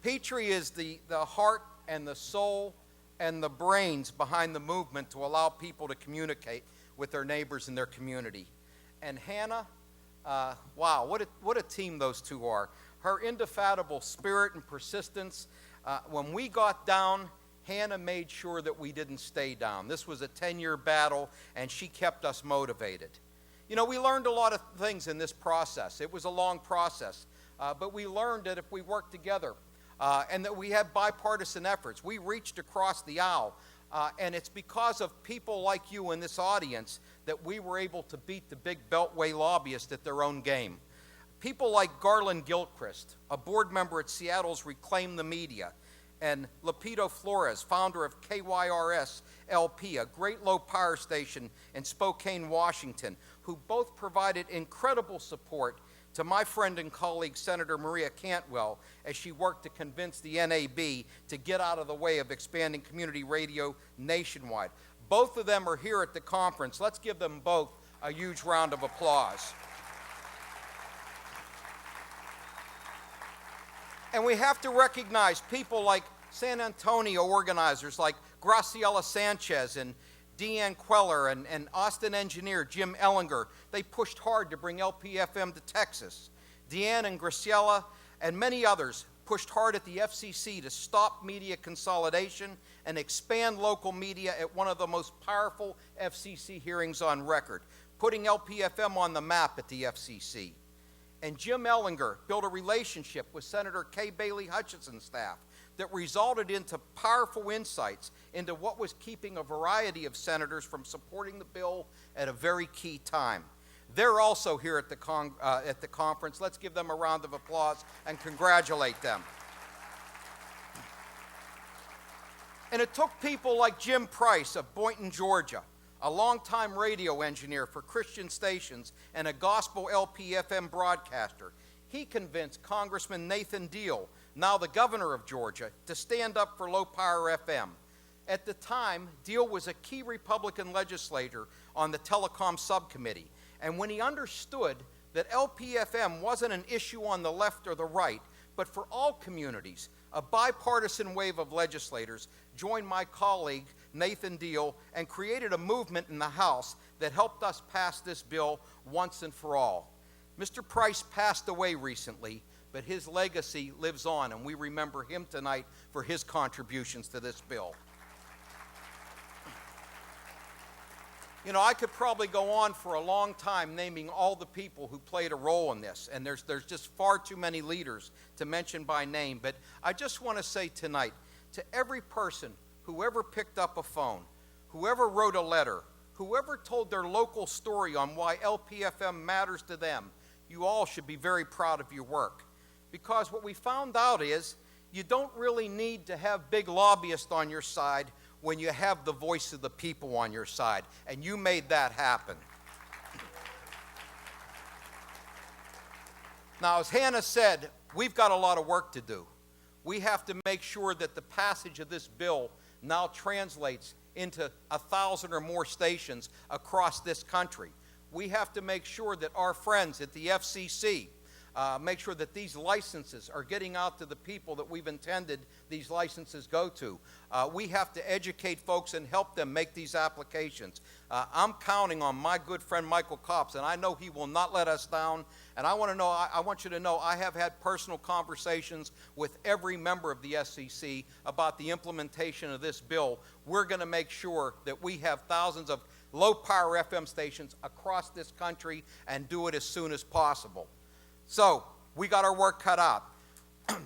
Petri is the heart and the soul and the brains behind the movement to allow people to communicate with their neighbors in their community. And Hannah, wow, what a team those two are. Her indefatigable spirit and persistence. When we got down, Hannah made sure that we didn't stay down. This was a 10-year battle, and she kept us motivated. You know, we learned a lot of things in this process. It was a long process, but we learned that if we worked together and that we had bipartisan efforts, we reached across the aisle, and it's because of people like you in this audience that we were able to beat the big Beltway lobbyists at their own game. People like Garland Gilchrist, a board member at Seattle's Reclaim the Media, and Lupito Flores, founder of KYRS LP, a great low power station in Spokane, Washington, who both provided incredible support to my friend and colleague, Senator Maria Cantwell, as she worked to convince the NAB to get out of the way of expanding community radio nationwide. Both of them are here at the conference. Let's give them both a huge round of applause. And we have to recognize people like San Antonio organizers like Graciela Sanchez and Deanne Queller and Austin engineer Jim Ellinger. They pushed hard to bring LPFM to Texas. Deanne and Graciela and many others pushed hard at the FCC to stop media consolidation and expand local media at one of the most powerful FCC hearings on record, putting LPFM on the map at the FCC. And Jim Ellinger built a relationship with Senator Kay Bailey Hutchinson's staff that resulted into powerful insights into what was keeping a variety of senators from supporting the bill at a very key time. They're also here at the conference. Let's give them a round of applause and congratulate them. And it took people like Jim Price of Boynton, Georgia, a longtime radio engineer for Christian stations and a gospel LP-FM broadcaster. He convinced Congressman Nathan Doyle, now the governor of Georgia, to stand up for low-power FM. At the time, Doyle was a key Republican legislator on the telecom subcommittee, and when he understood that LP-FM wasn't an issue on the left or the right, but for all communities. A bipartisan wave of legislators joined my colleague Nathan Doyle and created a movement in the House that helped us pass this bill once and for all. Mr. Price passed away recently, but his legacy lives on, and we remember him tonight for his contributions to this bill. You know, I could probably go on for a long time naming all the people who played a role in this, and there's just far too many leaders to mention by name, but I just want to say tonight to every person, whoever picked up a phone, whoever wrote a letter, whoever told their local story on why LPFM matters to them, you all should be very proud of your work. Because what we found out is you don't really need to have big lobbyists on your side when you have the voice of the people on your side, and you made that happen. Now, as Hannah said, we've got a lot of work to do. We have to make sure that the passage of this bill now translates into 1,000 or more stations across this country. We have to make sure that our friends at the FCC make sure that these licenses are getting out to the people that we've intended these licenses go to. We have to educate folks and help them make these applications. I'm counting on my good friend Michael Copps, and I know he will not let us down. And I want you to know I have had personal conversations with every member of the SEC about the implementation of this bill. We're going to make sure that we have thousands of low-power FM stations across this country and do it as soon as possible. So, we got our work cut out.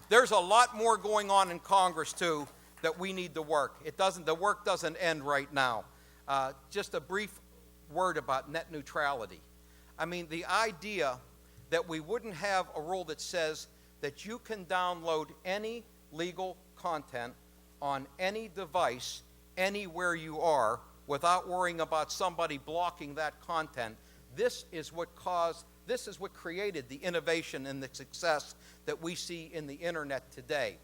There's a lot more going on in Congress, too, that we need to work. The work doesn't end right now. Just a brief word about net neutrality. I mean, the idea that we wouldn't have a rule that says that you can download any legal content on any device anywhere you are without worrying about somebody blocking that content. This is what created the innovation and the success that we see in the internet today.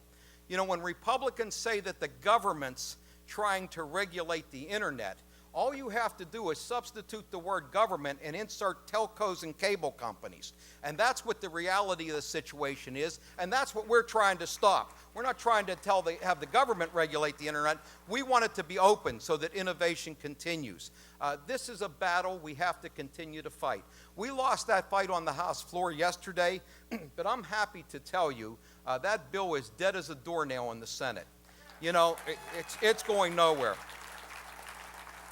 You know, when Republicans say that the government's trying to regulate the internet, all you have to do is substitute the word government and insert telcos and cable companies. And that's what the reality of the situation is, and that's what we're trying to stop. We're not trying to have the government regulate the internet. We want it to be open so that innovation continues. This is a battle we have to continue to fight. We lost that fight on the House floor yesterday, but I'm happy to tell you that bill is dead as a doornail in the Senate. You know, it's going nowhere.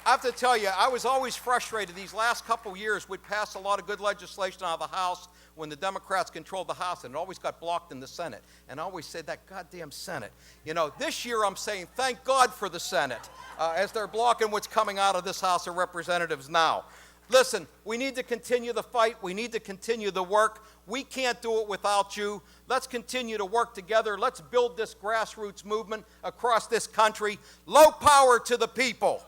I have to tell you, I was always frustrated. These last couple years, we'd pass a lot of good legislation out of the House when the Democrats controlled the House, and it always got blocked in the Senate. And I always said, that goddamn Senate. You know, this year I'm saying, thank God for the Senate, as they're blocking what's coming out of this House of Representatives now. Listen, we need to continue the fight. We need to continue the work. We can't do it without you. Let's continue to work together. Let's build this grassroots movement across this country. Low power to the people.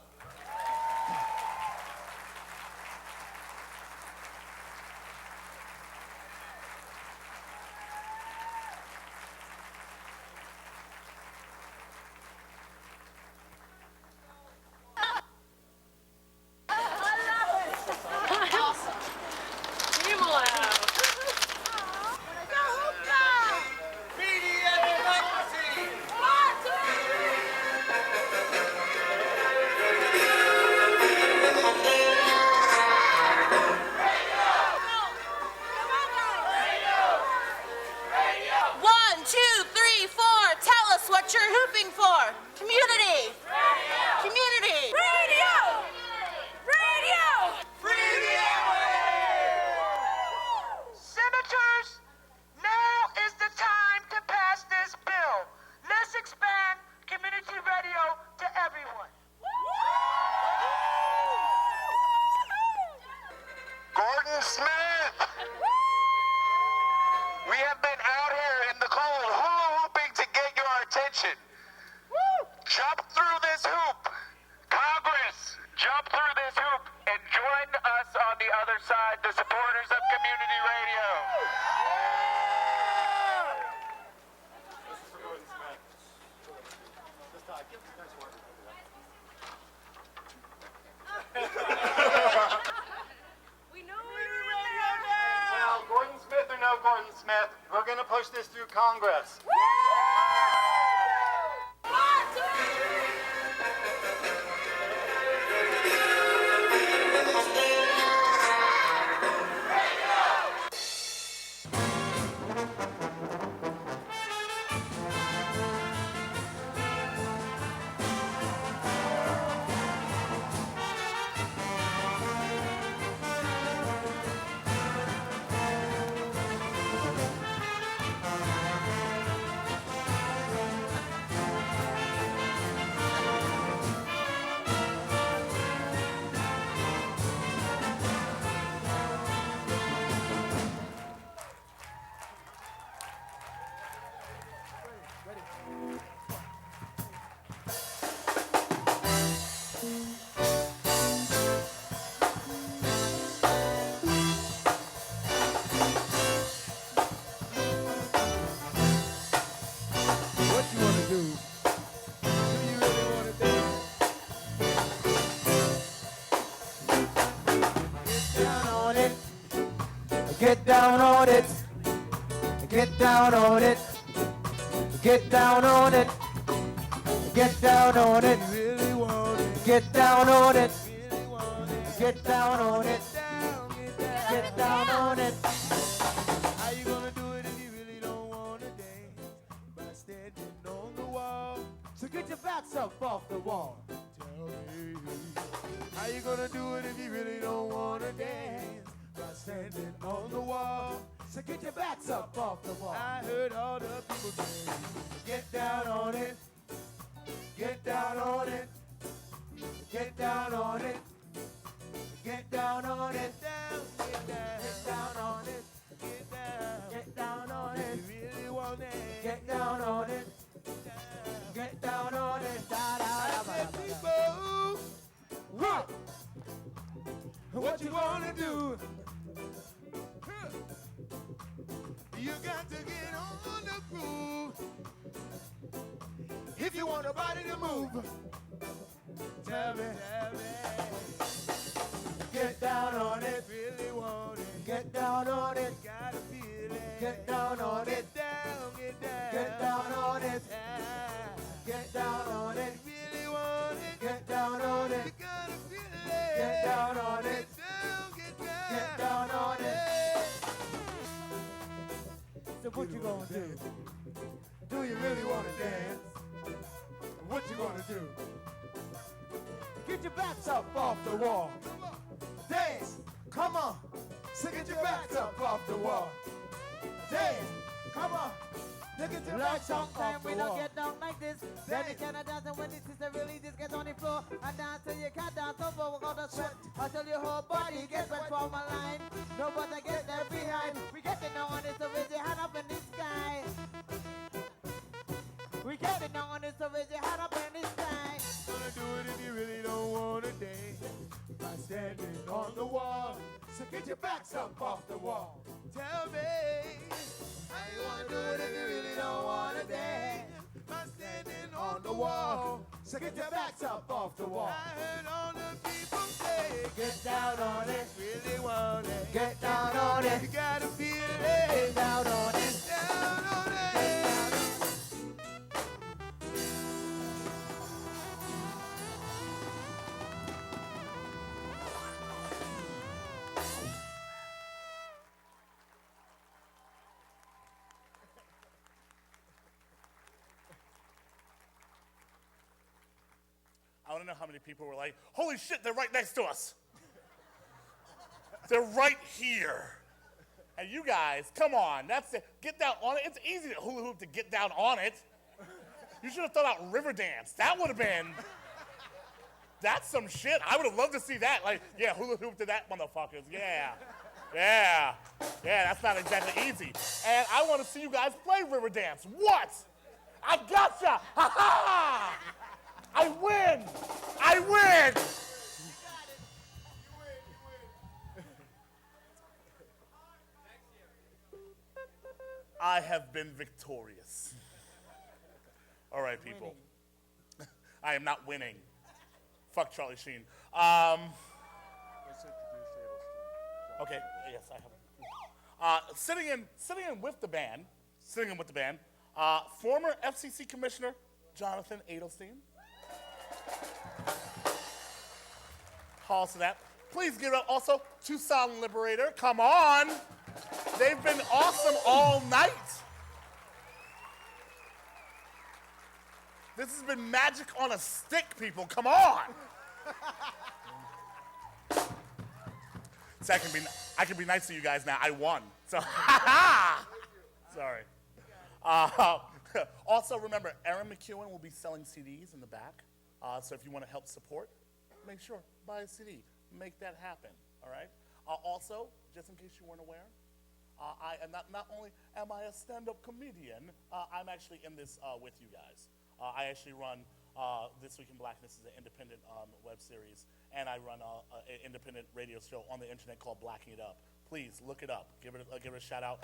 push this through Congress. Get down on it. Get down on it. Get down on it. Get down on it. Get down on it. Get down on it. Get down on it. How you gonna do it if you really don't wanna dance? By standing on the wall. So get your backs up off the wall. Tell me. How you gonna do it if you really don't wanna dance? By standing on the wall. So get your backs up off the wall. I heard all the people say, get down on it. Get down on it. Get down on it. Get down on it. Get down on it. Get down on it. You really want it. Get down on it. Get down on it. I said, people, what you wanna do? You got to get on the groove. If you want a body to move, tell me. Get down on it. Really want it. Get down on it. Gotta feel it. Get down on it. Get down. Get down on it. Get down on it. Really want it. Get down on it. You gotta feel it. Get down on it. Get down on it. So what you gonna do? Do you really wanna dance? What you gonna do? Get your backs up off the wall. Dance, come on. So get your backs up off the wall. Dance, come on. Look at your backs up off the wall. We don't get down like this. Then you cannot dance, and when the sister really just gets on the floor, and dance till you can't dance no more without a sweat. Until your whole body gets wet from a line. Nobody get there behind. We get it now on it, so raise your hand up in the sky. We get it now on it, so raise your hand up in the sky. Gonna do it if you really don't wanna dance. By standing on the wall. So get your backs up off the wall. Tell me, how you wanna do it if you really don't wanna dance? By standing on the wall. So get your backs up off the wall. I heard all the people say, get down on it. Really want it. Get down on it. You gotta feel it. Get down on it. Get down on it. I want to know how many people were like, holy shit, they're right next to us. They're right here. And you guys, come on, that's it. Get down on it. It's easy to hula hoop to get down on it. You should have thought out river dance. That would have been, that's some shit. I would have loved to see that. Like, yeah, hula hoop to that motherfuckers. Yeah. Yeah. Yeah, that's not exactly easy. And I want to see you guys play river dance. What? I gotcha. Ha ha! I win! I win! I have been victorious. All right, people. I am not winning. Fuck Charlie Sheen. Okay, yes, I have. Sitting in with the band singing with the band. Former FCC Commissioner Jonathan Adelstein. Calls to that. Please give it up also Tucson Liberator. Come on. They've been awesome all night. This has been magic on a stick, people. Come on. So I can be nice to you guys now. I won. So, sorry. Also, remember, Aaron McEwen will be selling CDs in the back. So if you want to help support, make sure, buy a CD. Make that happen, all right? Also, just in case you weren't aware, I am not only am I a stand-up comedian, I'm actually in this with you guys. I actually run This Week in Blackness is an independent web series, and I run an independent radio show on the internet called Blacking It Up. Please look it up. Give it a shout out.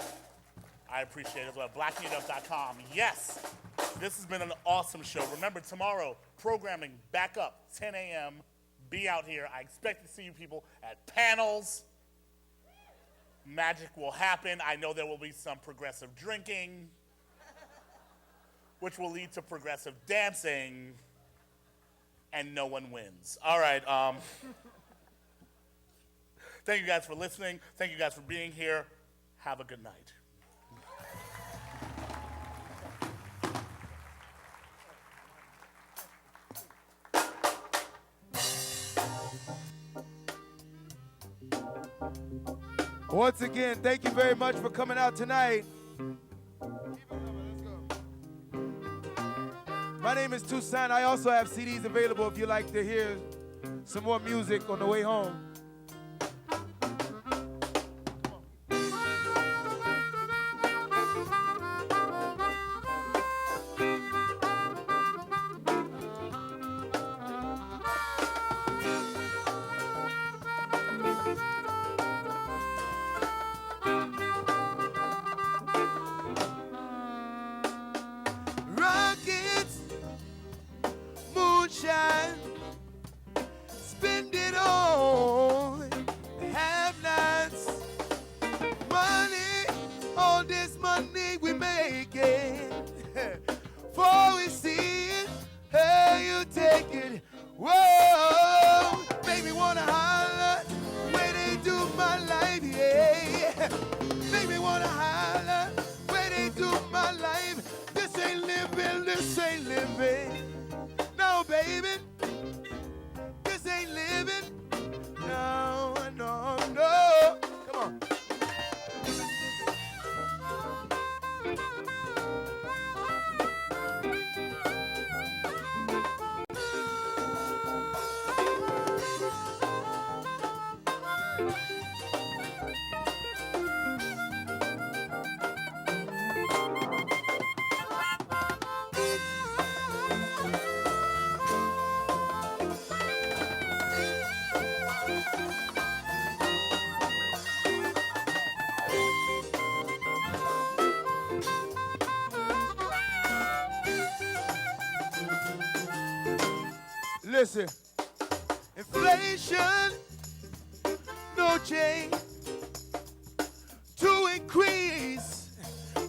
I appreciate it as well. BlackingItUp.com. Yes, this has been an awesome show. Remember, tomorrow, programming back up, 10 a.m. Be out here. I expect to see you people at panels. Magic will happen. I know there will be some progressive drinking, which will lead to progressive dancing, and no one wins. All right. Thank you guys for listening. Thank you guys for being here. Have a good night. Once again, thank you very much for coming out tonight. My name is Tucson. I also have CDs available if you'd like to hear some more music on the way home. Spend it all, have nots. Money, all this money we making. For we see it, hey, you take it. Whoa, make me wanna holler when they do my life, yeah. Make me wanna holler when they do my life. This ain't living, this ain't living. No, baby. Ain't living, no, no, no. Come on. Listen, inflation, no change to increase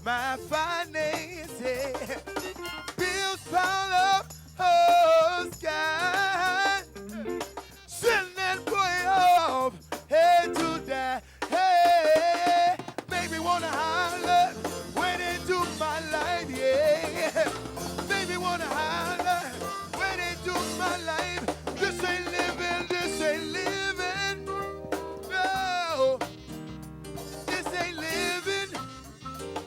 my finances. Bills pile up, oh sky, send that boy off, head to die. Hey, make me wanna holler when they do my life, yeah. Make me wanna holler when they do my life. This ain't living, this ain't living. No, this ain't living.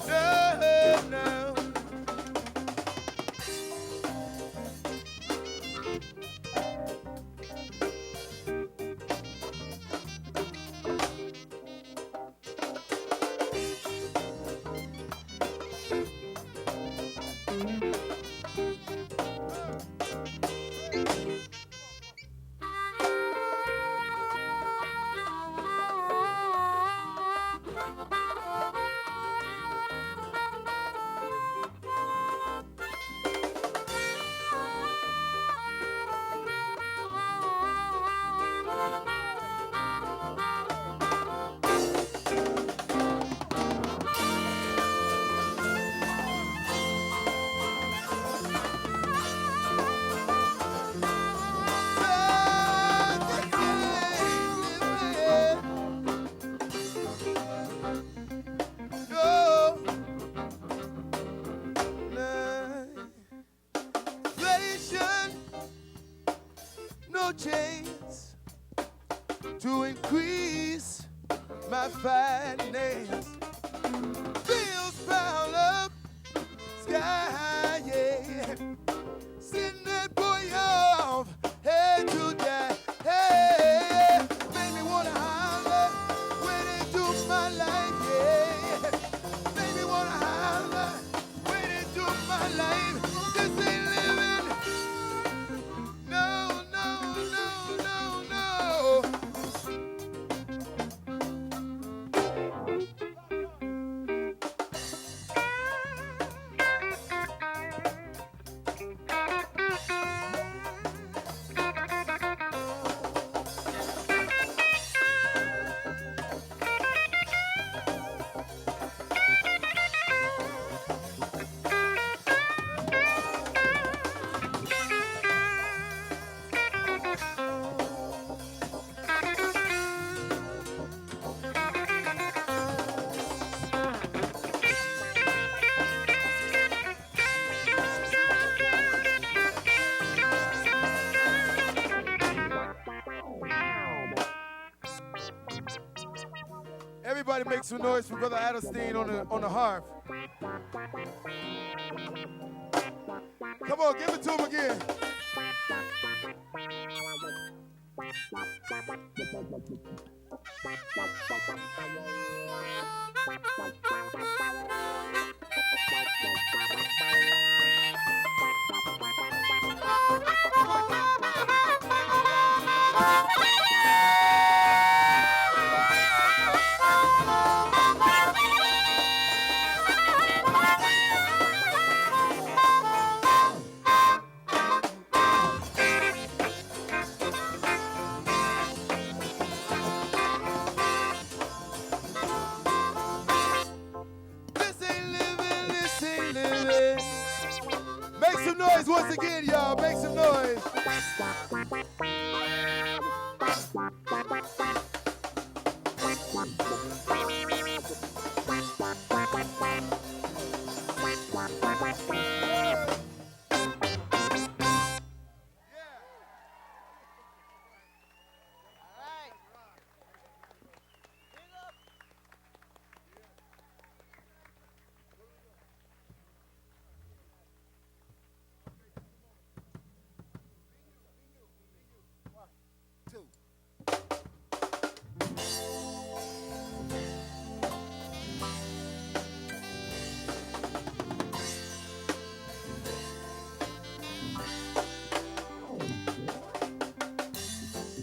No, no. no chance to increase my finance. Bills pile up, sky, yeah. Send that boy off, head to die. Hey, made me wanna holler when they took my life, yeah. Made me wanna holler when they took my life. This ain't living. No, no, no, no, no. Everybody make some noise for Brother Adelstein on the harp. Come on, give it to him again. This ain't living. Make some noise once again,